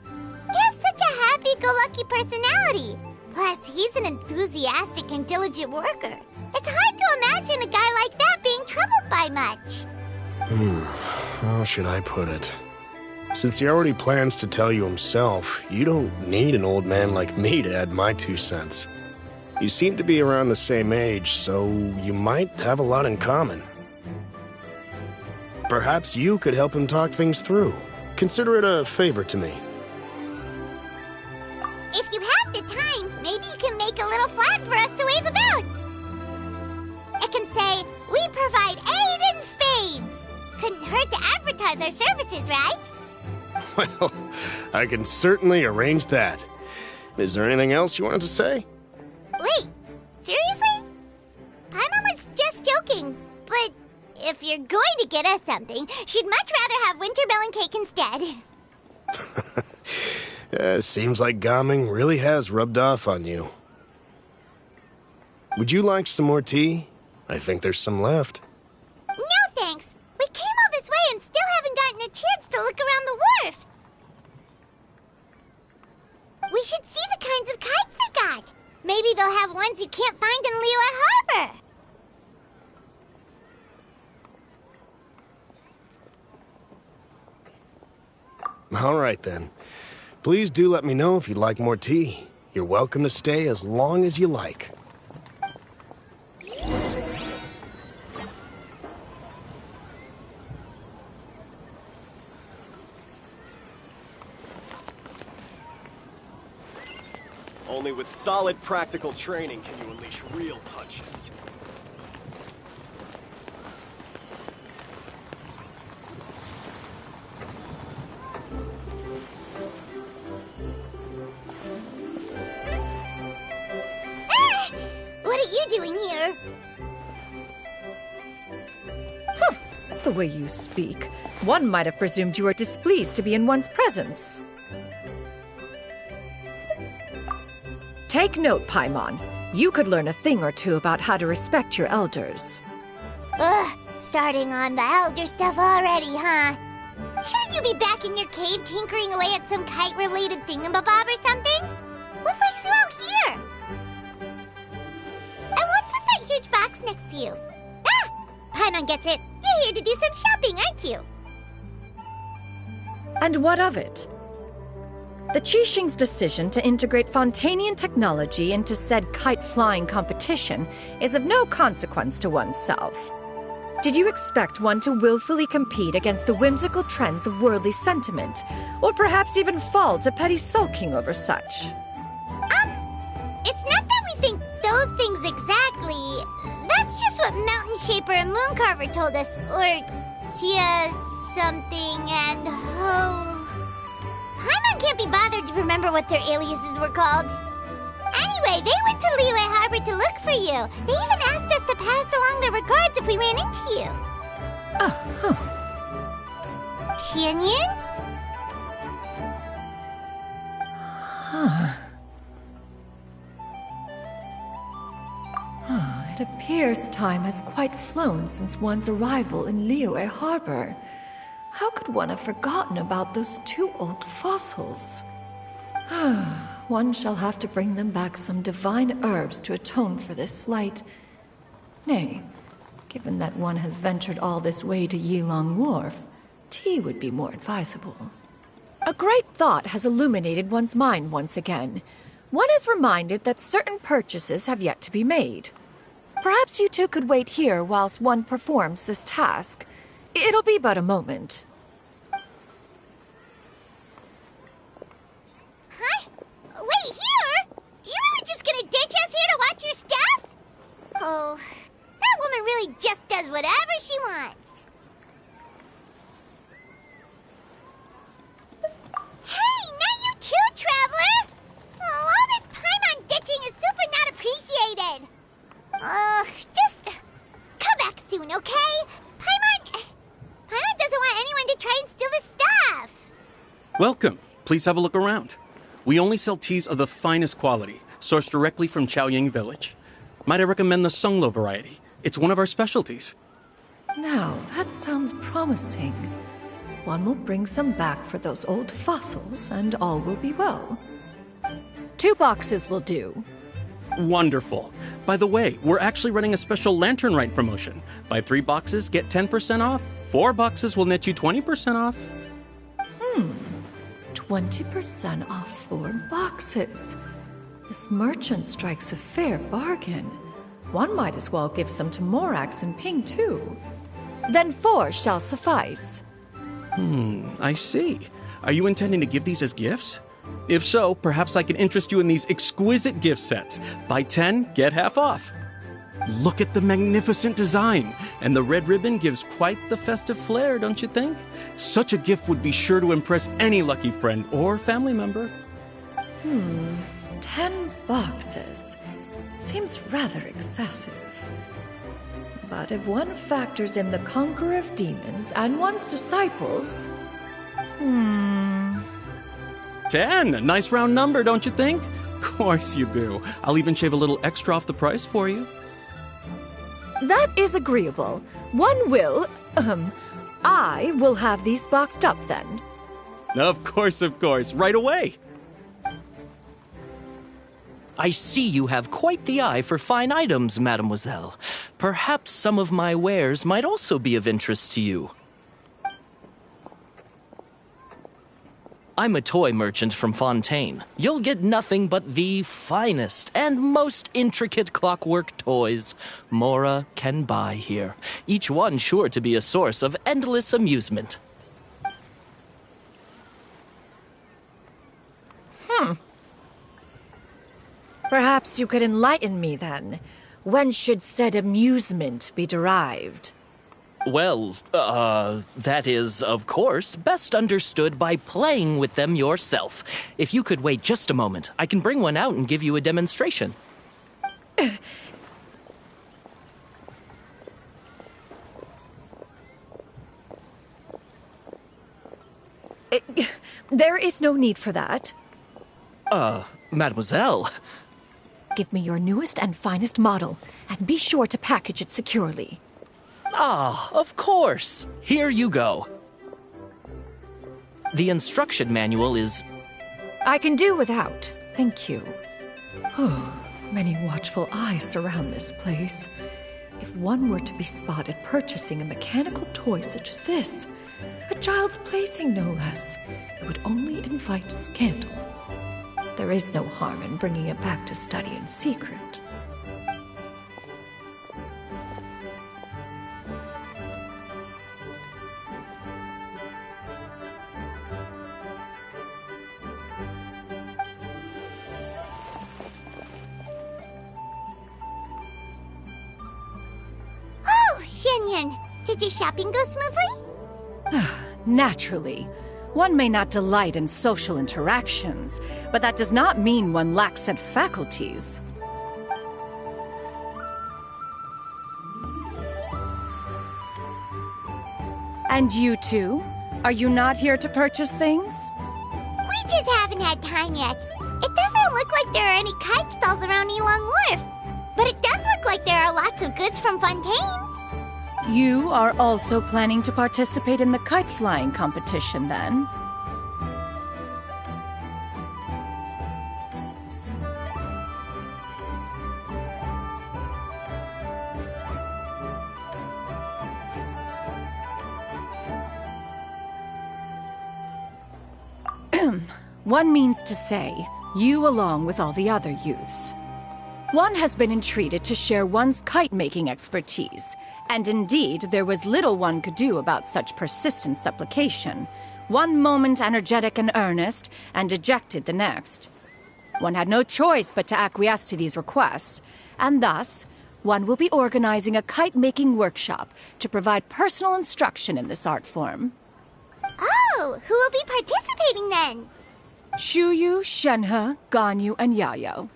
He has such a happy-go-lucky personality. Plus, he's an enthusiastic and diligent worker. It's hard to imagine a guy like that being troubled by much. How should I put it? Since he already plans to tell you himself, you don't need an old man like me to add my 2 cents. You seem to be around the same age, so you might have a lot in common. Perhaps you could help him talk things through. Consider it a favor to me. If you have the time, maybe you can make a little flag for us to wave about. It can say, "We provide aid in spades." Couldn't hurt to advertise our services, right? Well, I can certainly arrange that. Is there anything else you wanted to say? Wait, seriously? Paimon was just joking, but if you're going to get us something, she'd much rather have wintermelon cake instead. Seems like Gaming really has rubbed off on you. Would you like some more tea? I think there's some left. No thanks. We came all this way and still haven't gotten a chance to look around the wharf. We should see the kinds of kites they got. Maybe they'll have ones you can't find in Liyue Harbor. All right, then. Please do let me know if you'd like more tea. You're welcome to stay as long as you like. Only with solid practical training can you unleash real punches. What are you doing here? The way you speak, one might have presumed you were displeased to be in one's presence. Take note, Paimon. You could learn a thing or two about how to respect your elders. Ugh, starting on the elder stuff already, huh? Shouldn't you be back in your cave tinkering away at some kite-related thingamabob or something? What brings you out here? And what's with that huge box next to you? Ah! Paimon gets it. You're here to do some shopping, aren't you? And what of it? The Qixing's decision to integrate Fontanian technology into said kite-flying competition is of no consequence to oneself. Did you expect one to willfully compete against the whimsical trends of worldly sentiment, or perhaps even fall to petty sulking over such? It's not that we think those things exactly. That's just what Mountain Shaper and Mooncarver told us, or Tia something and Ho... Paimon can't be bothered to remember what their aliases were called. Anyway, they went to Liyue Harbor to look for you. They even asked us to pass along their regards if we ran into you. Xianyun? It appears time has quite flown since one's arrival in Liyue Harbor. How could one have forgotten about those 2 old fossils? One shall have to bring them back some divine herbs to atone for this slight. Nay, given that one has ventured all this way to Yilong Wharf, tea would be more advisable. A great thought has illuminated one's mind once again. One is reminded that certain purchases have yet to be made. Perhaps you two could wait here whilst one performs this task. It'll be but a moment. Huh? Wait, here? You really just gonna ditch us here to watch your stuff? Oh, that woman really just does whatever she wants. Hey, not you too, Traveler! Oh, all this Paimon ditching is super not appreciated. Just come back soon, okay? Paimon doesn't want anyone to try and steal the stuff. Welcome. Please have a look around. We only sell teas of the finest quality, sourced directly from Xianyun village. Might I recommend the Sunglo variety? It's one of our specialties. Now, that sounds promising. One will bring some back for those old fossils, and all will be well. 2 boxes will do. Wonderful. By the way, we're actually running a special lantern rite promotion. Buy 3 boxes, get 10% off. 4 boxes will net you 20% off. 20% off 4 boxes. This merchant strikes a fair bargain. One might as well give some to Morax and Ping, too. Then 4 shall suffice. I see. Are you intending to give these as gifts? If so, perhaps I can interest you in these exquisite gift sets. Buy 10, get half off. Look at the magnificent design, and the red ribbon gives quite the festive flair, don't you think? Such a gift would be sure to impress any lucky friend or family member. 10 boxes. Seems rather excessive. But if one factors in the conqueror of demons and one's disciples... 10! Nice round number, don't you think? Of course you do. I'll even shave a little extra off the price for you. That is agreeable. One will, I will have these boxed up then. Of course, right away. I see you have quite the eye for fine items, mademoiselle. Perhaps some of my wares might also be of interest to you. I'm a toy merchant from Fontaine. You'll get nothing but the finest and most intricate clockwork toys Mora can buy here. Each one sure to be a source of endless amusement. Perhaps you could enlighten me then. When should said amusement be derived? Well, that is, of course, best understood by playing with them yourself. If you could wait just a moment, I can bring one out and give you a demonstration. There is no need for that. Mademoiselle. Give me your newest and finest model, and be sure to package it securely. Ah, of course. Here you go. The instruction manual is... I can do without, thank you. Many watchful eyes surround this place. If one were to be spotted purchasing a mechanical toy such as this, a child's plaything no less, it would only invite scandal. There is no harm in bringing it back to study in secret. Oh, Xianyun, did your shopping go smoothly? Naturally. One may not delight in social interactions, but that does not mean one lacks said faculties. And you two? Are you not here to purchase things? We just haven't had time yet. It doesn't look like there are any kite stalls around Yilong Wharf, but it does look like there are lots of goods from Fontaine. You are also planning to participate in the kite flying competition, then? One means to say, you along with all the other youths. One has been entreated to share one's kite-making expertise, and indeed there was little one could do about such persistent supplication. One moment energetic and earnest, and dejected the next. One had no choice but to acquiesce to these requests, and thus, one will be organizing a kite-making workshop to provide personal instruction in this art form. Oh, who will be participating then? Xianyun, Shenhe, Ganyu, and Yayo.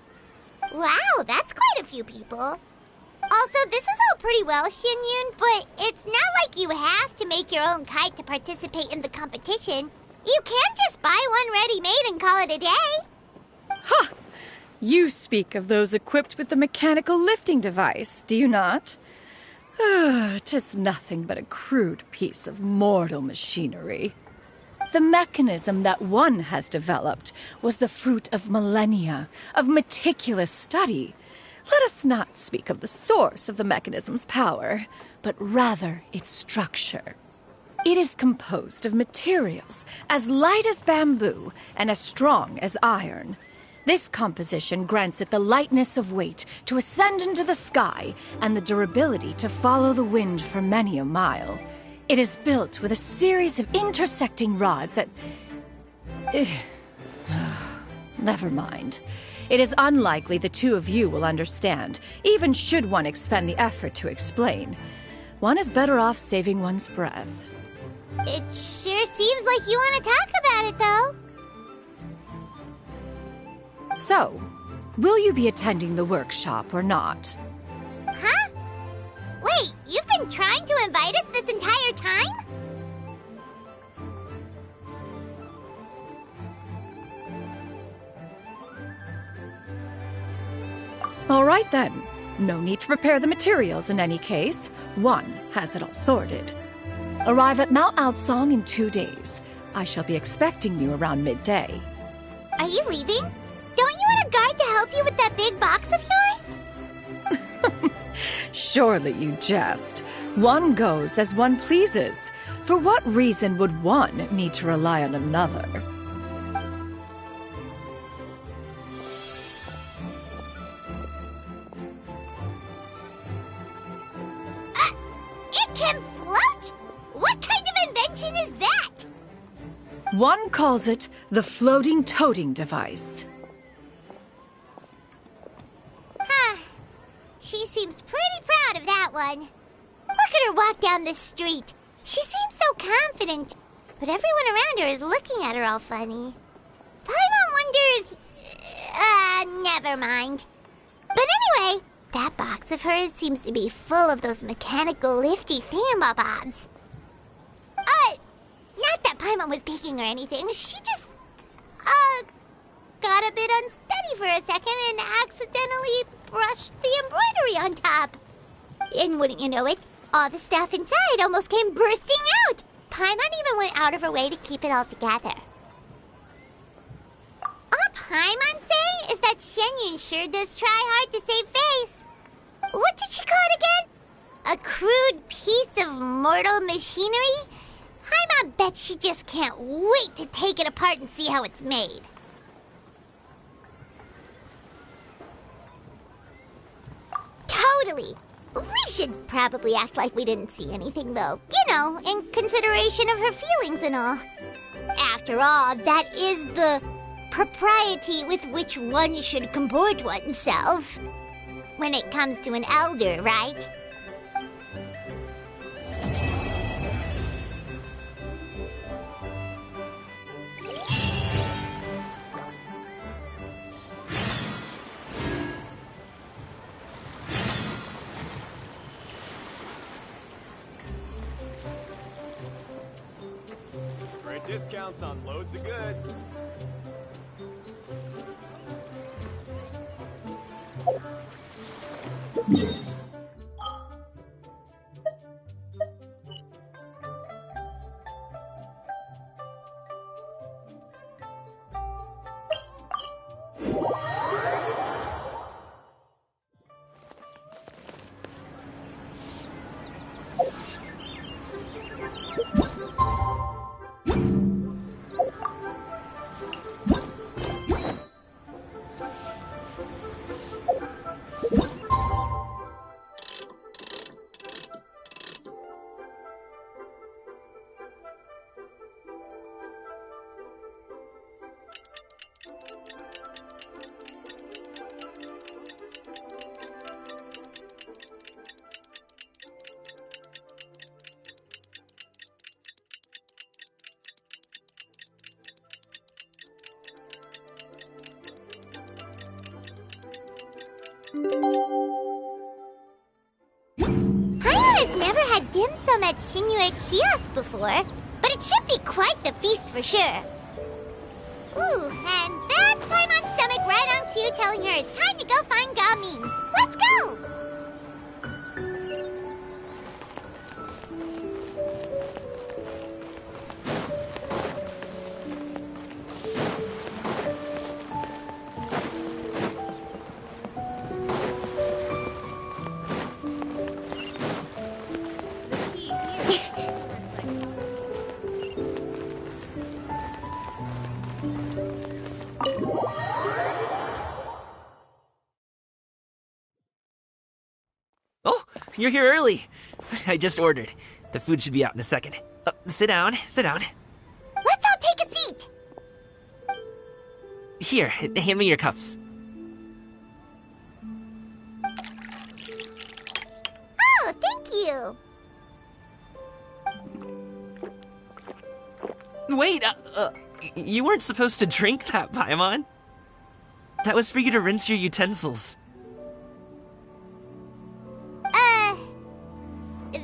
Wow, that's quite a few people. Also, this is all pretty well, Xianyun, but it's not like you have to make your own kite to participate in the competition. You can't just buy one ready-made and call it a day. Ha! You speak of those equipped with the mechanical lifting device, do you not? 'Tis nothing but a crude piece of mortal machinery. The mechanism that one has developed was the fruit of millennia of meticulous study. Let us not speak of the source of the mechanism's power, but rather its structure. It is composed of materials as light as bamboo and as strong as iron. This composition grants it the lightness of weight to ascend into the sky and the durability to follow the wind for many a mile. It is built with a series of intersecting rods that... Never mind. It is unlikely the two of you will understand, even should one expend the effort to explain. One is better off saving one's breath. It sure seems like you want to talk about it, though. So, will you be attending the workshop or not? Huh? Wait, you've been trying to invite us this entire time? All right then. No need to prepare the materials in any case. One has it all sorted. Arrive at Mount Outsong in 2 days. I shall be expecting you around midday. Are you leaving? Don't you want a guard to help you with that big box of yours? Surely you jest. One goes as one pleases. For what reason would one need to rely on another? It can float? What kind of invention is that? One calls it the floating toting device. Huh. She seems pretty proud of that one. Look at her walk down the street. She seems so confident, but everyone around her is looking at her all funny. Paimon wonders... never mind. But anyway, that box of hers seems to be full of those mechanical lifty thingamabobs. Not that Paimon was peeking or anything. She just, got a bit unsteady for a second and accidentally brushed the embroidery on top. And wouldn't you know it, all the stuff inside almost came bursting out. Paimon even went out of her way to keep it all together. All Paimon say is that Xianyun sure does try hard to save face. What did she call it again? A crude piece of mortal machinery? Paimon bet she just can't wait to take it apart and see how it's made. Totally. We should probably act like we didn't see anything, though. You know, in consideration of her feelings and all. After all, that is the propriety with which one should comport oneself. When it comes to an elder, right? Great discounts on loads of goods. I've never had dim sum at Xianyun kiosk before, but it should be quite the feast for sure. Ooh, and that's Paimon's stomach right on cue telling her it's time to go find Gaming. Let's go! Oh, you're here early. I just ordered. The food should be out in a second. Sit down, sit down. Let's all take a seat! Here, hand me your cups. Oh, thank you! Wait, you weren't supposed to drink that, Paimon. That was for you to rinse your utensils.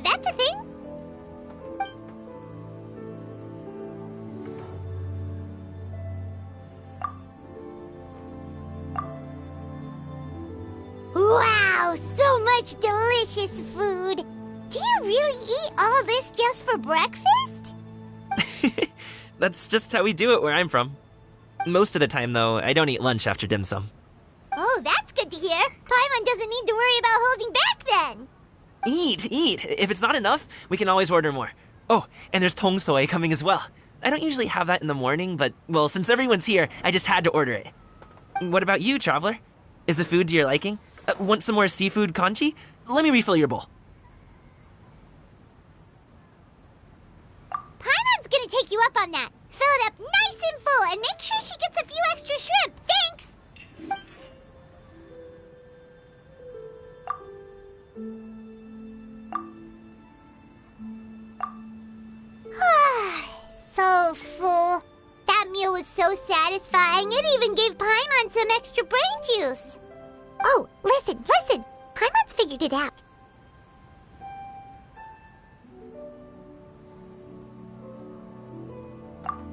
That's a thing? Wow, so much delicious food! Do you really eat all this just for breakfast? That's just how we do it where I'm from. Most of the time, though, I don't eat lunch after dim sum. Oh, that's good to hear. Paimon doesn't need to worry about holding back then. Eat! If it's not enough, we can always order more. Oh, and there's tong soy coming as well. I don't usually have that in the morning, but, well, since everyone's here, I just had to order it. What about you, traveler? Is the food to your liking? Want some more seafood congee? Let me refill your bowl. Paimon's gonna take you up on that. Fill it up nice and full and make sure she gets a few extra shrimp. Thanks! So full. That meal was so satisfying, it even gave Paimon some extra brain juice. Oh, listen. Paimon's figured it out.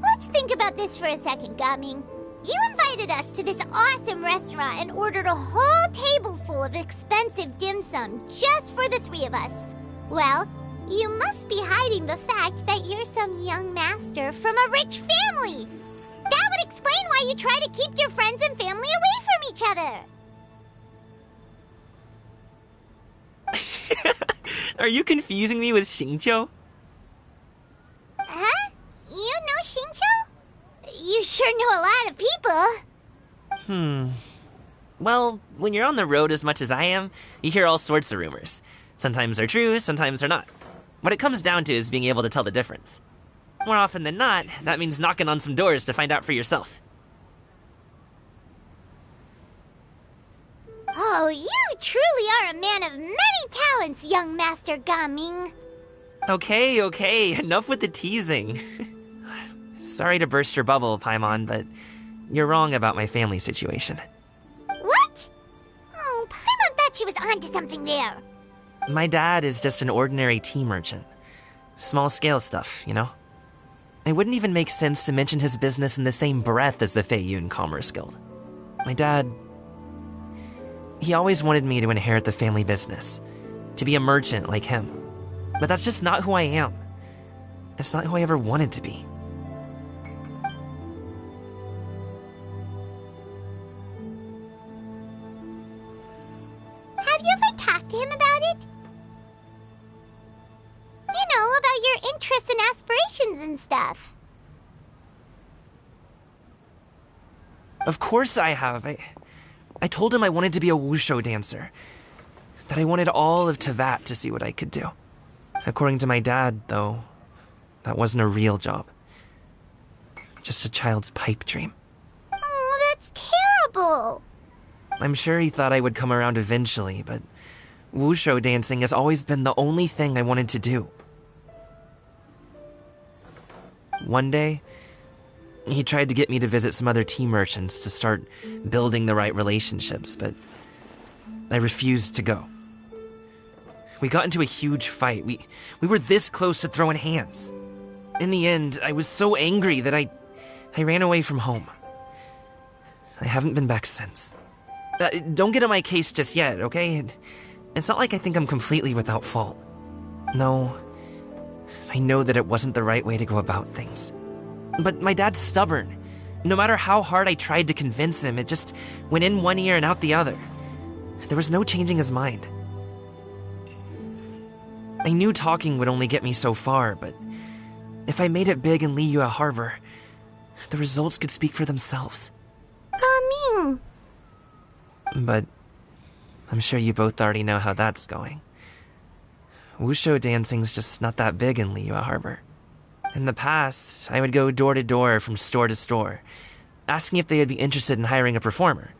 Let's think about this for a second, Gaming. You invited us to this awesome restaurant and ordered a whole table full of expensive dim sum just for the three of us. Well, you must be hiding the fact that you're some young master from a rich family. That would explain why you try to keep your friends and family away from each other. Are you confusing me with Xingqiu? Huh? You know Xingqiu? You sure know a lot of people. Well, when you're on the road as much as I am, you hear all sorts of rumors. Sometimes they're true, sometimes they're not. What it comes down to is being able to tell the difference. More often than not, that means knocking on some doors to find out for yourself. Oh, you truly are a man of many talents, young Master Gaming. Okay, enough with the teasing. Sorry to burst your bubble, Paimon, but you're wrong about my family situation. What? Oh, Paimon thought she was onto something there. My dad is just an ordinary tea merchant. Small-scale stuff, you know? It wouldn't even make sense to mention his business in the same breath as the Xianyun Commerce Guild. My dad... He always wanted me to inherit the family business, to be a merchant like him. But that's just not who I am. It's not who I ever wanted to be. Have you ever talked to him about it? You know, about your interests and aspirations and stuff. Of course I have. I told him I wanted to be a wushu dancer. That I wanted all of Tevat to see what I could do. According to my dad, though, that wasn't a real job. Just a child's pipe dream. Oh, that's terrible. I'm sure he thought I would come around eventually, but wushu dancing has always been the only thing I wanted to do. One day, he tried to get me to visit some other tea merchants to start building the right relationships, but I refused to go. We got into a huge fight. We were this close to throwing hands. In the end, I was so angry that I ran away from home. I haven't been back since. Don't get on my case just yet, okay? It's not like I think I'm completely without fault. No, I know that it wasn't the right way to go about things. But my dad's stubborn. No matter how hard I tried to convince him, it just went in one ear and out the other. There was no changing his mind. I knew talking would only get me so far, but if I made it big in Liyue Harbor, the results could speak for themselves. Coming. But I'm sure you both already know how that's going. Wushu dancing's just not that big in Liyue Harbor. In the past, I would go door to door from store to store, asking if they would be interested in hiring a performer.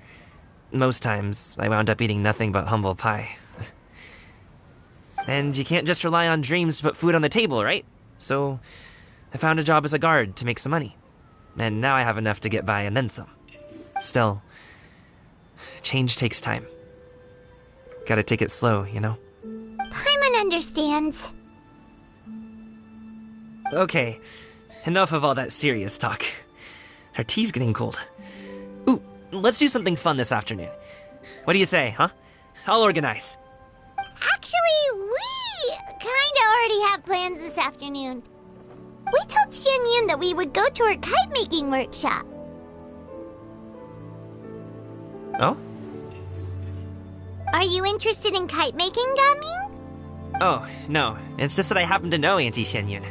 Most times, I wound up eating nothing but humble pie. And you can't just rely on dreams to put food on the table, right? So I found a job as a guard to make some money. And now I have enough to get by and then some. Still, change takes time. Gotta take it slow, you know? Paimon understands. Okay, enough of all that serious talk. Our tea's getting cold. Ooh, let's do something fun this afternoon. What do you say, huh? I'll organize. Actually, we kinda already have plans this afternoon. We told Xianyun that we would go to her kite-making workshop. Oh? Are you interested in kite-making, Gaming? Oh, no. It's just that I happen to know Auntie Xianyun.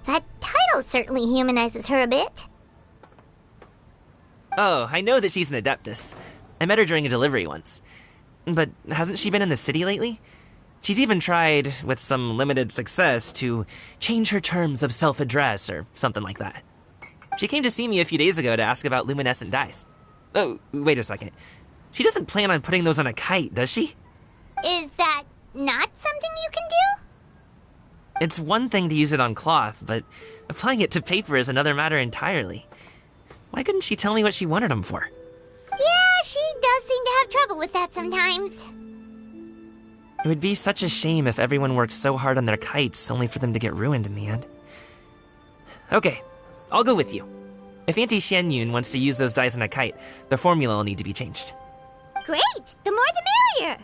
That title certainly humanizes her a bit. Oh, I know that she's an adeptus. I met her during a delivery once. But hasn't she been in the city lately? She's even tried, with some limited success, to change her terms of self-address or something like that. She came to see me a few days ago to ask about luminescent dyes. Oh, wait a second. She doesn't plan on putting those on a kite, does she? Is that not something you can do? It's one thing to use it on cloth, but applying it to paper is another matter entirely. Why couldn't she tell me what she wanted them for? Yeah, she does seem to have trouble with that sometimes. It would be such a shame if everyone worked so hard on their kites only for them to get ruined in the end. Okay, I'll go with you. If Auntie Xianyun wants to use those dyes on a kite, the formula will need to be changed. Great! The more the merrier!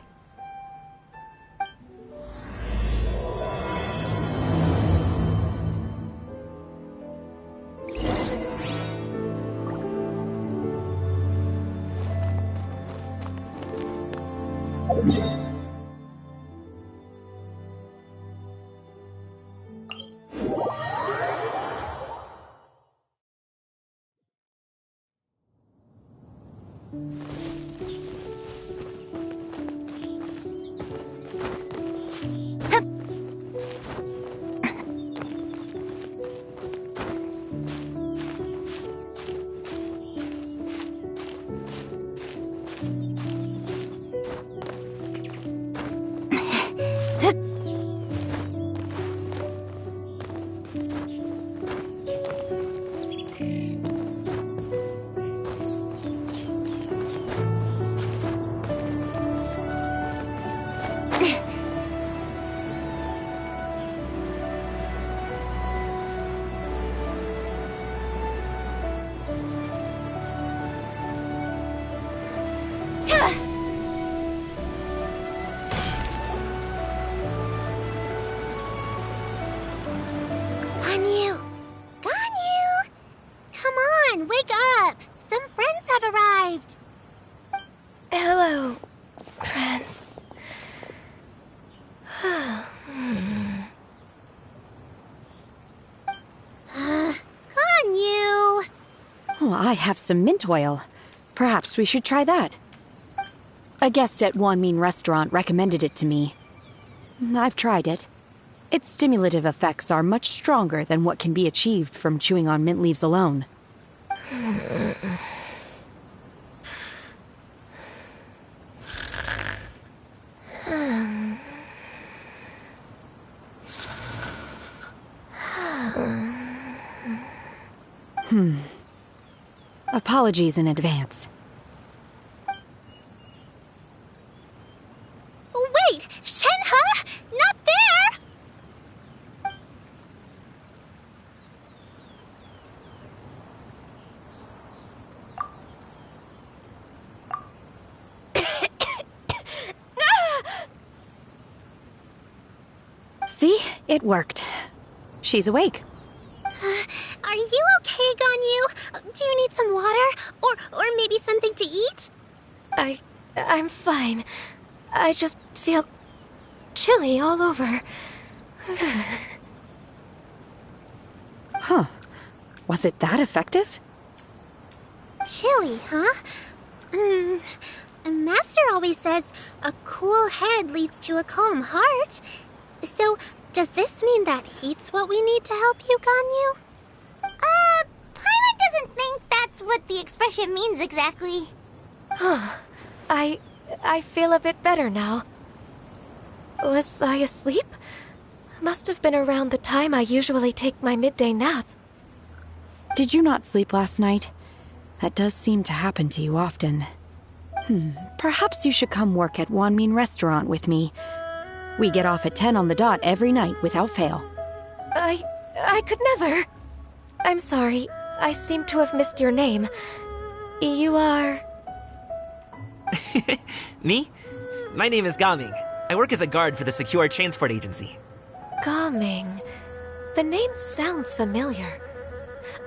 on, wake up! Some friends have arrived. Hello, friends. Xianyun! Oh, I have some mint oil. Perhaps we should try that. A guest at Wanmin restaurant recommended it to me. I've tried it. Its stimulative effects are much stronger than what can be achieved from chewing on mint leaves alone. Apologies in advance. Wait! Shenhe! Not there! See? It worked. She's awake. Are you okay, Xianyun? Do you need some water? Or maybe something to eat? I'm fine. I just feel chilly all over. Huh. Was it that effective? Chilly, huh? Master always says a cool head leads to a calm heart. So, does this mean that heat's what we need to help you, Xianyun? Paimon doesn't think that's what the expression means exactly. I feel a bit better now. Was I asleep? Must have been around the time I usually take my midday nap. Did you not sleep last night? That does seem to happen to you often. Perhaps you should come work at Wanmin restaurant with me. We get off at 10 on the dot every night without fail. I could never. I'm sorry. I seem to have missed your name. You are... Me? My name is Gaming. I work as a guard for the Secure Transport Agency. Gaming. The name sounds familiar.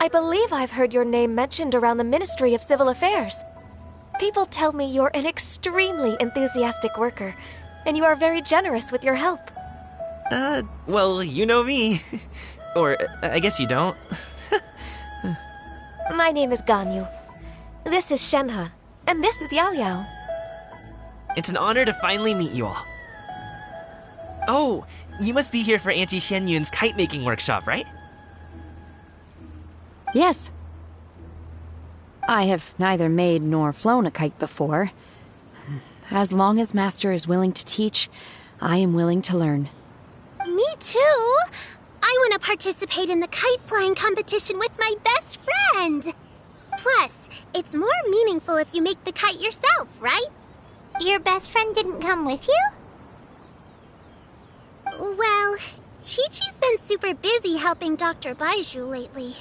I believe I've heard your name mentioned around the Ministry of Civil Affairs. People tell me you're an extremely enthusiastic worker, and you are very generous with your help. Well, you know me. Or, I guess you don't. My name is Xianyun. This is Shenhe, and this is Yao Yao. It's an honor to finally meet you all. Oh, you must be here for Auntie Xianyun's kite-making workshop, right? Yes. I have neither made nor flown a kite before. As long as Master is willing to teach, I am willing to learn. Me too! I want to participate in the kite flying competition with my best friend! Plus, it's more meaningful if you make the kite yourself, right? Your best friend didn't come with you? Well, Chi-Chi's been super busy helping Dr. Baizhu lately.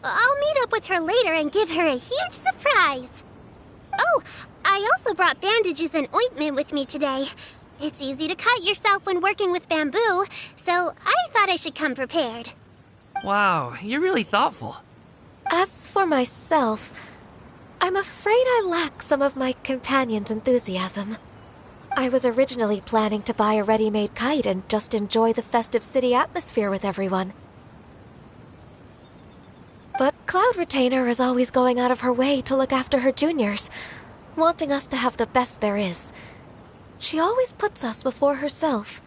I'll meet up with her later and give her a huge surprise. Oh, I also brought bandages and ointment with me today. It's easy to cut yourself when working with bamboo, so I thought I should come prepared. Wow, you're really thoughtful. As for myself, I'm afraid I lack some of my companion's enthusiasm. I was originally planning to buy a ready-made kite and just enjoy the festive city atmosphere with everyone. But Cloud Retainer is always going out of her way to look after her juniors, wanting us to have the best there is. She always puts us before herself.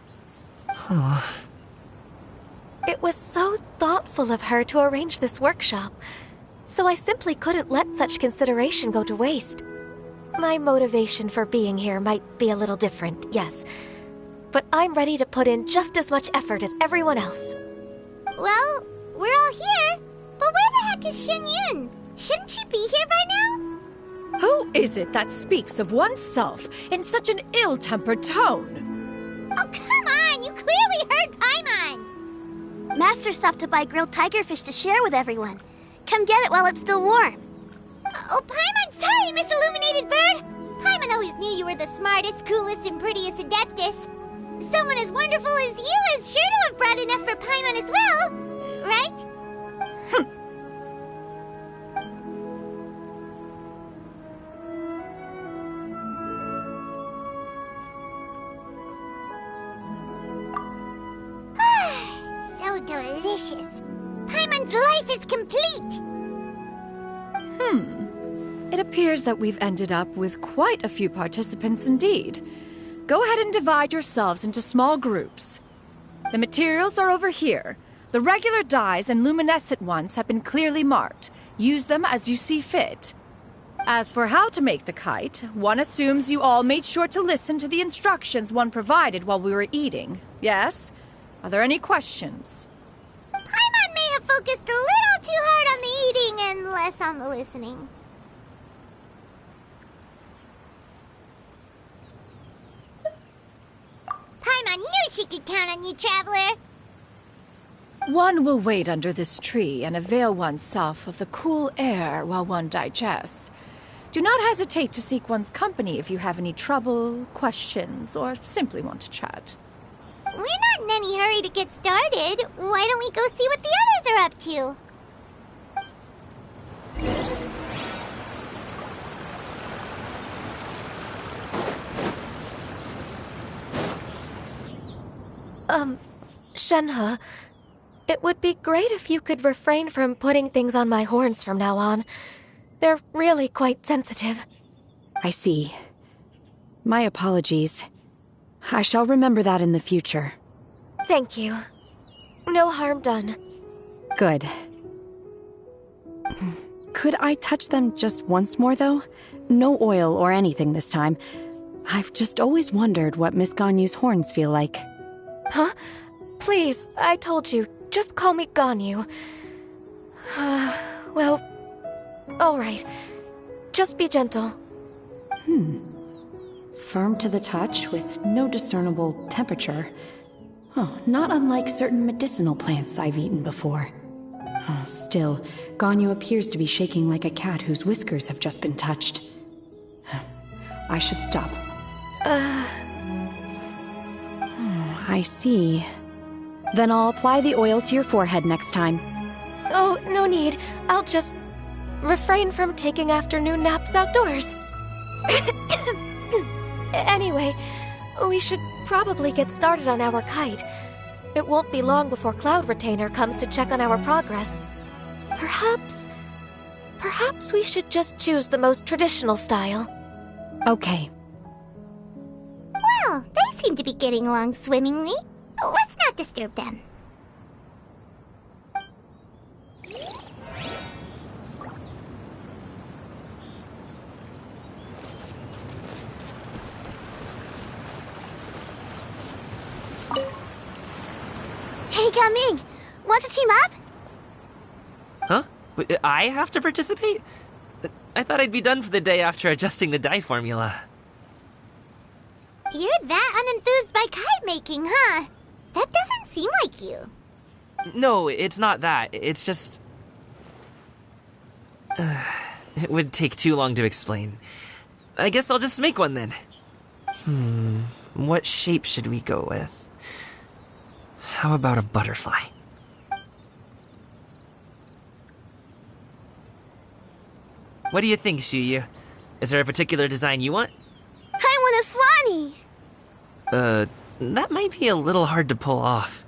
It was so thoughtful of her to arrange this workshop, so I simply couldn't let such consideration go to waste. My motivation for being here might be a little different, yes, but I'm ready to put in just as much effort as everyone else. Well, we're all here, but where the heck is Xianyun? Shouldn't she be here by now? Who is it that speaks of oneself in such an ill-tempered tone? Oh, come on! You clearly heard Paimon! Master stopped to buy grilled tigerfish to share with everyone. Come get it while it's still warm. Oh, Paimon, sorry, Miss Illuminated Bird! Paimon always knew you were the smartest, coolest, and prettiest Adeptus. Someone as wonderful as you is sure to have brought enough for Paimon as well, right? delicious. Paimon's life is complete. It appears that we've ended up with quite a few participants indeed. Go ahead and divide yourselves into small groups. The materials are over here. The regular dyes and luminescent ones have been clearly marked. Use them as you see fit. As for how to make the kite, one assumes you all made sure to listen to the instructions one provided while we were eating. Yes? Are there any questions? Paimon may have focused a little too hard on the eating and less on the listening. Paimon knew she could count on you, Traveler. One will wait under this tree and avail oneself of the cool air while one digests. Do not hesitate to seek one's company if you have any trouble, questions, or simply want to chat. We're not in any hurry to get started. Why don't we go see what the others are up to? Shenhe, it would be great if you could refrain from putting things on my horns from now on. They're really quite sensitive. I see. My apologies. I shall remember that in the future. Thank you. No harm done. Good. Could I touch them just once more, though? No oil or anything this time. I've just always wondered what Miss Ganyu's horns feel like. Huh? Please, I told you. Just call me Ganyu. Well, all right. Just be gentle. Firm to the touch with no discernible temperature. Oh, not unlike certain medicinal plants I've eaten before. Still, Ganyu appears to be shaking like a cat whose whiskers have just been touched. I should stop. I see. Then I'll apply the oil to your forehead next time. Oh, no need. I'll just refrain from taking afternoon naps outdoors. Anyway, we should probably get started on our kite. It won't be long before Cloud Retainer comes to check on our progress. Perhaps we should just choose the most traditional style. Okay. Well, they seem to be getting along swimmingly. Let's not disturb them. Hey, Gaming! Want to team up? Huh? I have to participate? I thought I'd be done for the day after adjusting the dye formula. You're that unenthused by kite making, huh? That doesn't seem like you. No, it's not that. It's just... it would take too long to explain. I guess I'll just make one then. What shape should we go with? How about a butterfly? What do you think, Xiyu? Is there a particular design you want? I want a swanee! That might be a little hard to pull off.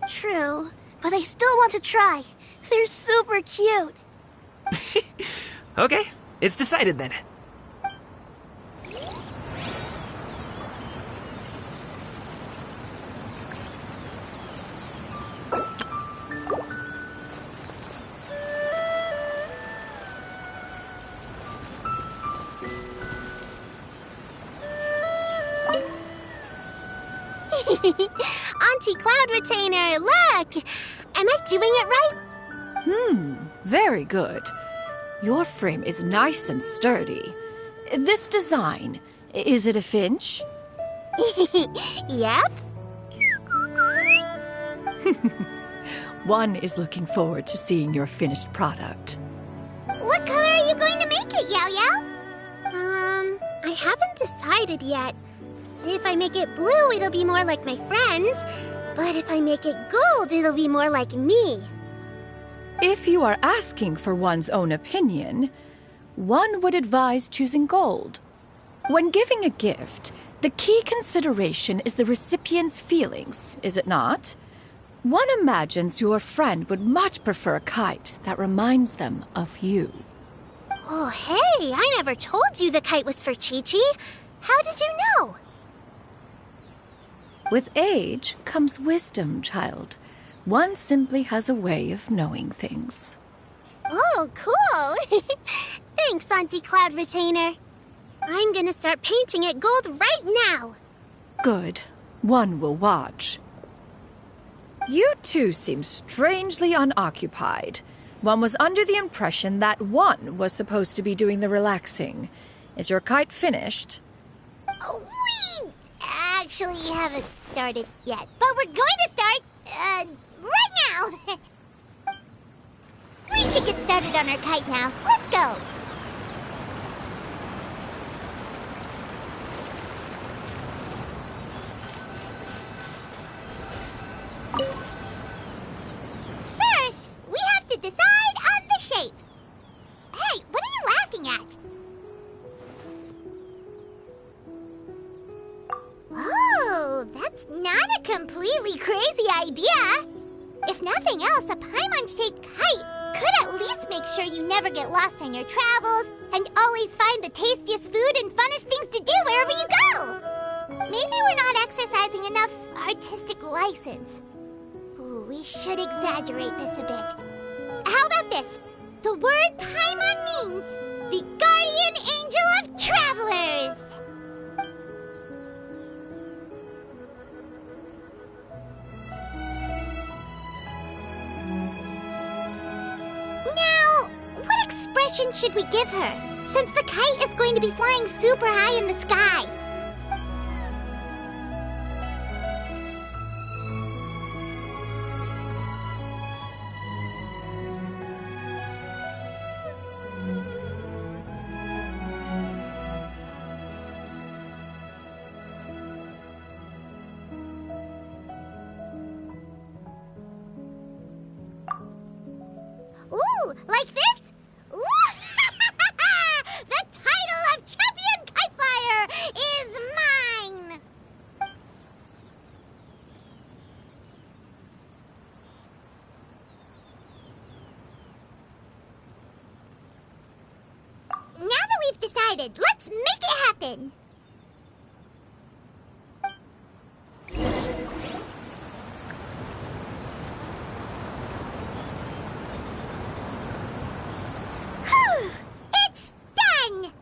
True, but I still want to try. They're super cute. Okay, it's decided then. Auntie Cloud Retainer, look! Am I doing it right? Very good. Your frame is nice and sturdy. This design, is it a finch? Yep. One is looking forward to seeing your finished product. What color are you going to make it, Yao Yao? I haven't decided yet. If I make it blue, it'll be more like my friends. But if I make it gold, it'll be more like me. If you are asking for one's own opinion, one would advise choosing gold. When giving a gift, the key consideration is the recipient's feelings, is it not? One imagines your friend would much prefer a kite that reminds them of you. Oh, hey, I never told you the kite was for Chi-Chi. How did you know? With age comes wisdom, child. One simply has a way of knowing things. Oh, cool. Thanks, Auntie Cloud Retainer. I'm gonna start painting it gold right now. Good. One will watch. You two seem strangely unoccupied. One was under the impression that one was supposed to be doing the relaxing. Is your kite finished? We actually haven't started yet, but we're going to start, right now. We should get started on our kite now. Let's go. First, we have to decide on the shape. Hey, what are you laughing at? Oh, that's not a completely crazy idea. If nothing else, a Paimon-shaped kite could at least make sure you never get lost on your travels and always find the tastiest food and funnest things to do wherever you go. Maybe we're not exercising enough artistic license. Ooh, we should exaggerate this a bit. How about this? The word Paimon means the guardian angel of travelers. Now, what expression should we give her, since the kite is going to be flying super high in the sky? Ooh, like this? Ooh! The title of Champion Kite Flyer is mine! Now that we've decided, let's make it happen! It's done!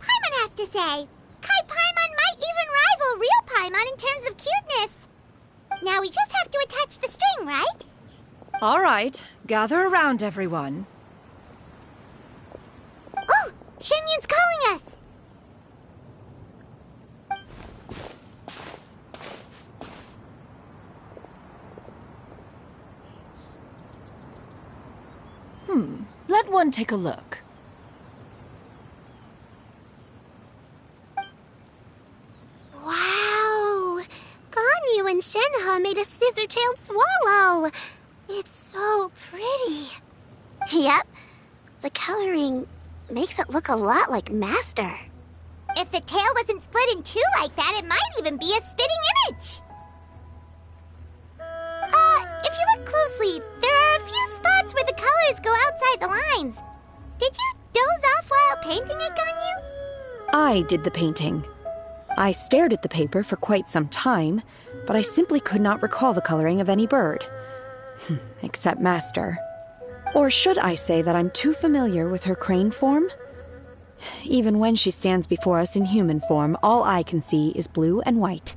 Paimon has to say, Kai Paimon might even rival real Paimon in terms of cuteness. Now we just have to attach the string, right? All right, gather around, everyone. Oh, Xianyun's calling us! Let one take a look. Wow! Ganyu and Shenhe made a scissor-tailed swallow. It's so pretty. Yep. The coloring makes it look a lot like Master. If the tail wasn't split in two like that, it might even be a spitting image. If you look closely, there are a few spots where the colors go outside the lines. Did you doze off while painting it, Ganyu? I did the painting. I stared at the paper for quite some time, but I simply could not recall the coloring of any bird. Except Master. Or should I say that I'm too familiar with her crane form? Even when she stands before us in human form, all I can see is blue and white.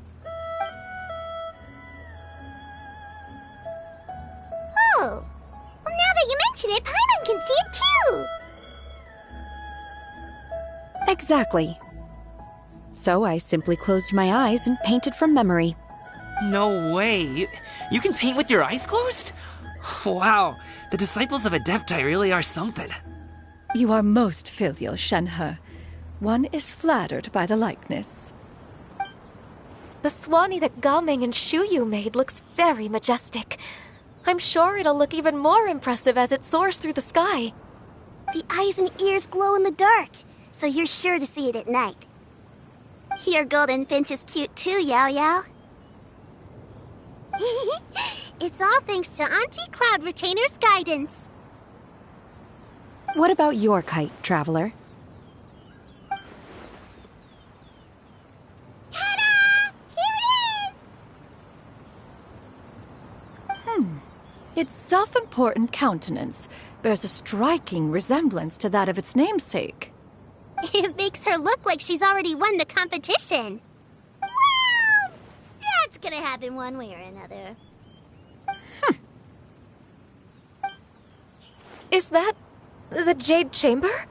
Oh, well, now that you mention it, Paimon can see it too. Exactly. So I simply closed my eyes and painted from memory. No way. You can paint with your eyes closed? Wow, the disciples of Adepti really are something. You are most filial, Shenhe. One is flattered by the likeness. The Swanee that Gaming and Shuyu made looks very majestic. I'm sure it'll look even more impressive as it soars through the sky. The eyes and ears glow in the dark, so you're sure to see it at night. Your golden finch is cute too, Yao Yao. It's all thanks to Auntie Cloud Retainer's guidance. What about your kite, Traveler? Ta-da! Here it is! Its self-important countenance bears a striking resemblance to that of its namesake. It makes her look like she's already won the competition. Well, that's gonna happen one way or another. Is that the Jade Chamber?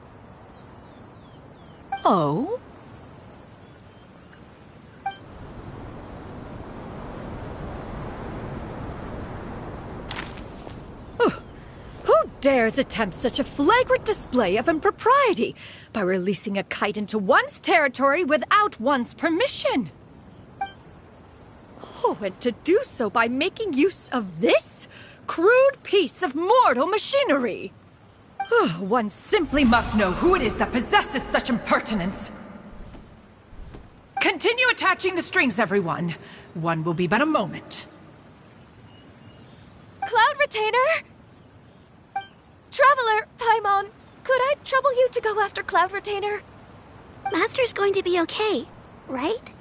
Oh? Who dares attempt such a flagrant display of impropriety by releasing a kite into one's territory without one's permission? Oh, and to do so by making use of this crude piece of mortal machinery. One simply must know who it is that possesses such impertinence. Continue attaching the strings, everyone. One will be but a moment. Cloud Retainer? Traveler, Paimon, could I trouble you to go after Cloud Retainer? Master's going to be okay, right?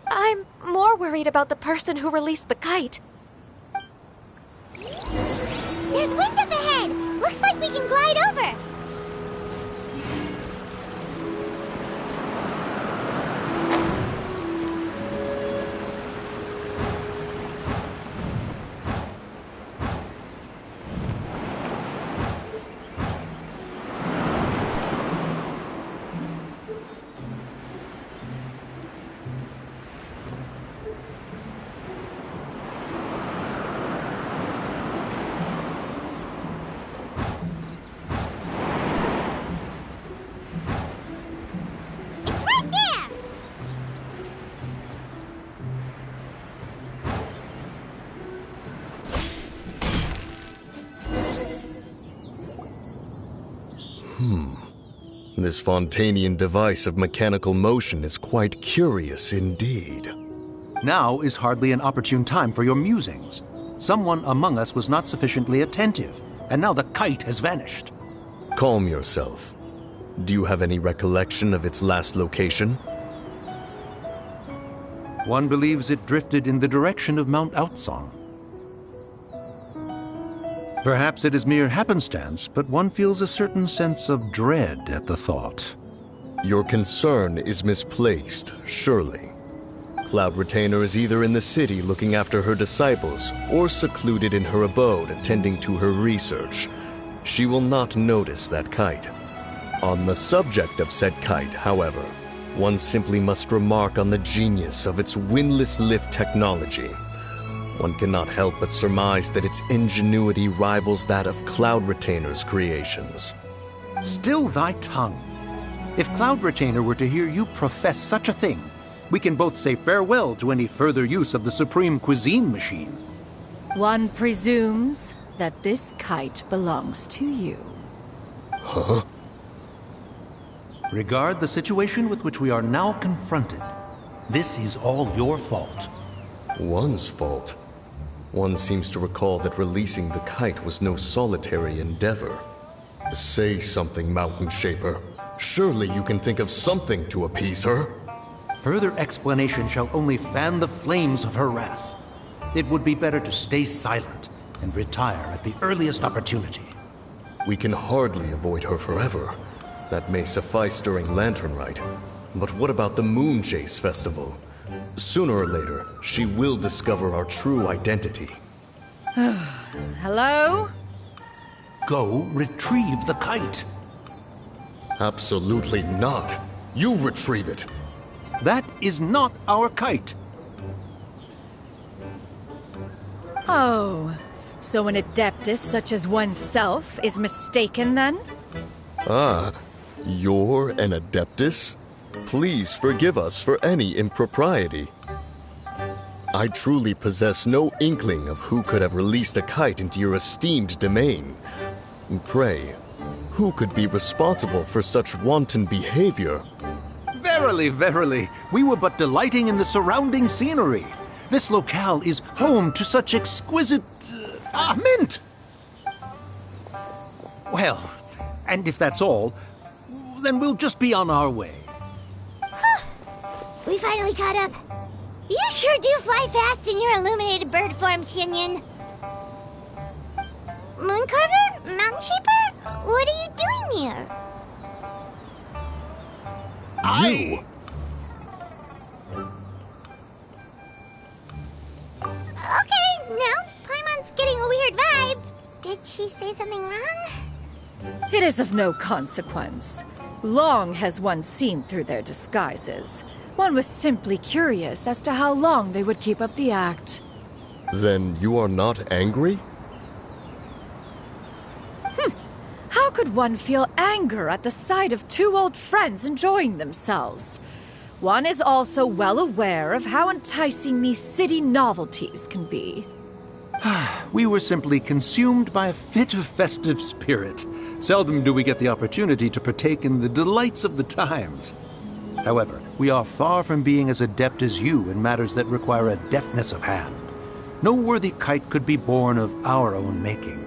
I'm more worried about the person who released the kite. There's wind up ahead! Looks like we can glide over! This Fontanian device of mechanical motion is quite curious indeed. Now is hardly an opportune time for your musings. Someone among us was not sufficiently attentive, and now the kite has vanished. Calm yourself. Do you have any recollection of its last location? One believes it drifted in the direction of Mount Outsong. Perhaps it is mere happenstance, but one feels a certain sense of dread at the thought. Your concern is misplaced, surely. Cloud Retainer is either in the city looking after her disciples, or secluded in her abode attending to her research. She will not notice that kite. On the subject of said kite, however, one simply must remark on the genius of its windless lift technology. One cannot help but surmise that its ingenuity rivals that of Cloud Retainer's creations. Still thy tongue. If Cloud Retainer were to hear you profess such a thing, we can both say farewell to any further use of the Supreme Cuisine Machine. One presumes that this kite belongs to you. Huh? Regard the situation with which we are now confronted. This is all your fault. One's fault? One seems to recall that releasing the kite was no solitary endeavor. Say something, Mountain Shaper. Surely you can think of something to appease her. Further explanation shall only fan the flames of her wrath. It would be better to stay silent and retire at the earliest opportunity. We can hardly avoid her forever. That may suffice during Lantern Rite. But what about the Moon Chase Festival? Sooner or later, she will discover our true identity. Hello? Go retrieve the kite. Absolutely not. You retrieve it. That is not our kite. Oh, so an adeptus such as oneself is mistaken then? Ah, you're an adeptus? Please forgive us for any impropriety. I truly possess no inkling of who could have released a kite into your esteemed domain. Pray, who could be responsible for such wanton behavior? Verily, verily, we were but delighting in the surrounding scenery. This locale is home to such exquisite... mint! Well, and if that's all, then we'll just be on our way. We finally caught up. You sure do fly fast in your illuminated bird form, Xianyun. Mooncarver? Mountain Sheeper? What are you doing here? You? Okay, now Paimon's getting a weird vibe. Did she say something wrong? It is of no consequence. Long has one seen through their disguises. One was simply curious as to how long they would keep up the act. Then you are not angry? How could one feel anger at the sight of two old friends enjoying themselves? One is also well aware of how enticing these city novelties can be. We were simply consumed by a fit of festive spirit. Seldom do we get the opportunity to partake in the delights of the times. However, we are far from being as adept as you in matters that require a deftness of hand. No worthy kite could be born of our own making.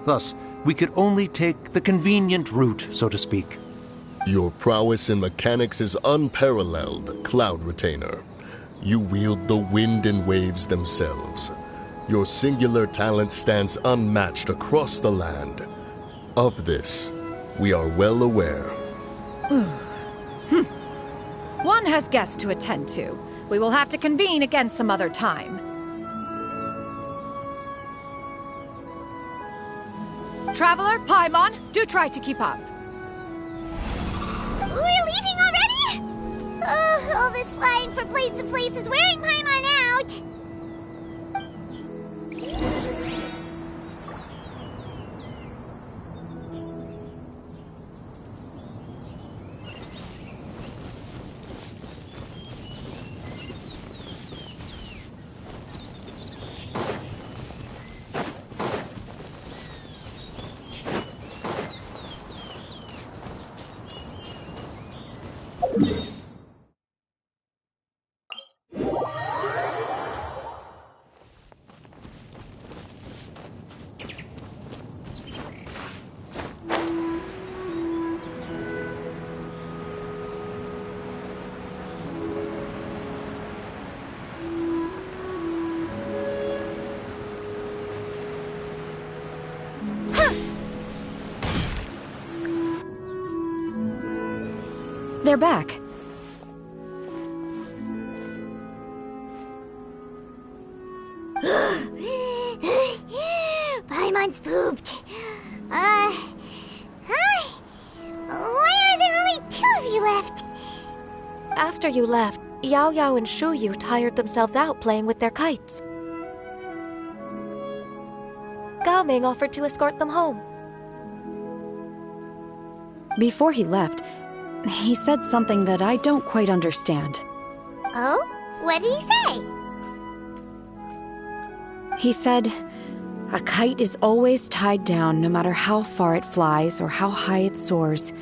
Thus, we could only take the convenient route, so to speak. Your prowess in mechanics is unparalleled, Cloud Retainer. You wield the wind and waves themselves. Your singular talent stands unmatched across the land. Of this, we are well aware. One has guests to attend to. We will have to convene again some other time. Traveler, Paimon, do try to keep up. We're leaving already? Oh, all this flying from place to place is wearing Paimon out. They're back. Paimon's pooped. Hi. Why are there only two of you left? After you left, Yao Yao and Shu Yu tired themselves out playing with their kites. Gao Ming offered to escort them home. Before he left, he said something that I don't quite understand. Oh? What did he say? He said, a kite is always tied down no matter how far it flies or how high it soars.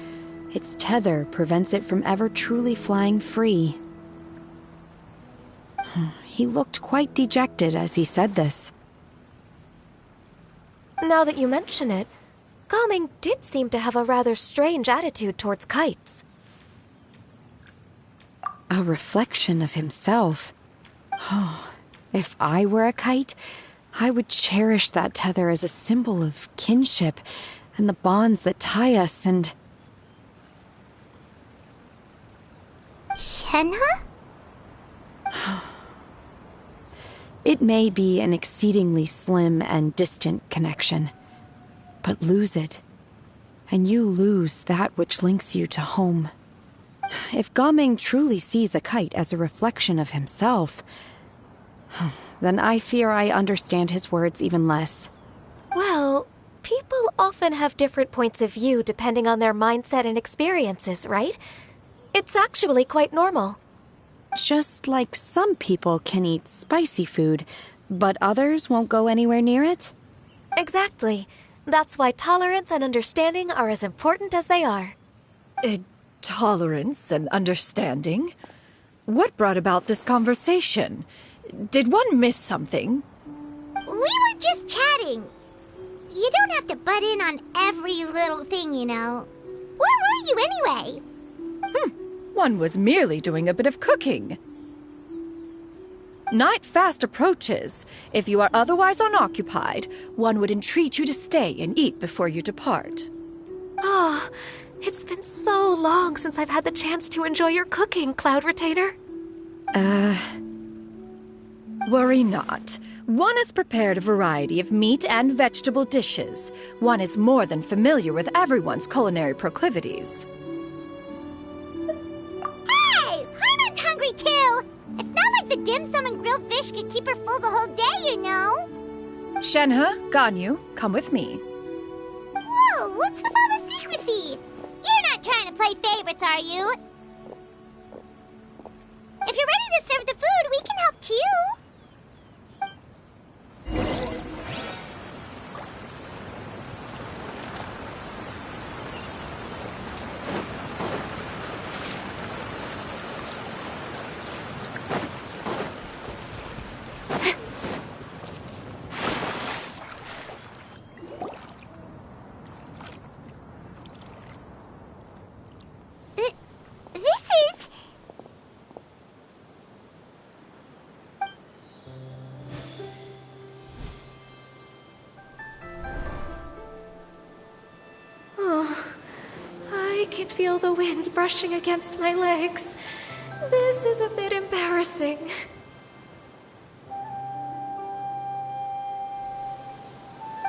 Its tether prevents it from ever truly flying free. He looked quite dejected as he said this. Now that you mention it, Gao Ming did seem to have a rather strange attitude towards kites. A reflection of himself. Oh, if I were a kite, I would cherish that tether as a symbol of kinship and the bonds that tie us and... Shenhe? It may be an exceedingly slim and distant connection, but lose it, and you lose that which links you to home. If Gao Ming truly sees a kite as a reflection of himself, then I fear I understand his words even less. Well, people often have different points of view depending on their mindset and experiences, right? It's actually quite normal. Just like some people can eat spicy food, but others won't go anywhere near it? Exactly. That's why tolerance and understanding are as important as they are. Tolerance and understanding? What brought about this conversation? Did one miss something? We were just chatting. You don't have to butt in on every little thing, you know. Where were you anyway? One was merely doing a bit of cooking. Night fast approaches. If you are otherwise unoccupied, one would entreat you to stay and eat before you depart. Oh, it's been so long since I've had the chance to enjoy your cooking, Cloud Retainer. Worry not. One has prepared a variety of meat and vegetable dishes. One is more than familiar with everyone's culinary proclivities. Hey! Paimon's hungry too! It's not like the dim sum and grilled fish could keep her full the whole day, you know. Xianyun, Ganyu, come with me. Whoa, what's with all the secrecy? You're not trying to play favorites, are you? If you're ready to serve the food, we can help too. I can feel the wind brushing against my legs. This is a bit embarrassing.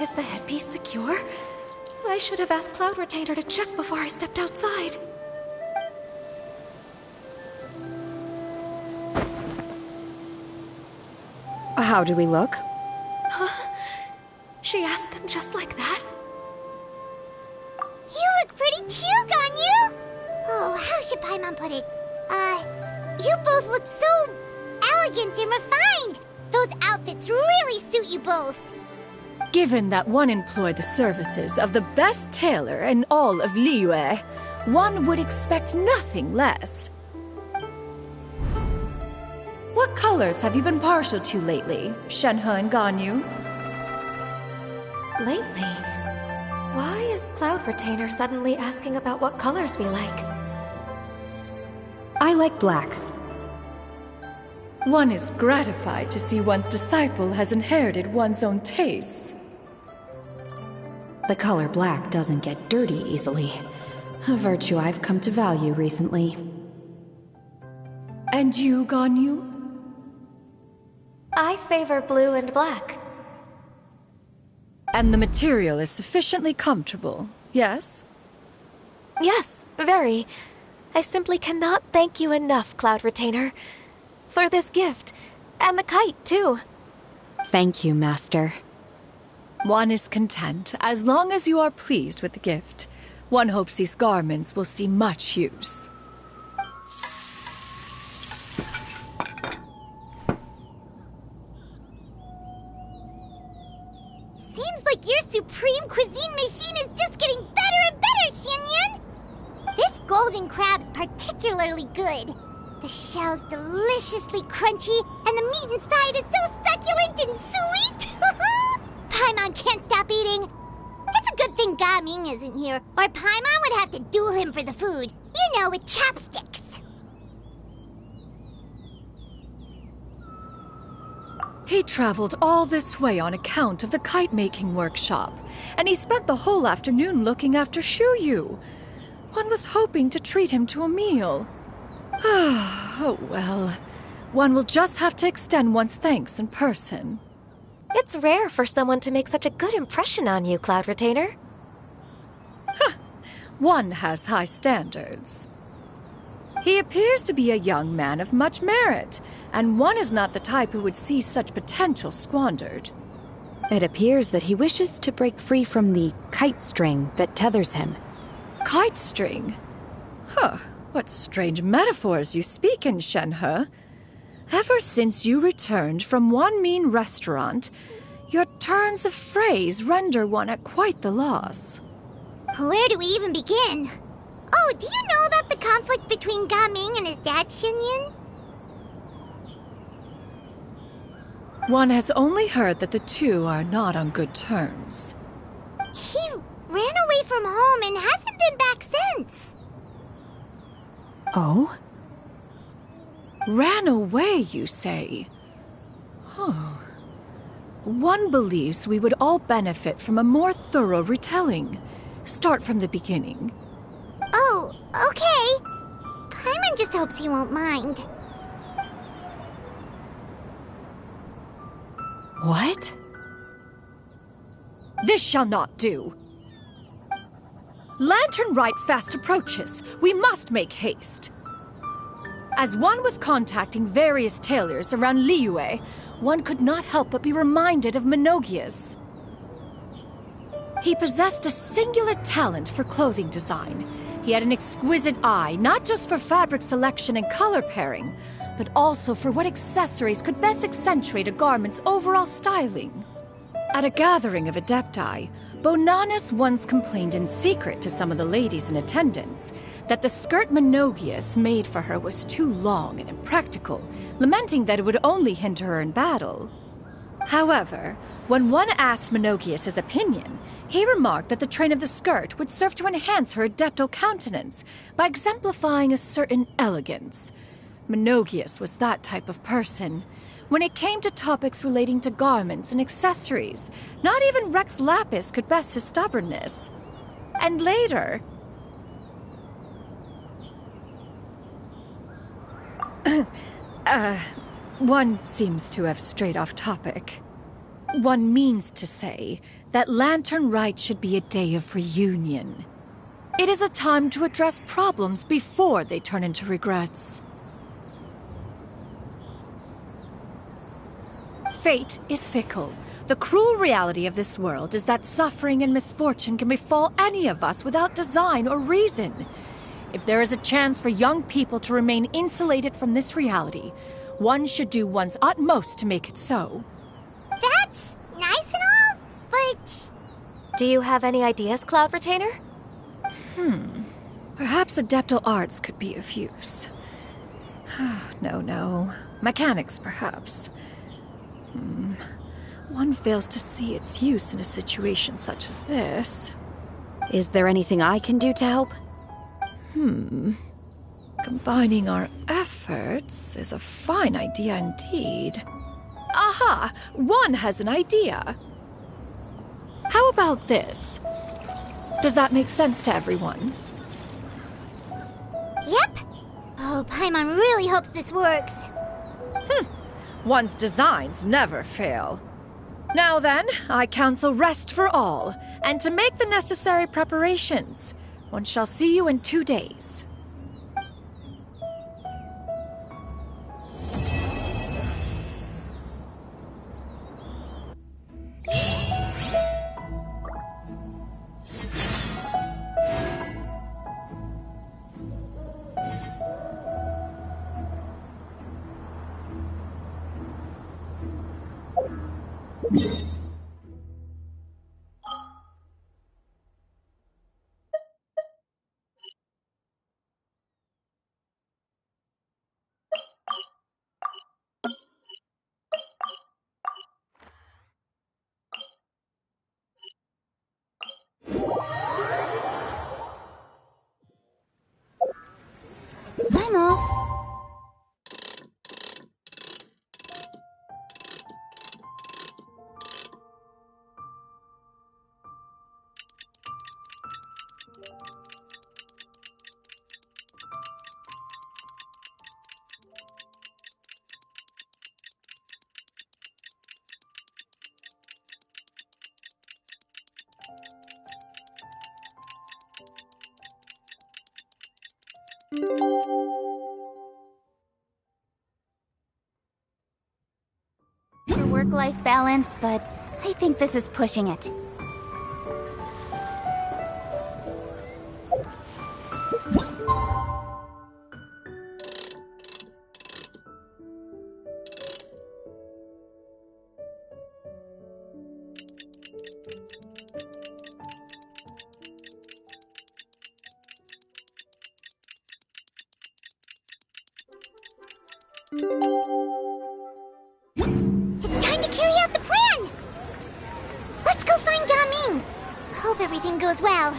Is the headpiece secure? I should have asked Cloud Retainer to check before I stepped outside. How do we look? Huh? She asked them just like that? You look pretty too, Ganyu! Oh, how should Paimon put it? You both look so elegant and refined! Those outfits really suit you both! Given that one employed the services of the best tailor in all of Liyue, one would expect nothing less. What colors have you been partial to lately, Xianyun and Ganyu? Lately? Why is Cloud Retainer suddenly asking about what colors we like? I like black. One is gratified to see one's disciple has inherited one's own tastes. The color black doesn't get dirty easily. A virtue I've come to value recently. And you, Ganyu? I favor blue and black. And the material is sufficiently comfortable, yes? Yes, very. I simply cannot thank you enough, Cloud Retainer. For this gift. And the kite, too. Thank you, Master. One is content, as long as you are pleased with the gift. One hopes these garments will see much use. Seems like your supreme cuisine machine is just getting better and better, Xianyun! This golden crab's particularly good. The shell's deliciously crunchy, and the meat inside is so succulent and sweet! Paimon can't stop eating. It's a good thing Gaming isn't here, or Paimon would have to duel him for the food. You know, with chopsticks. He traveled all this way on account of the kite-making workshop, and he spent the whole afternoon looking after Xianyun. One was hoping to treat him to a meal. Oh well, one will just have to extend one's thanks in person. It's rare for someone to make such a good impression on you, Cloud Retainer. One has high standards. He appears to be a young man of much merit, and one is not the type who would see such potential squandered. It appears that he wishes to break free from the kite string that tethers him. Kite string? Huh, what strange metaphors you speak in, Xianyun. Ever since you returned from one mean restaurant, your turns of phrase render one at quite the loss. Where do we even begin? Oh, do you know about the conflict between Gaming and his dad, Xianyun? One has only heard that the two are not on good terms. He ran away from home and hasn't been back since. Oh? Ran away, you say? Oh. One believes we would all benefit from a more thorough retelling. Start from the beginning. Oh, okay. Paimon just hopes he won't mind. What? This shall not do. Lantern Rite fast approaches. We must make haste. As one was contacting various tailors around Liyue, one could not help but be reminded of Menogias. He possessed a singular talent for clothing design. He had an exquisite eye, not just for fabric selection and color pairing, but also for what accessories could best accentuate a garment's overall styling. At a gathering of Adepti, Bonanis once complained in secret to some of the ladies in attendance that the skirt Menogias made for her was too long and impractical, lamenting that it would only hinder her in battle. However, when one asked Menogias his opinion, he remarked that the train of the skirt would serve to enhance her adeptal countenance by exemplifying a certain elegance. Menogias was that type of person. When it came to topics relating to garments and accessories, not even Rex Lapis could best his stubbornness. And later... one seems to have strayed off topic. One means to say that Lantern Rite should be a day of reunion. It is a time to address problems before they turn into regrets. Fate is fickle. The cruel reality of this world is that suffering and misfortune can befall any of us without design or reason. If there is a chance for young people to remain insulated from this reality, one should do one's utmost to make it so. That's nice and all, but... Do you have any ideas, Cloud Retainer? Perhaps adeptal arts could be of use. No. Mechanics, perhaps. One fails to see its use in a situation such as this. Is there anything I can do to help? Combining our efforts is a fine idea indeed. Aha! One has an idea. How about this? Does that make sense to everyone? Yep. Oh, Paimon really hopes this works. One's designs never fail. Now then, I counsel rest for all, and to make the necessary preparations. One shall see you in 2 days. For work-life balance, but I think this is pushing it. It's time hope everything goes well.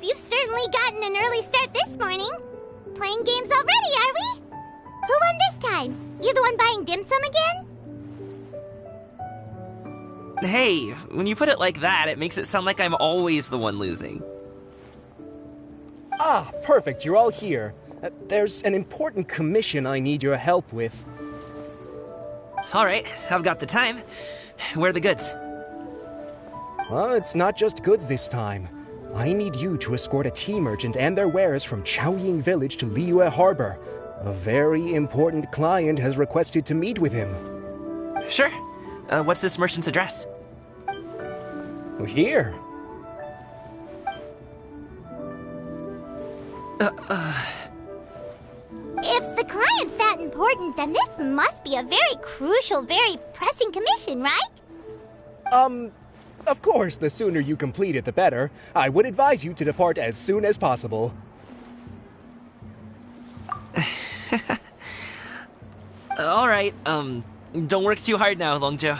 You've certainly gotten an early start this morning. Playing games already, are we? Who won this time? You the one buying dim sum again? Hey, when you put it like that, it makes it sound like I'm always the one losing. Ah, perfect, you're all here. There's an important commission I need your help with. Alright, I've got the time. Where are the goods? Well, it's not just goods this time. I need you to escort a tea merchant and their wares from Chaoying Village to Liyue Harbor. A very important client has requested to meet with him. Sure. What's this merchant's address? Here. If the client's that important, then this must be a very crucial, very pressing commission, right? Of course, the sooner you complete it, the better. I would advise you to depart as soon as possible. Alright, don't work too hard now, Longzhou.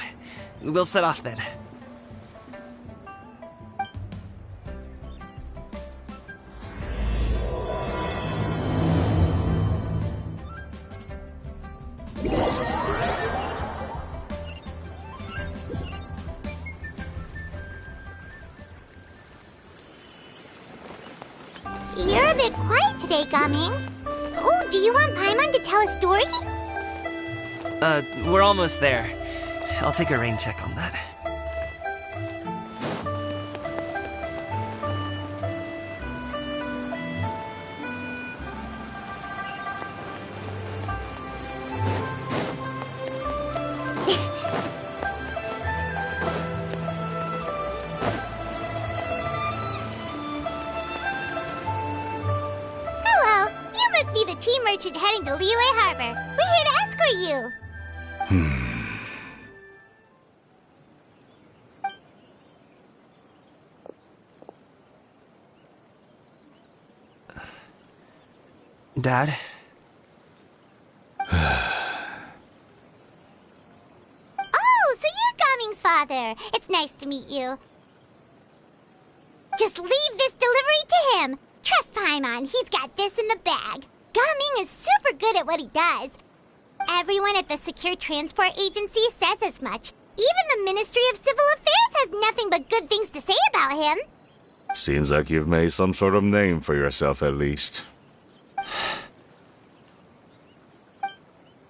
We'll set off then. You're a bit quiet today, Gaming. Oh, do you want Paimon to tell a story? We're almost there. I'll take a rain check on that. Hello, you must be the tea merchant heading to Liyue Harbor. We're here to escort you. Dad? Oh, so you're Gaming's father. It's nice to meet you. Just leave this delivery to him. Trust Paimon, he's got this in the bag. Gaming is super good at what he does. Everyone at the Secure Transport Agency says as much. Even the Ministry of Civil Affairs has nothing but good things to say about him. Seems like you've made some sort of name for yourself at least.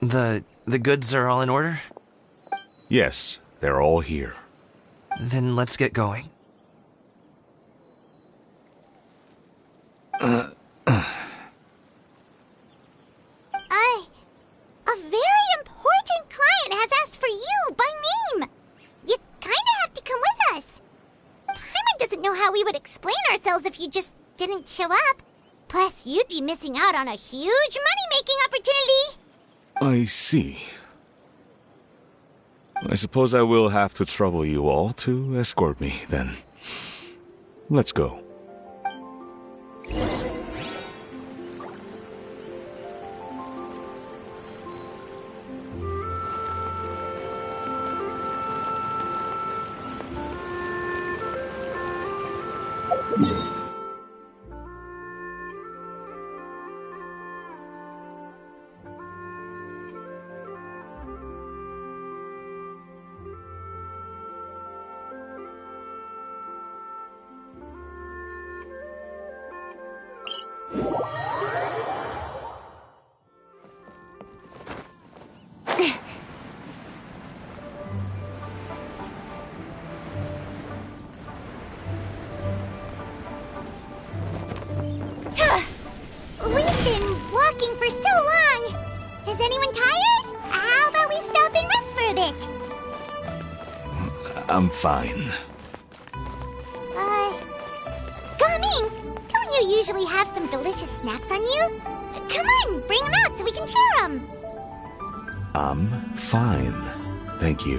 The goods are all in order? Yes, they're all here. Then let's get going. A very important client has asked for you by name. You kinda have to come with us. Paimon doesn't know how we would explain ourselves if you just didn't show up. Plus, you'd be missing out on a huge money-making opportunity. I see. I suppose I will have to trouble you all to escort me, then. Let's go. We've been walking for so long. Is anyone tired? How about we stop and rest for a bit? I'm fine. Gaming, don't you usually have some delicious snacks on you? Come on, bring them out so we can share them. I'm fine. Thank you.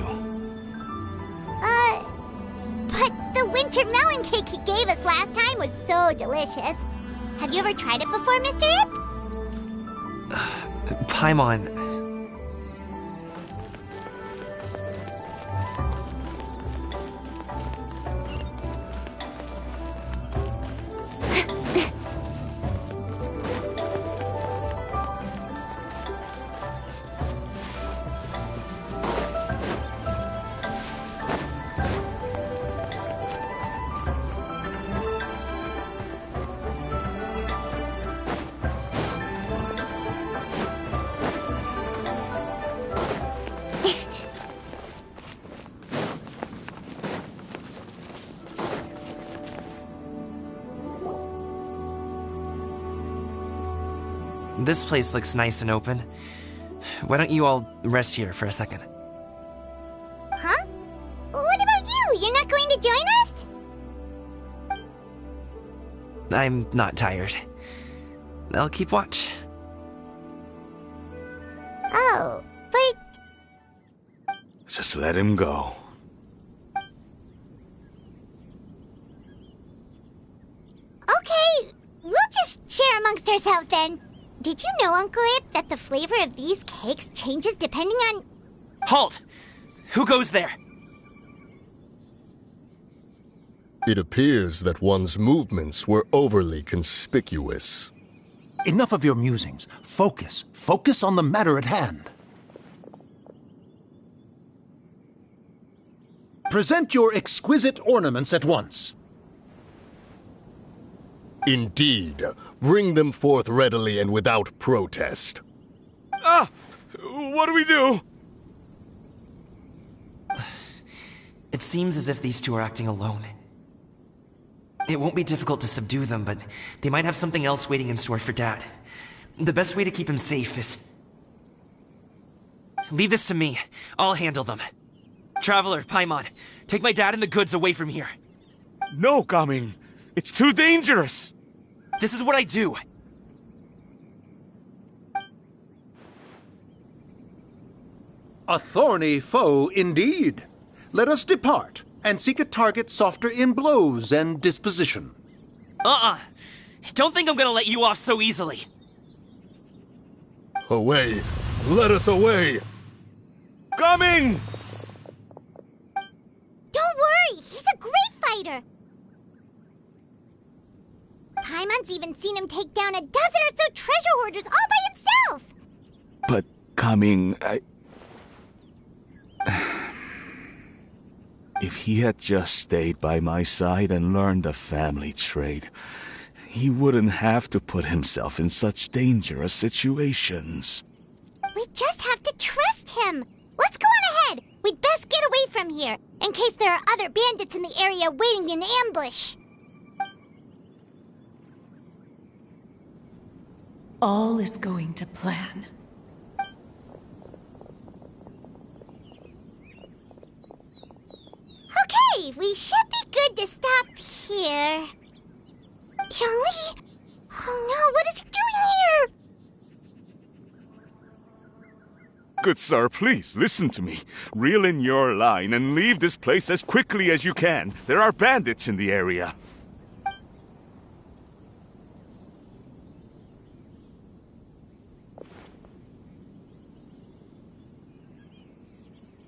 But the winter melon cake he gave us last time was so delicious. Have you ever tried it before, Mr. Ip? Paimon. This place looks nice and open. Why don't you all rest here for a second? Huh? What about you? You're not going to join us? I'm not tired. I'll keep watch. Oh, but... Just let him go. Okay, we'll just share amongst ourselves then. Did you know, Uncle Ip, that the flavor of these cakes changes depending on... Halt! Who goes there? It appears that one's movements were overly conspicuous. Enough of your musings. Focus. Focus on the matter at hand. Present your exquisite ornaments at once. Indeed. Bring them forth readily and without protest. Ah! What do we do? It seems as if these two are acting alone. It won't be difficult to subdue them, but they might have something else waiting in store for Dad. The best way to keep him safe is... Leave this to me. I'll handle them. Traveler, Paimon, take my dad and the goods away from here. No, Gaming. It's too dangerous. This is what I do. A thorny foe indeed. Let us depart and seek a target softer in blows and disposition. Don't think I'm gonna let you off so easily. Away! Let us away! Coming! Don't worry, he's a great fighter. Paimon's even seen him take down a dozen or so treasure hoarders all by himself. But coming, If he had just stayed by my side and learned the family trade, he wouldn't have to put himself in such dangerous situations. We just have to trust him. Let's go on ahead. We'd best get away from here, in case there are other bandits in the area waiting in ambush. All is going to plan. Okay, we should be good to stop here. Youngli? Oh no, what is he doing here? Good sir, please, listen to me. Reel in your line and leave this place as quickly as you can. There are bandits in the area.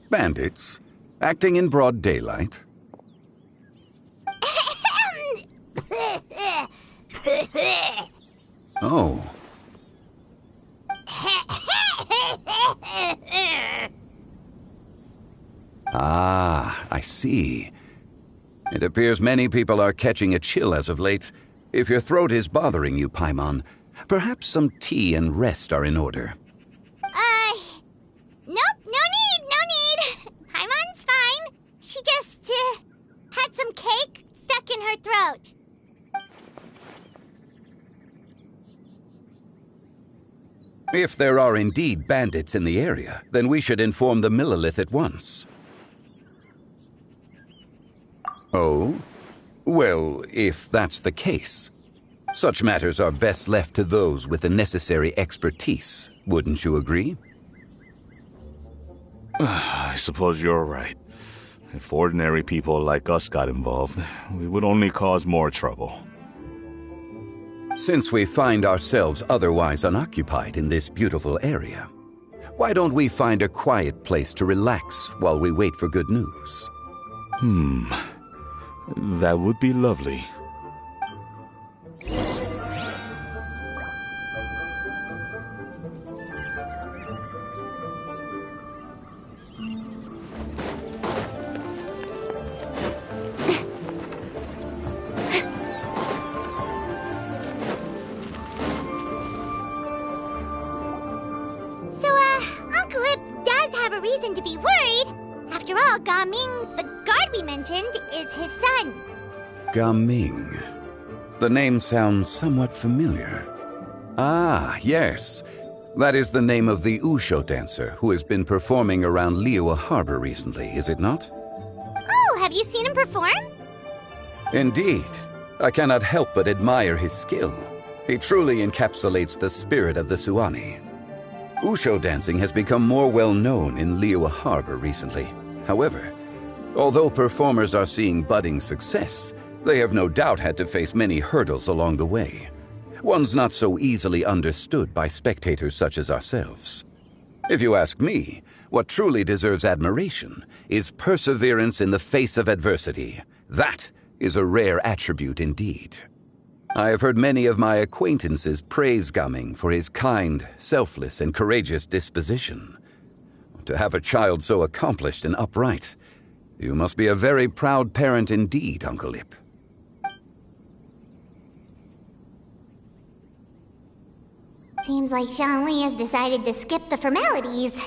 Bandits? Acting in broad daylight? Oh. Ah, I see. It appears many people are catching a chill as of late. If your throat is bothering you, Paimon, perhaps some tea and rest are in order. Nope, no need. Paimon's fine. She just, had some cake stuck in her throat. If there are indeed bandits in the area, then we should inform the Millelith at once. Oh? Well, if that's the case. Such matters are best left to those with the necessary expertise, wouldn't you agree? I suppose you're right. If ordinary people like us got involved, we would only cause more trouble. Since we find ourselves otherwise unoccupied in this beautiful area, why don't we find a quiet place to relax while we wait for good news? That would be lovely. Uncle Ip does have a reason to be worried. After all, Gaming, the guard we mentioned, is his son. Gaming. The name sounds somewhat familiar. Ah, yes. That is the name of the Wushu dancer who has been performing around Liyue Harbor recently, is it not? Oh, have you seen him perform? Indeed. I cannot help but admire his skill. He truly encapsulates the spirit of the Suani. Wushu dancing has become more well known in Liyue Harbor recently. However, although performers are seeing budding success, they have no doubt had to face many hurdles along the way. Ones not so easily understood by spectators such as ourselves. If you ask me, what truly deserves admiration is perseverance in the face of adversity. That is a rare attribute indeed. I have heard many of my acquaintances praise Gaming for his kind, selfless, and courageous disposition. To have a child so accomplished and upright, you must be a very proud parent indeed, Uncle Ip. Seems like Xianyun has decided to skip the formalities.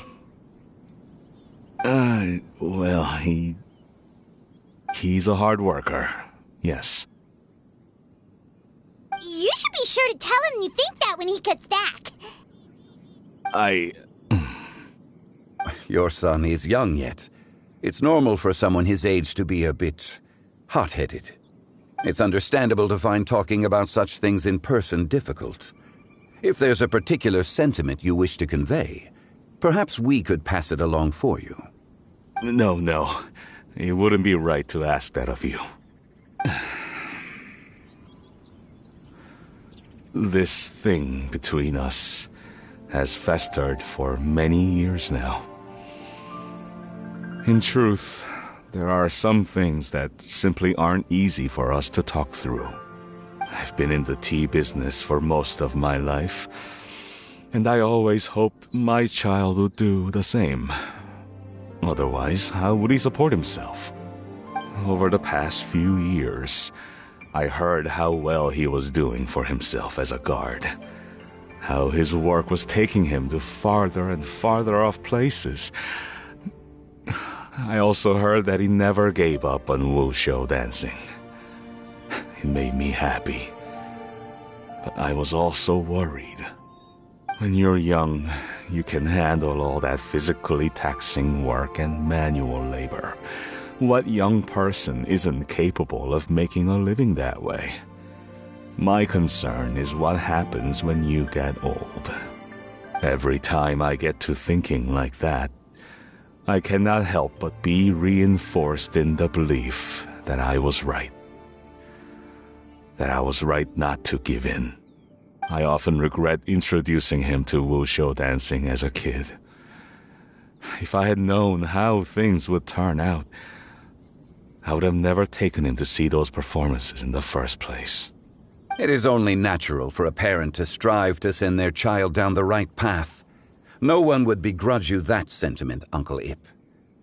Well, he's a hard worker. Yes. You should be sure to tell him you think that when he gets back. Your son is young yet. It's normal for someone his age to be a bit hot-headed. It's understandable to find talking about such things in person difficult. If there's a particular sentiment you wish to convey, perhaps we could pass it along for you. No. It wouldn't be right to ask that of you. This thing between us has festered for many years now. In truth, there are some things that simply aren't easy for us to talk through. I've been in the tea business for most of my life, and I always hoped my child would do the same. Otherwise, how would he support himself? Over the past few years, I heard how well he was doing for himself as a guard. How his work was taking him to farther and farther off places. I also heard that he never gave up on Wushu dancing. It made me happy. But I was also worried. When you're young, you can handle all that physically taxing work and manual labor. What young person isn't capable of making a living that way? My concern is what happens when you get old. Every time I get to thinking like that, I cannot help but be reinforced in the belief that I was right. That I was right not to give in. I often regret introducing him to Wushu dancing as a kid. If I had known how things would turn out, I would have never taken him to see those performances in the first place. It is only natural for a parent to strive to send their child down the right path. No one would begrudge you that sentiment, Uncle Ip.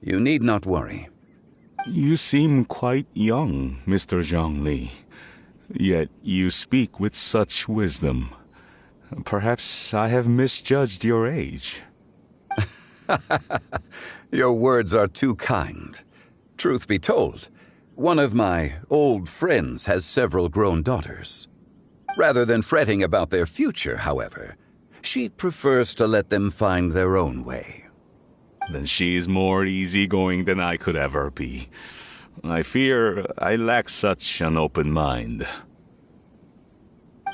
You need not worry. You seem quite young, Mr. Zhongli. Yet you speak with such wisdom. Perhaps I have misjudged your age. Your words are too kind. Truth be told, one of my old friends has several grown daughters. Rather than fretting about their future, however, she prefers to let them find their own way. Then she's more easygoing than I could ever be. I fear I lack such an open mind.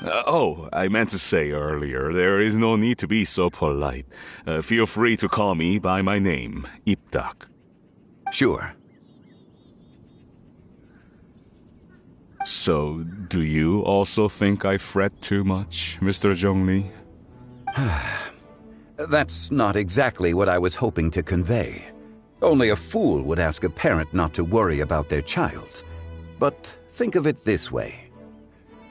I meant to say earlier, there is no need to be so polite. Feel free to call me by my name, Iptak. Sure. So, do you also think I fret too much, Mr. Zhongli? That's not exactly what I was hoping to convey. Only a fool would ask a parent not to worry about their child. But think of it this way.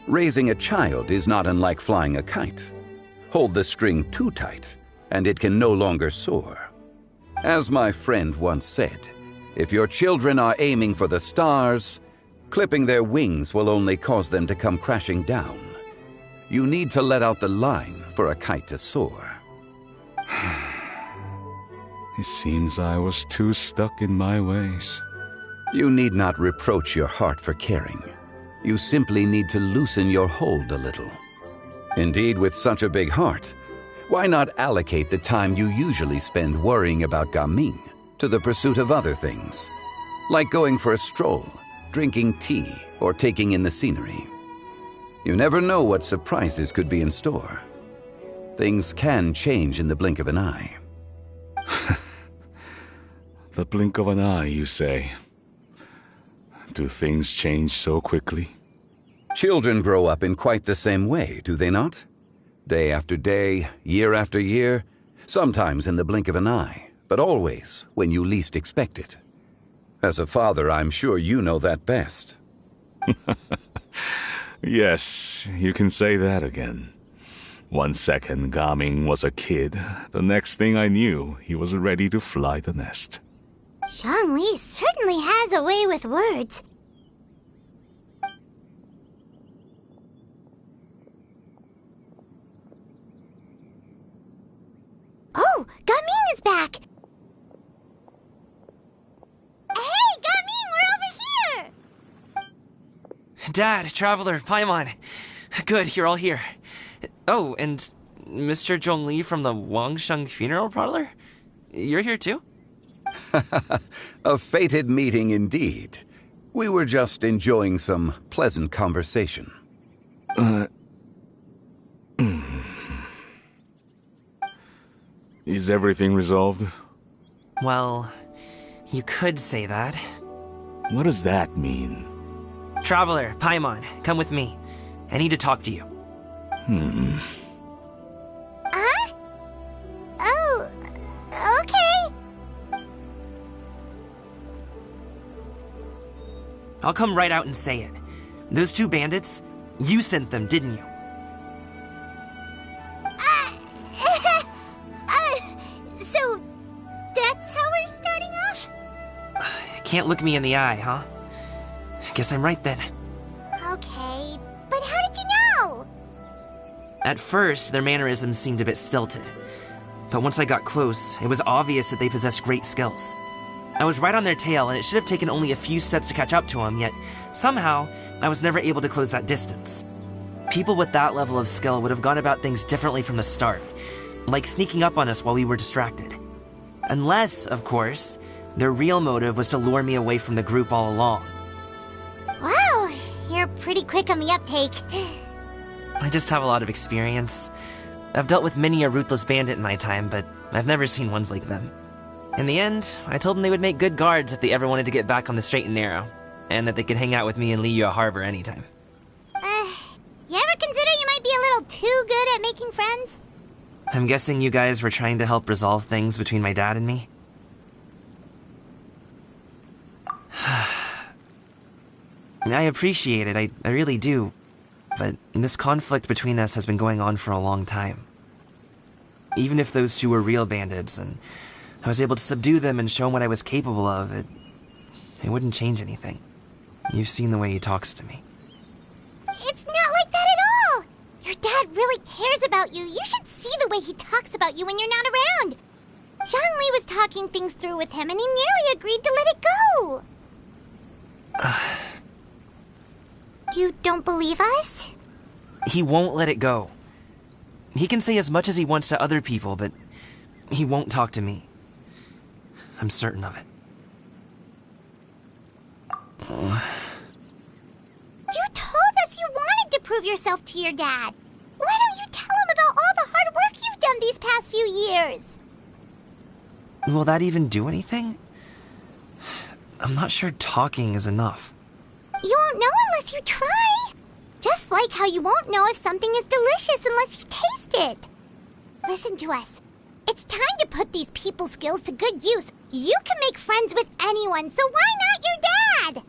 Raising a child is not unlike flying a kite. Hold the string too tight, and it can no longer soar. As my friend once said, if your children are aiming for the stars, clipping their wings will only cause them to come crashing down. You need to let out the line for a kite to soar. It seems I was too stuck in my ways. You need not reproach your heart for caring. You simply need to loosen your hold a little. Indeed, with such a big heart, why not allocate the time you usually spend worrying about Gaming to the pursuit of other things, like going for a stroll, drinking tea, or taking in the scenery. You never know what surprises could be in store. Things can change in the blink of an eye. The blink of an eye, you say? Do things change so quickly? Children grow up in quite the same way, do they not? Day after day, year after year, sometimes in the blink of an eye, but always when you least expect it. As a father, I'm sure you know that best. Yes, you can say that again. 1 second, Gaming was a kid. The next thing I knew, he was ready to fly the nest. Zhongli certainly has a way with words. Oh, Gaming is back! Hey, Gaming, we're over here! Dad, Traveler, Paimon. Good, you're all here. Oh, and Mr. Zhongli from the Wangsheng Funeral Parlor? You're here too? A fated meeting indeed. We were just enjoying some pleasant conversation. Is everything resolved? Well, you could say that. What does that mean? Traveler, Paimon, come with me. I need to talk to you. Oh, okay. I'll come right out and say it. Those two bandits, you sent them, didn't you? So, that's how we're starting off? Can't look me in the eye, huh? Guess I'm right then. Okay, but how did you know? At first, their mannerisms seemed a bit stilted. But once I got close, it was obvious that they possessed great skills. I was right on their tail, and it should have taken only a few steps to catch up to them, yet somehow, I was never able to close that distance. People with that level of skill would have gone about things differently from the start, like sneaking up on us while we were distracted. Unless, of course, their real motive was to lure me away from the group all along. Wow, you're pretty quick on the uptake. I just have a lot of experience. I've dealt with many a ruthless bandit in my time, but I've never seen ones like them. In the end, I told them they would make good guards if they ever wanted to get back on the straight and narrow, and that they could hang out with me in Liyue Harbor anytime. You ever consider you might be a little too good at making friends? I'm guessing you guys were trying to help resolve things between my dad and me? I appreciate it, I really do. But this conflict between us has been going on for a long time. Even if those two were real bandits, and I was able to subdue them and show him what I was capable of, it wouldn't change anything. You've seen the way he talks to me. It's not like that at all! Your dad really cares about you. You should see the way he talks about you when you're not around. Zhongli was talking things through with him, and he nearly agreed to let it go. You don't believe us? He won't let it go. He can say as much as he wants to other people, but he won't talk to me. I'm certain of it. You told us you wanted to prove yourself to your dad. Why don't you tell him about all the hard work you've done these past few years? Will that even do anything? I'm not sure talking is enough. You won't know unless you try. Just like how you won't know if something is delicious unless you taste it. Listen to us. It's time to put these people skills to good use. You can make friends with anyone, so why not your dad?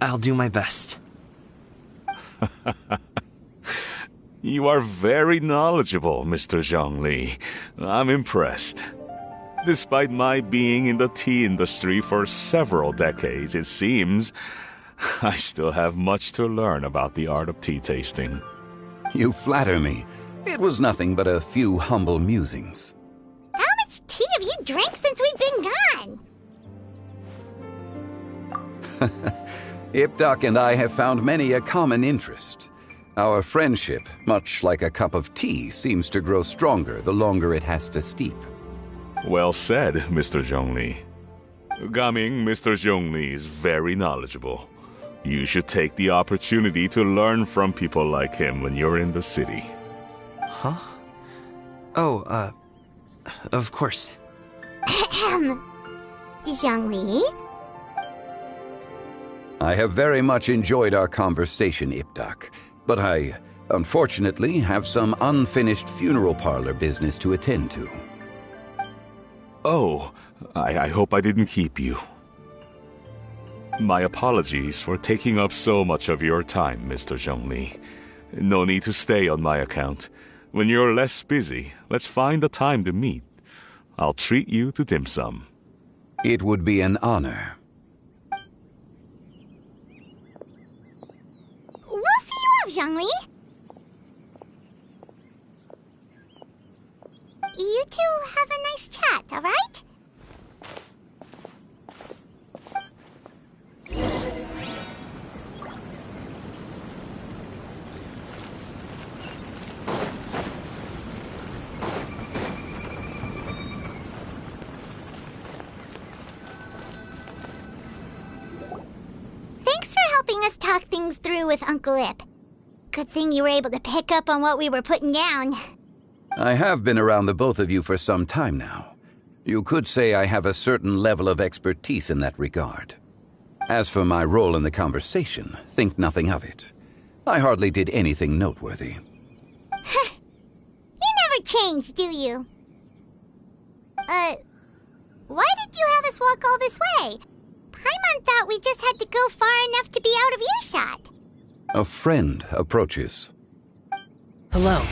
I'll do my best. You are very knowledgeable, Mr. Zhongli. I'm impressed. Despite my being in the tea industry for several decades, it seems I still have much to learn about the art of tea tasting. You flatter me. It was nothing but a few humble musings. How much tea have you drank since we've been gone? Ipdak and I have found many a common interest. Our friendship, much like a cup of tea, seems to grow stronger the longer it has to steep. Well said, Mr. Zhongli. Gaming, Mr. Zhongli is very knowledgeable. You should take the opportunity to learn from people like him when you're in the city. Huh? Oh, of course. Zhongli? I have very much enjoyed our conversation, Ipdak, but I, unfortunately, have some unfinished funeral parlor business to attend to. Oh, I hope I didn't keep you. My apologies for taking up so much of your time, Mr. Zhongli. No need to stay on my account. When you're less busy, let's find a time to meet. I'll treat you to dim sum. It would be an honor. We'll see you off, Zhongli. You two have a nice chat, all right? Thanks for helping us talk things through with Uncle Ip. Good thing you were able to pick up on what we were putting down. I have been around the both of you for some time now. You could say I have a certain level of expertise in that regard. As for my role in the conversation, think nothing of it. I hardly did anything noteworthy. You never change, do you? Why did you have us walk all this way? Paimon thought we just had to go far enough to be out of earshot. A friend approaches. Hello.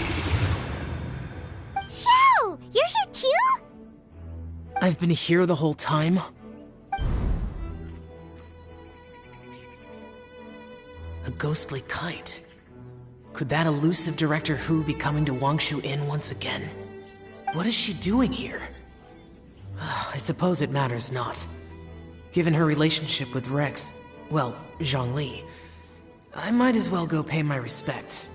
Xiao, you're here too? I've been here the whole time? A ghostly kite. Could that elusive Director Hu be coming to Wangshu Inn once again? What is she doing here? I suppose it matters not. Given her relationship with Rex, well, Zhongli, I might as well go pay my respects.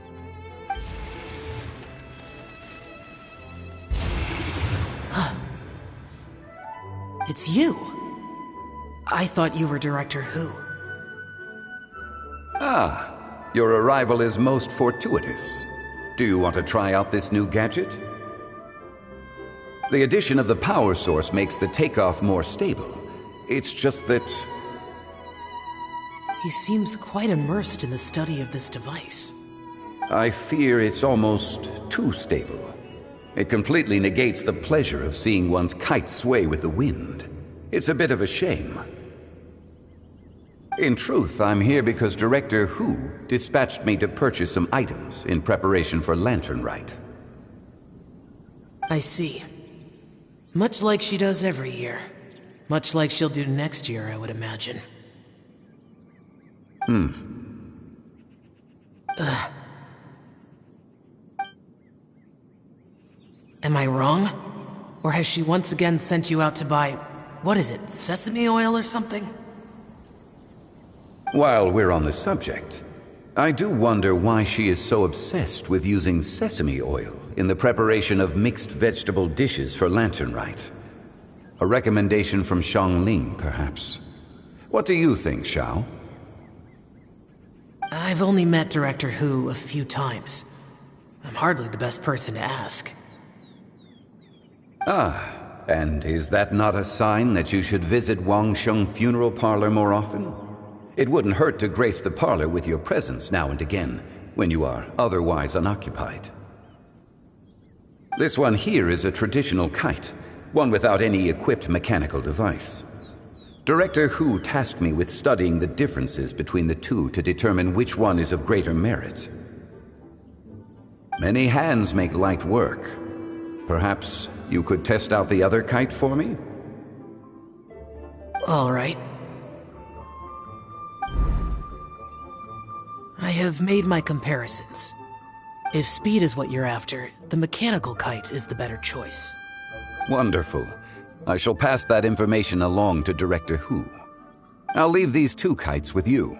It's you! I thought you were Director Hu. Ah, your arrival is most fortuitous. Do you want to try out this new gadget? The addition of the power source makes the takeoff more stable. It's just that... He seems quite immersed in the study of this device. I fear it's almost too stable. It completely negates the pleasure of seeing one's kite sway with the wind. It's a bit of a shame. In truth, I'm here because Director Hu dispatched me to purchase some items in preparation for Lantern Rite. I see. Much like she does every year. Much like she'll do next year, I would imagine. Am I wrong? Or has she once again sent you out to buy, what is it, sesame oil or something? While we're on the subject, I do wonder why she is so obsessed with using sesame oil in the preparation of mixed vegetable dishes for Lantern Rite. A recommendation from Xiangling, perhaps. What do you think, Xiao? I've only met Director Hu a few times. I'm hardly the best person to ask. Ah, and is that not a sign that you should visit Wangsheng Funeral Parlor more often? It wouldn't hurt to grace the parlor with your presence now and again, when you are otherwise unoccupied. This one here is a traditional kite, one without any equipped mechanical device. Director Hu tasked me with studying the differences between the two to determine which one is of greater merit. Many hands make light work. Perhaps you could test out the other kite for me? All right. I have made my comparisons. If speed is what you're after, the mechanical kite is the better choice. Wonderful. I shall pass that information along to Director Hu. I'll leave these two kites with you.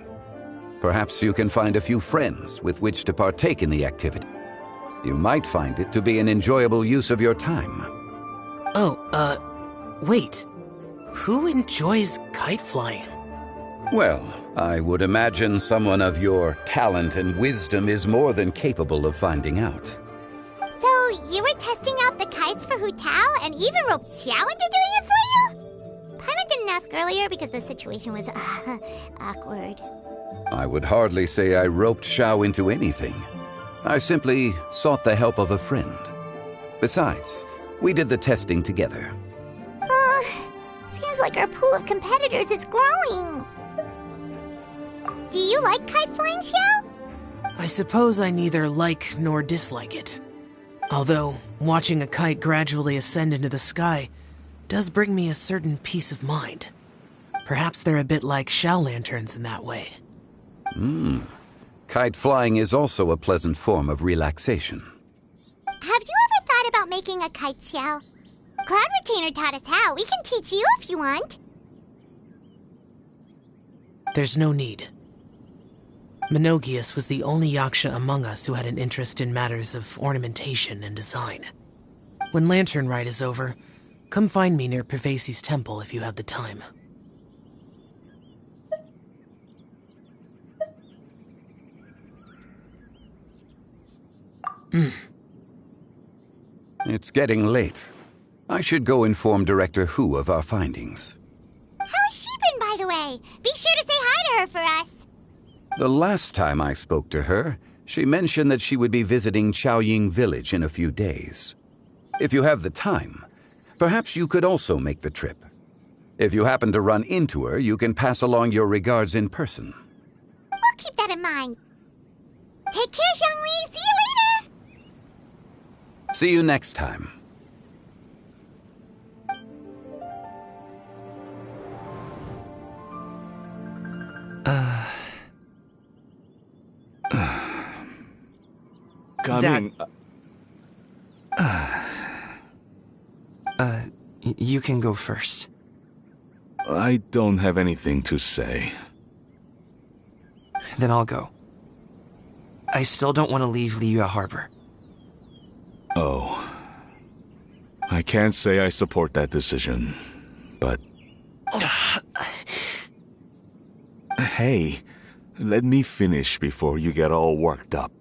Perhaps you can find a few friends with which to partake in the activity. You might find it to be an enjoyable use of your time. Wait. Who enjoys kite flying? Well, I would imagine someone of your talent and wisdom is more than capable of finding out. So, you were testing out the kites for Hu Tao and even roped Xiao into doing it for you? Paimon didn't ask earlier because the situation was awkward. I would hardly say I roped Xiao into anything. I simply sought the help of a friend. Besides, we did the testing together. Seems like our pool of competitors is growing. Do you like kite flying, Xiao? I suppose I neither like nor dislike it. Although, watching a kite gradually ascend into the sky does bring me a certain peace of mind. Perhaps they're a bit like Xiao lanterns in that way. Kite flying is also a pleasant form of relaxation. Have you ever thought about making a kite, Xiao? Cloud Retainer taught us how. We can teach you if you want. There's no need. Menogias was the only yaksha among us who had an interest in matters of ornamentation and design. When Lantern Rite is over, come find me near Pervasi's temple if you have the time. It's getting late. I should go inform Director Hu of our findings. How's she been, by the way? Be sure to say hi to her for us. The last time I spoke to her, she mentioned that she would be visiting Xiaoying village in a few days. If you have the time, perhaps you could also make the trip. If you happen to run into her, you can pass along your regards in person. We'll keep that in mind. Take care, Zhongli. See you later. See you next time. Dad. You can go first. I don't have anything to say. Then I'll go. I still don't want to leave Liyue Harbor. Oh. I can't say I support that decision, but... Hey, let me finish before you get all worked up.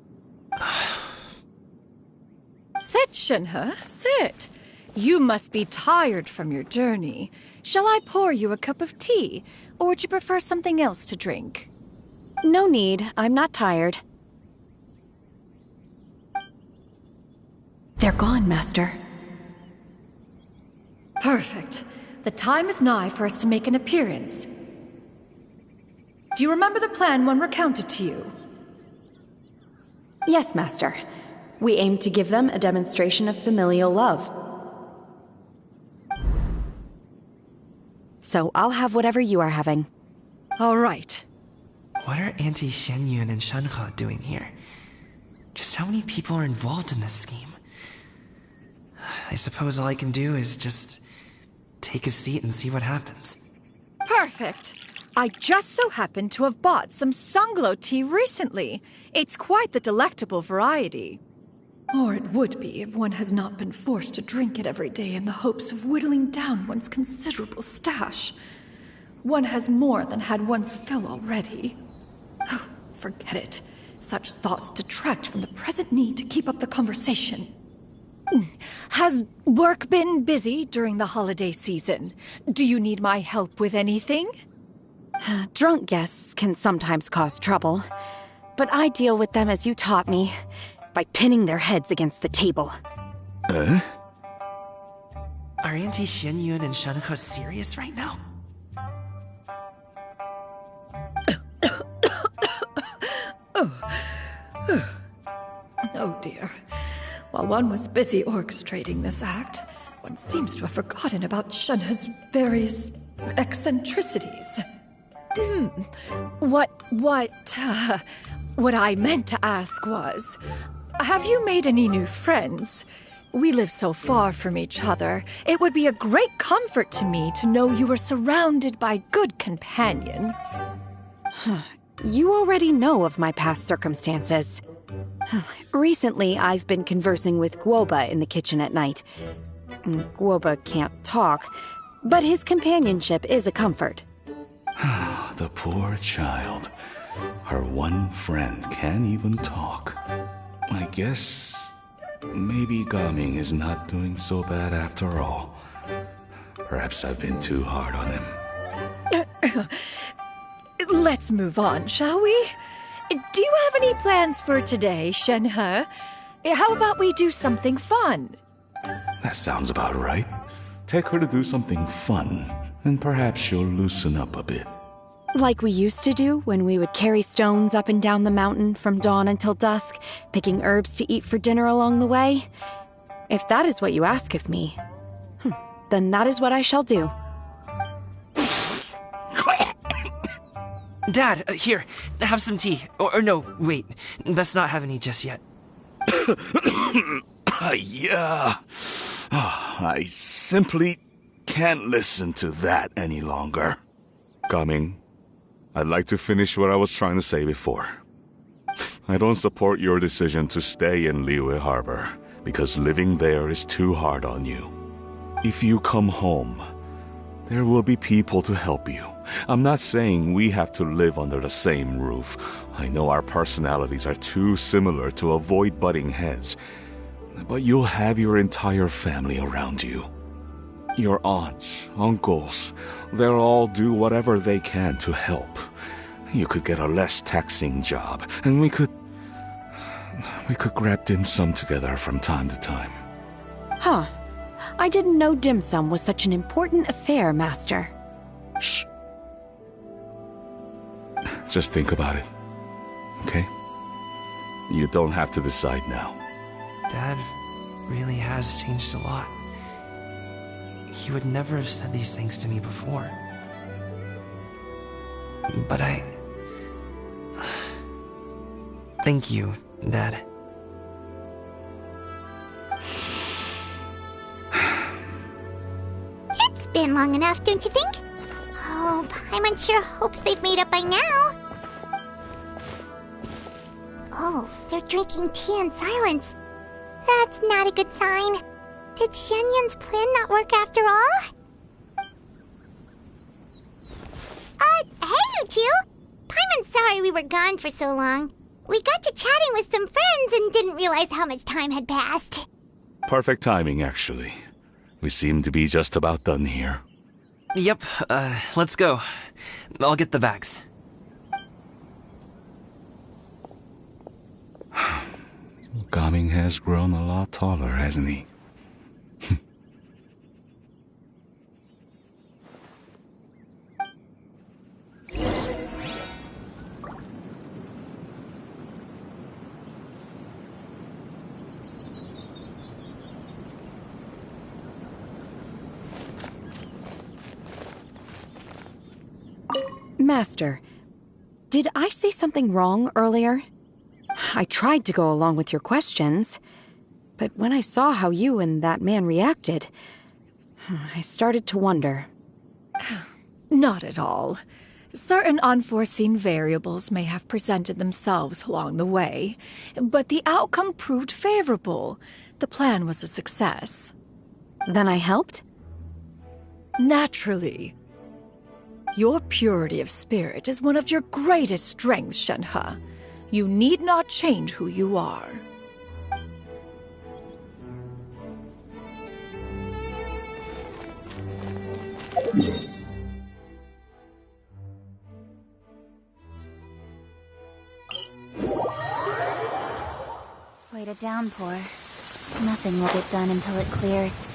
Sit, Shenhe, sit. You must be tired from your journey. Shall I pour you a cup of tea, or would you prefer something else to drink? No need. I'm not tired. They're gone, Master. Perfect. The time is nigh for us to make an appearance. Do you remember the plan when recounted to you? Yes, Master. We aim to give them a demonstration of familial love. So I'll have whatever you are having. All right. What are Auntie Xianyun and Shenhe doing here? Just how many people are involved in this scheme? I suppose all I can do is just take a seat and see what happens. Perfect. I just so happen to have bought some Sunglow tea recently. It's quite the delectable variety. Or it would be if one has not been forced to drink it every day in the hopes of whittling down one's considerable stash. One has more than had one's fill already. Oh, forget it. Such thoughts detract from the present need to keep up the conversation. Has work been busy during the holiday season? Do you need my help with anything? Drunk guests can sometimes cause trouble, but I deal with them as you taught me, by pinning their heads against the table. Are Auntie Xianyun and Shenhe serious right now? Oh dear. While one was busy orchestrating this act, one seems to have forgotten about Shenhe's various eccentricities. What I meant to ask was, have you made any new friends? We live so far from each other. It would be a great comfort to me to know you were surrounded by good companions. You already know of my past circumstances. Recently, I've been conversing with Guoba in the kitchen at night. Guoba can't talk, but his companionship is a comfort. The poor child. Her one friend can't even talk. I guess maybe Gaming is not doing so bad after all. Perhaps I've been too hard on him. Let's move on, shall we? Do you have any plans for today, Shenhe? How about we do something fun? That sounds about right. Take her to do something fun, and perhaps she'll loosen up a bit. Like we used to do when we would carry stones up and down the mountain from dawn until dusk, picking herbs to eat for dinner along the way. If that is what you ask of me, then that is what I shall do. Dad, here, have some tea. Or no, wait, best not have any just yet. Yeah. I simply can't listen to that any longer. Coming. I'd like to finish what I was trying to say before. I don't support your decision to stay in Liyue Harbor, because living there is too hard on you. If you come home, there will be people to help you. I'm not saying we have to live under the same roof. I know our personalities are too similar to avoid butting heads. But you'll have your entire family around you. Your aunts, uncles, they'll all do whatever they can to help. You could get a less taxing job, and we could grab dim sum together from time to time. Huh. I didn't know dim sum was such an important affair, Master. Shh. Just think about it, okay? You don't have to decide now. Dad really has changed a lot. He would never have said these things to me before. But thank you, Dad. It's been long enough, don't you think? Oh, Paimon sure hopes they've made up by now. Oh, they're drinking tea in silence. That's not a good sign. Did Xianyun's plan not work after all? Hey, you two! Paimon's sorry we were gone for so long. We got to chatting with some friends and didn't realize how much time had passed. Perfect timing, actually. We seem to be just about done here. Yep, let's go. I'll get the bags. Gaming has grown a lot taller, hasn't he? Master, did I say something wrong earlier? I tried to go along with your questions, but when I saw how you and that man reacted, I started to wonder. Not at all. Certain unforeseen variables may have presented themselves along the way, but the outcome proved favorable. The plan was a success. Then I helped? Naturally. Your purity of spirit is one of your greatest strengths, Shenhe. You need not change who you are. Wait a downpour. Nothing will get done until it clears.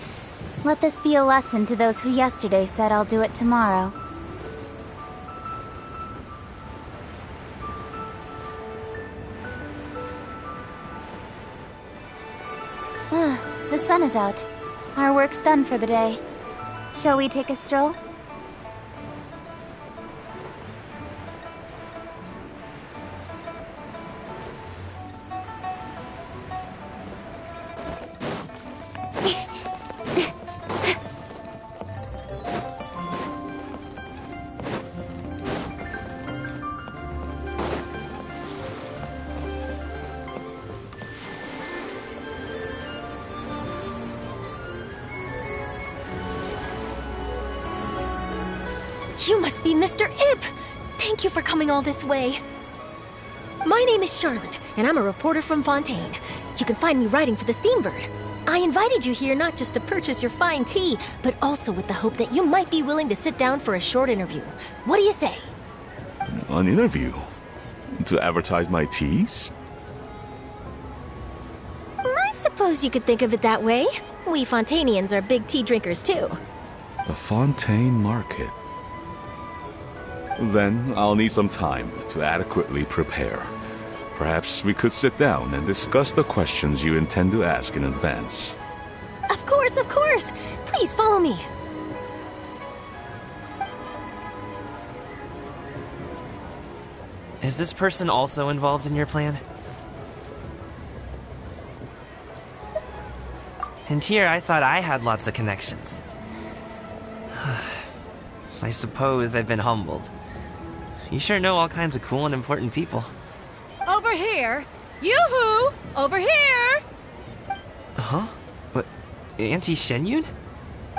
Let this be a lesson to those who yesterday said I'll do it tomorrow. The sun is out. Our work's done for the day. Shall we take a stroll? You must be Mr. Ip! Thank you for coming all this way. My name is Charlotte, and I'm a reporter from Fontaine. You can find me writing for the Steambird. I invited you here not just to purchase your fine tea, but also with the hope that you might be willing to sit down for a short interview. What do you say? An interview? To advertise my teas? I suppose you could think of it that way. We Fontainians are big tea drinkers too. The Fontaine Market. Then I'll need some time to adequately prepare. Perhaps we could sit down and discuss the questions you intend to ask in advance. Of course, of course! Please follow me. Is this person also involved in your plan? And here I thought I had lots of connections. I suppose I've been humbled. You sure know all kinds of cool and important people. Over here! Yoo-hoo! Over here! Huh? What? Auntie Xianyun?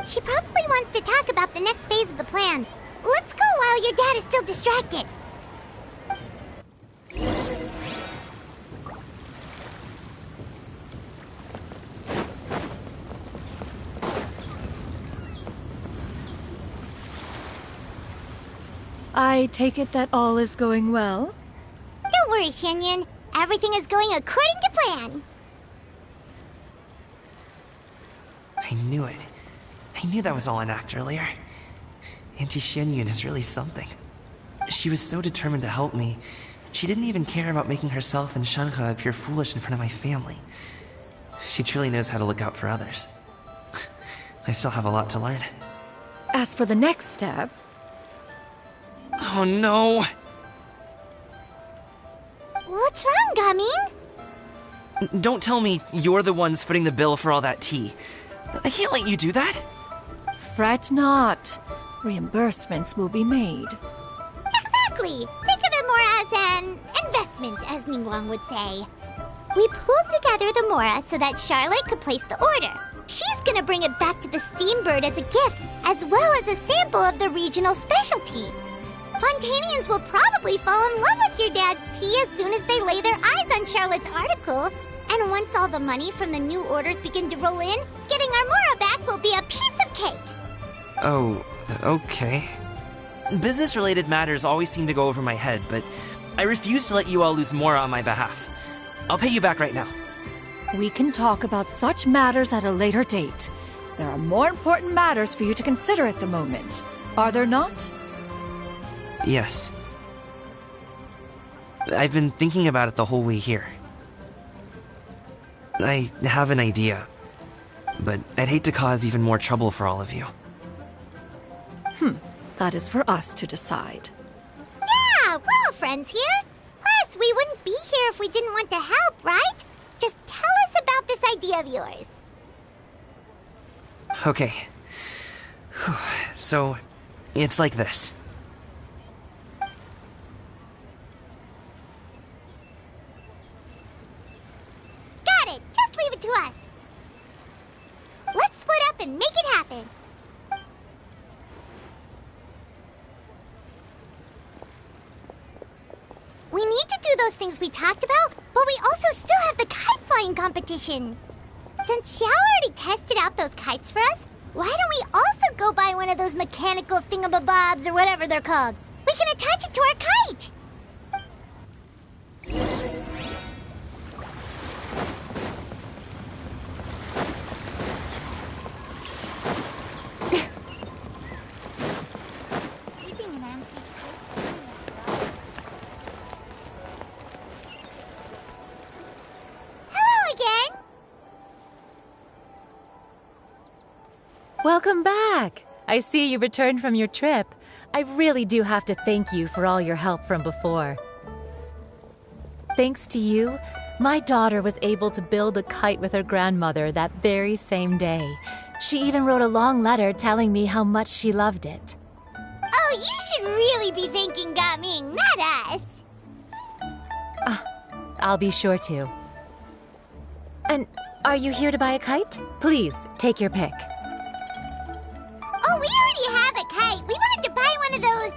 She probably wants to talk about the next phase of the plan. Let's go while your dad is still distracted. I take it that all is going well? Don't worry, Xianyun. Everything is going according to plan. I knew it. I knew that was all an act earlier. Auntie Xianyun is really something. She was so determined to help me. She didn't even care about making herself and Shenhe appear foolish in front of my family. She truly knows how to look out for others. I still have a lot to learn. As for the next step... Oh no! What's wrong, Gaming? Don't tell me you're the ones footing the bill for all that tea. I can't let you do that. Fret not. Reimbursements will be made. Exactly! Think of it more as an investment, as Ningguang would say. We pooled together the Mora so that Charlotte could place the order. She's gonna bring it back to the Steambird as a gift, as well as a sample of the regional specialty. Fontainians will probably fall in love with your dad's tea as soon as they lay their eyes on Charlotte's article. And once all the money from the new orders begin to roll in, getting our Mora back will be a piece of cake. Oh, okay. Business-related matters always seem to go over my head, but I refuse to let you all lose Mora on my behalf. I'll pay you back right now. We can talk about such matters at a later date. There are more important matters for you to consider at the moment, are there not? Yes. I've been thinking about it the whole way here. I have an idea, but I'd hate to cause even more trouble for all of you. That is for us to decide. Yeah, we're all friends here. Plus, we wouldn't be here if we didn't want to help, right? Just tell us about this idea of yours. Okay. So, it's like this. Got it! Just leave it to us. Let's split up and make it happen. those things we talked about, but we also still have the kite flying competition. Since Xiao already tested out those kites for us, why don't we also go buy one of those mechanical thingamabobs or whatever they're called? We can attach it to our kite. Welcome back! I see you returned from your trip. I really do have to thank you for all your help from before. Thanks to you, my daughter was able to build a kite with her grandmother that very same day. She even wrote a long letter telling me how much she loved it. Oh, you should really be thanking Gaming, not us. I'll be sure to. And are you here to buy a kite? Please, take your pick. Oh, we already have a kite. We wanted to buy one of those,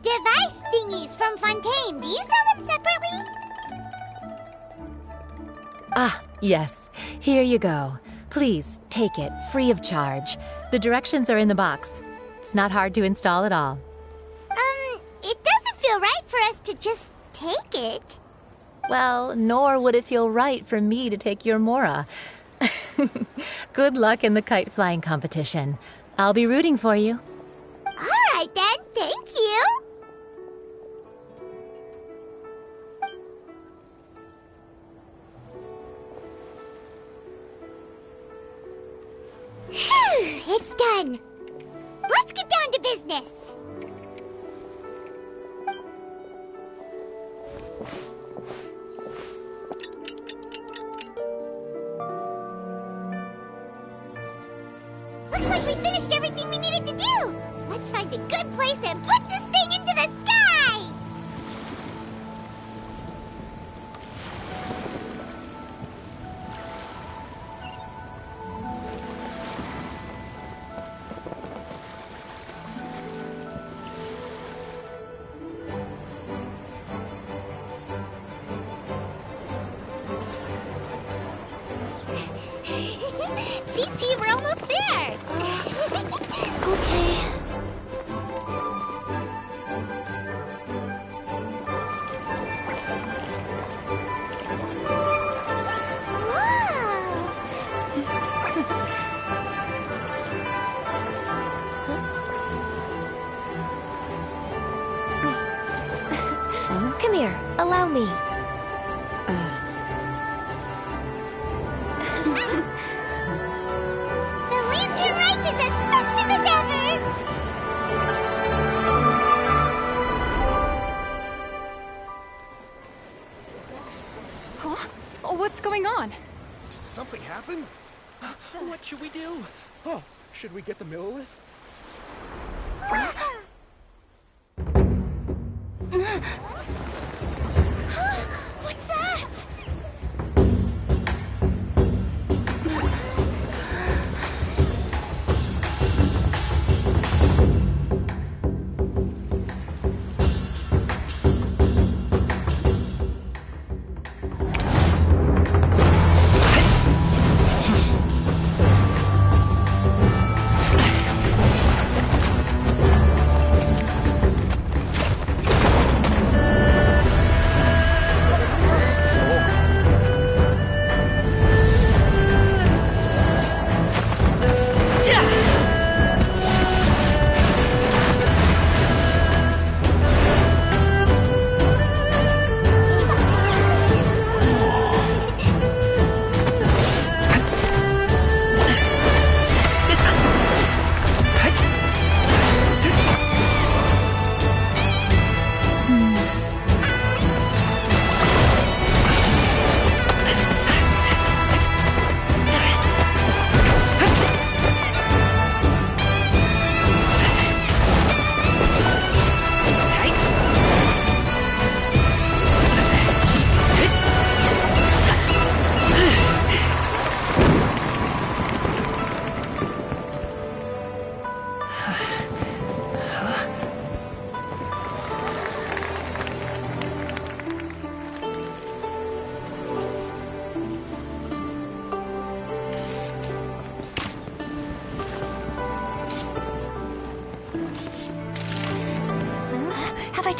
device thingies from Fontaine. Do you sell them separately? Yes. Here you go. Please, take it, free of charge. The directions are in the box. It's not hard to install at all. It doesn't feel right for us to just take it. Well, nor would it feel right for me to take your Mora. Good luck in the kite flying competition. I'll be rooting for you. All right then, thank you. Phew, it's done. Let's get down to business. Looks like we finished everything we needed to do. Let's find a good place and put this thing into the sky. Chi-Chi, we're almost there. Okay. Come here. Allow me. The lantern rite is as festive as ever. Huh? Oh, what's going on? Did something happen? What should we do? Oh, should we get the Millilith? What's that?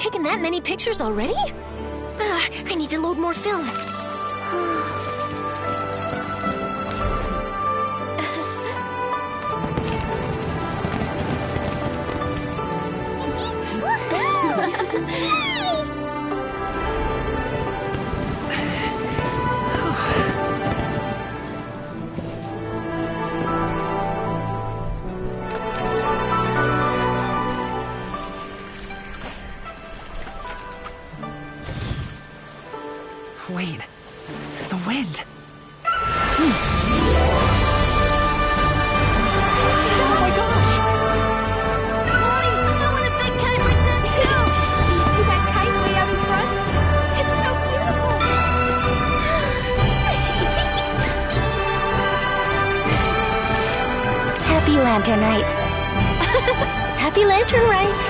taken that many pictures already? I need to load more film. Wait, the wind. Oh my gosh! Mommy, I want a big kite like that too! Do you see that kite way out in front? It's so beautiful! Happy Lantern Rite. Happy Lantern Rite!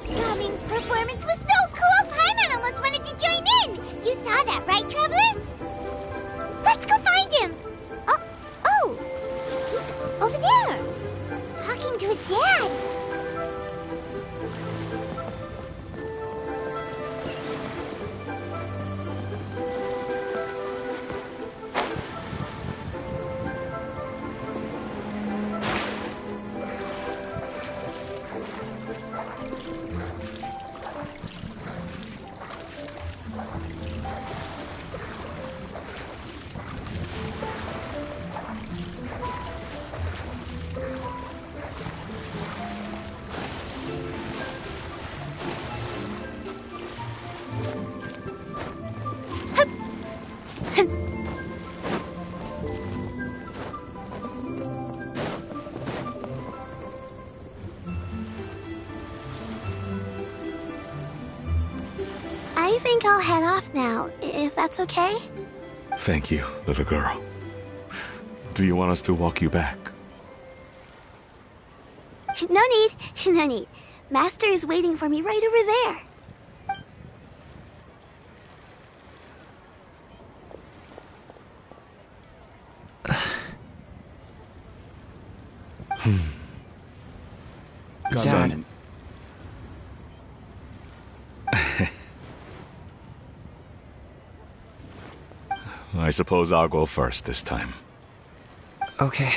Gaming's performance was so cool, Paimon almost wanted to join in! You saw that, right, Traveler? Let's go find him! Oh! He's over there! Talking to his dad! I think I'll head off now, if that's okay. Thank you, little girl. Do you want us to walk you back? No need, no need. Master is waiting for me right over there. Son. I suppose I'll go first this time. Okay.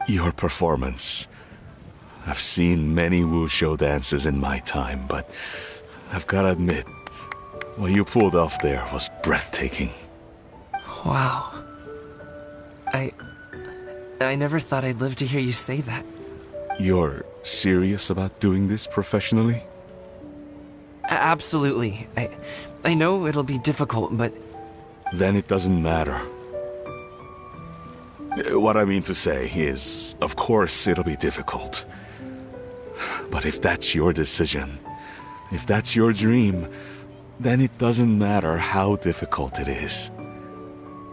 Your performance. I've seen many wushou dances in my time, but I've gotta admit, what you pulled off there was breathtaking. Wow. I never thought I'd live to hear you say that. You're serious about doing this professionally? Absolutely. I know it'll be difficult, but... Then it doesn't matter. What I mean to say is, of course it'll be difficult. But if that's your decision, if that's your dream, then it doesn't matter how difficult it is.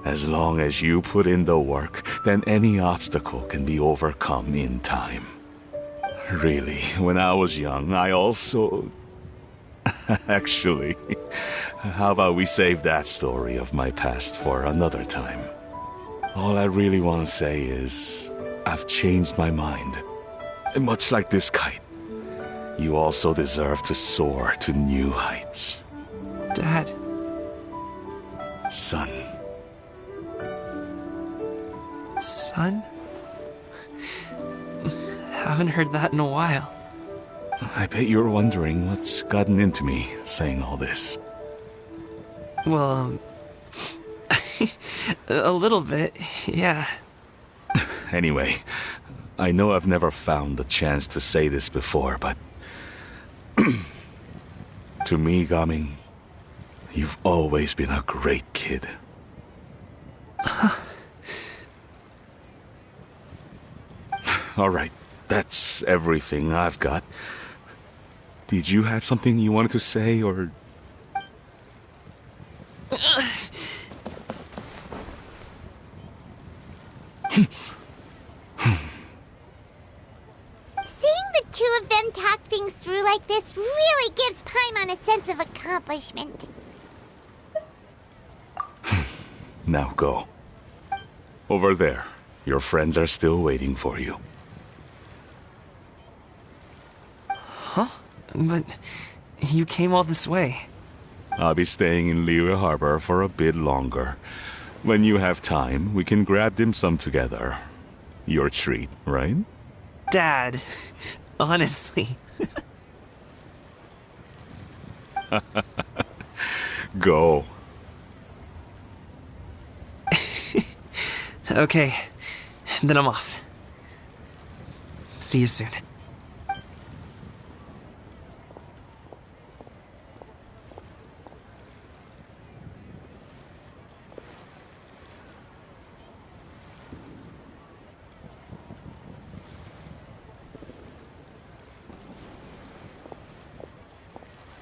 As long as you put in the work, then any obstacle can be overcome in time. Really, when I was young, I also... Actually, how about we save that story of my past for another time? All I really want to say is, I've changed my mind. And much like this kite, you also deserve to soar to new heights. Dad. Son. Son? Haven't heard that in a while. I bet you're wondering what's gotten into me saying all this. Well, a little bit, yeah. Anyway, I know I've never found the chance to say this before, but... to me, Gaming, you've always been a great kid. All right, That's everything I've got. Did you have something you wanted to say, or... Seeing the two of them talk things through like this really gives Paimon a sense of accomplishment. Now go. Over there. Your friends are still waiting for you. Huh? But you came all this way. I'll be staying in Liyue Harbor for a bit longer. When you have time, we can grab dim sum together. Your treat, right? Dad, honestly. Go. Okay, then I'm off. See you soon.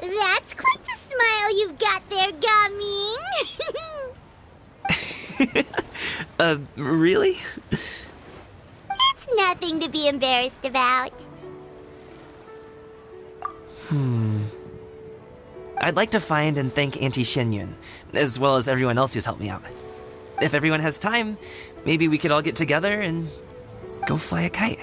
That's quite the smile you've got there, Gaming. Really? It's nothing to be embarrassed about. I'd like to find and thank Auntie Xianyun, as well as everyone else who's helped me out. If everyone has time, maybe we could all get together and go fly a kite.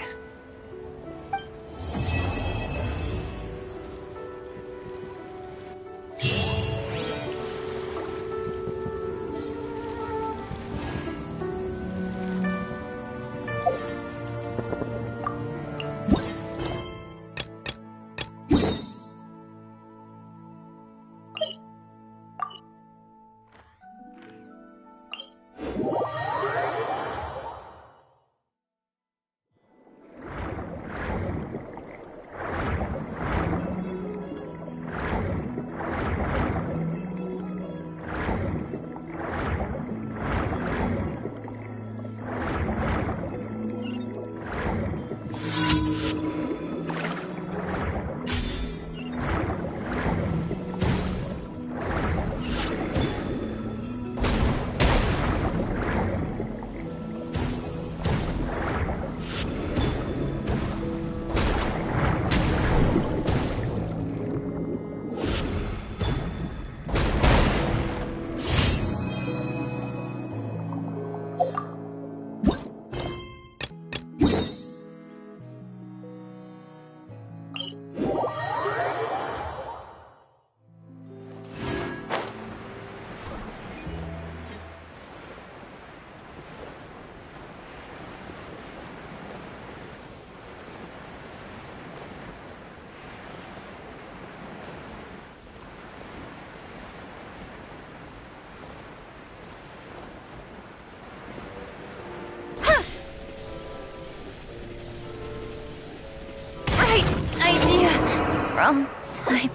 Wrong time.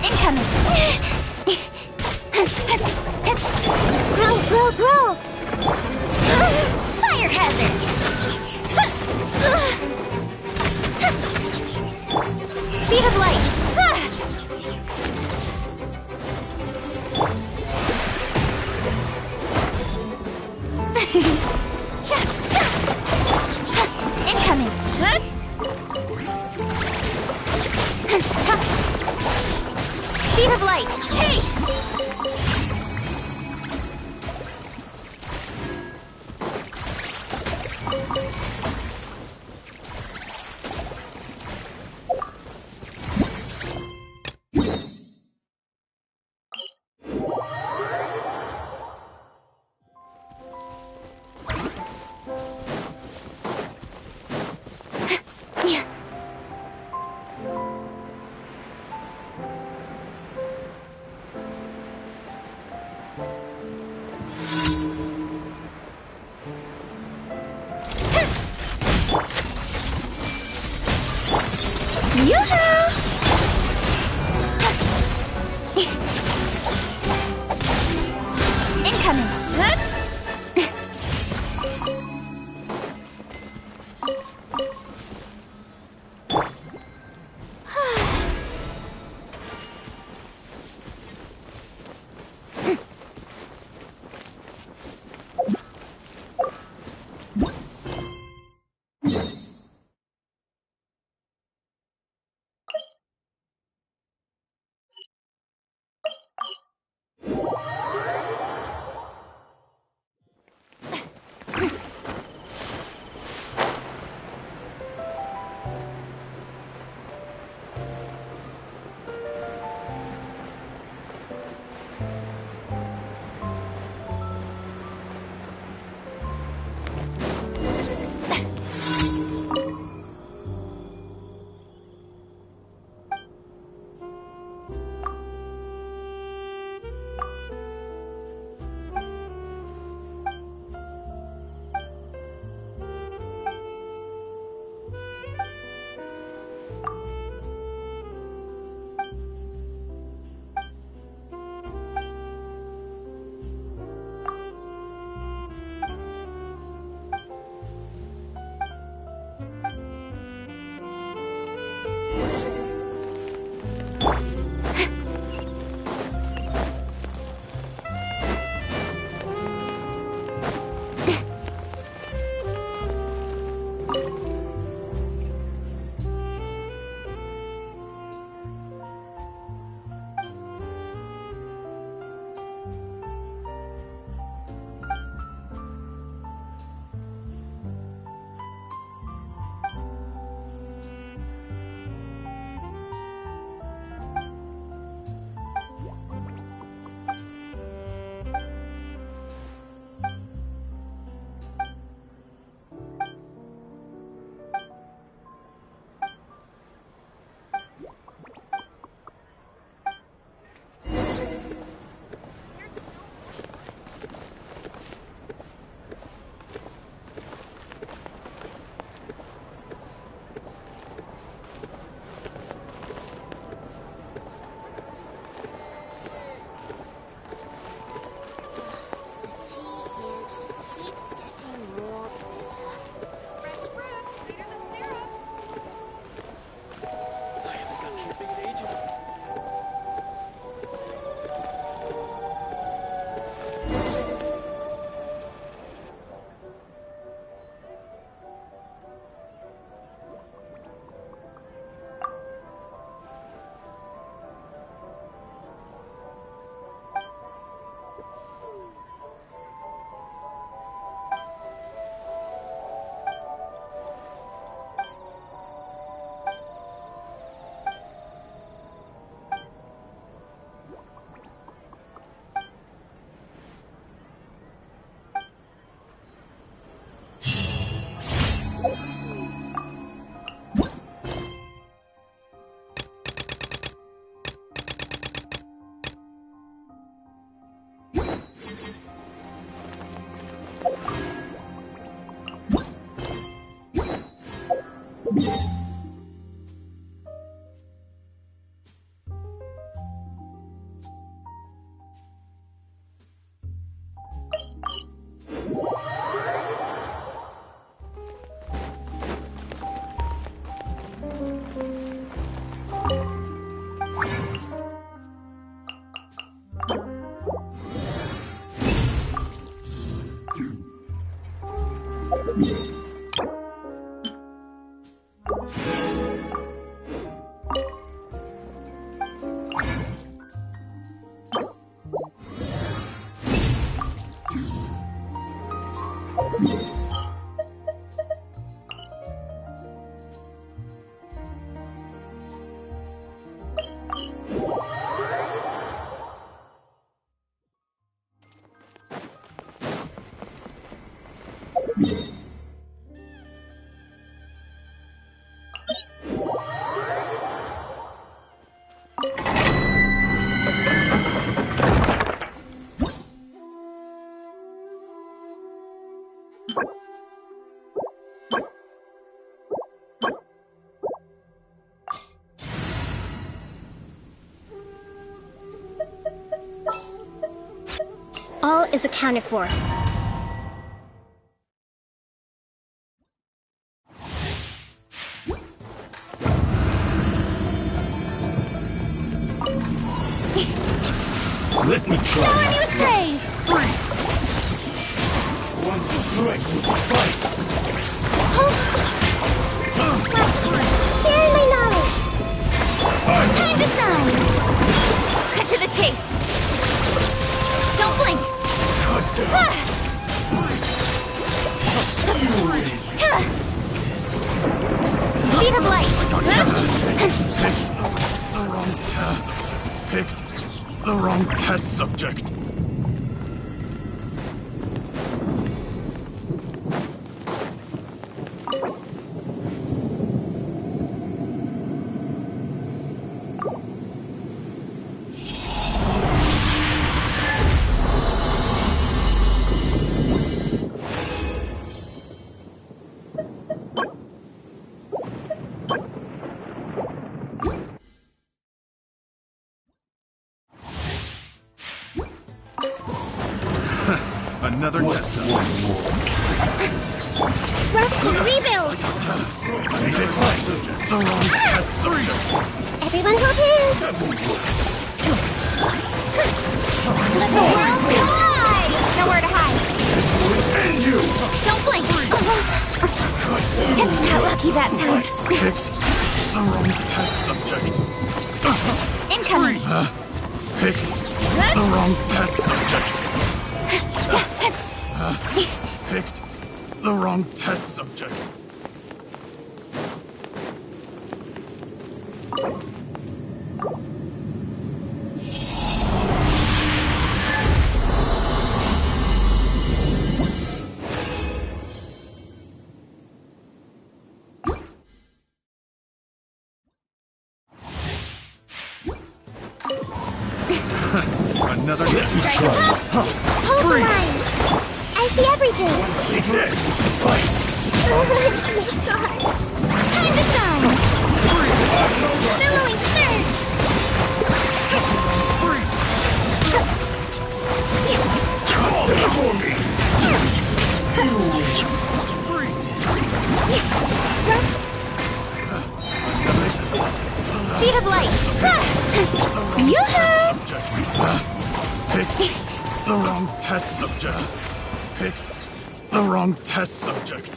Incoming! Roll! Fire hazard! Speed of light! Incoming! Speed of light! Hey! All is accounted for. Let me try. Shower me with praise! One strike will suffice. Sharing my knowledge! Time to shine! Cut to the chase! Don't blink! Speed of light! Picked the wrong test subject. Another test. Rust can rebuild! The wrong test subject. Everyone hold hands! Let the world fly! Nowhere to hide! And you! Don't blink! Got lucky that time. The wrong test subject. Incoming! Picked the wrong test subject. Picked the wrong test subject. Another Strike up! Hold the line! I see everything! Yes, suffice. It's my scar! Time to shine! Billowing surge! Call it for me. Speed of light! Yoo-hoo! Picked the wrong test subject. Picked the wrong test subject.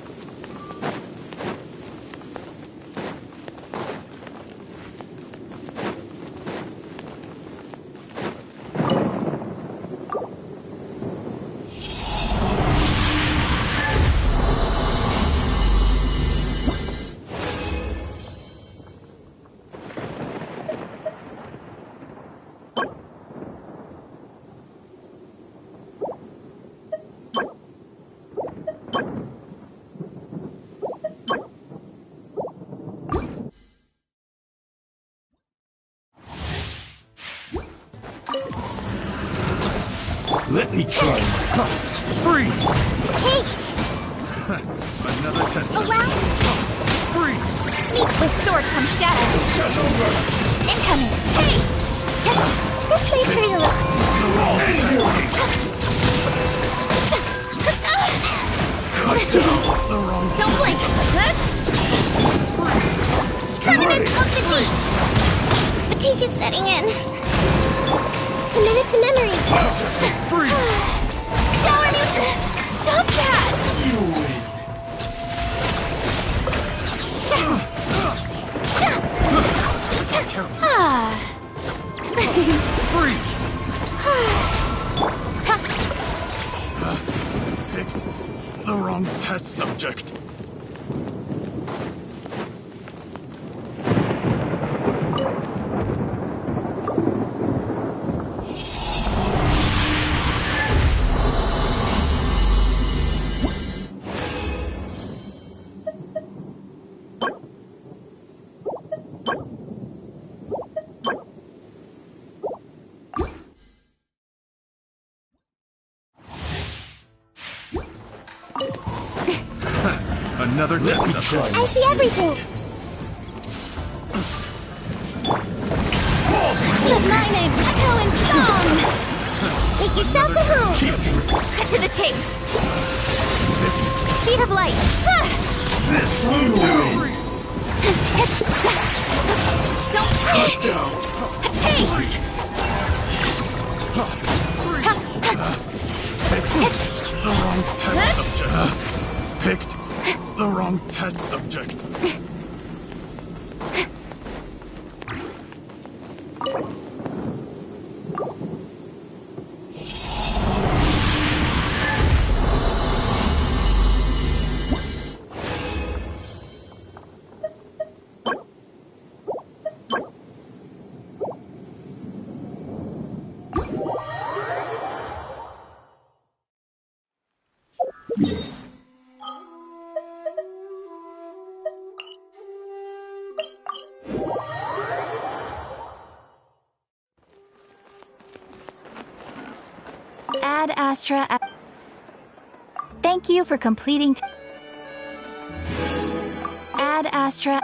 Let me try. Free! Hey! Another test. Allow Free! meet with sword from shadow. Incoming! Hey! This may hurt a little. Don't blink! Covenant of the Deep! Fatigue is setting in. A minute to memory. Shower me with... Stop that! You win. Freeze! Picked the wrong test subject. Another test subject. I see everything. Let my name echo in song! Make yourselves a room. Cut to the chase! Speed of light! This will do. Don't Cut down. Hey! Yes. Picked the wrong test subject. Picked the wrong test subject. Ad Astra. Thank you for completing. Ad Astra.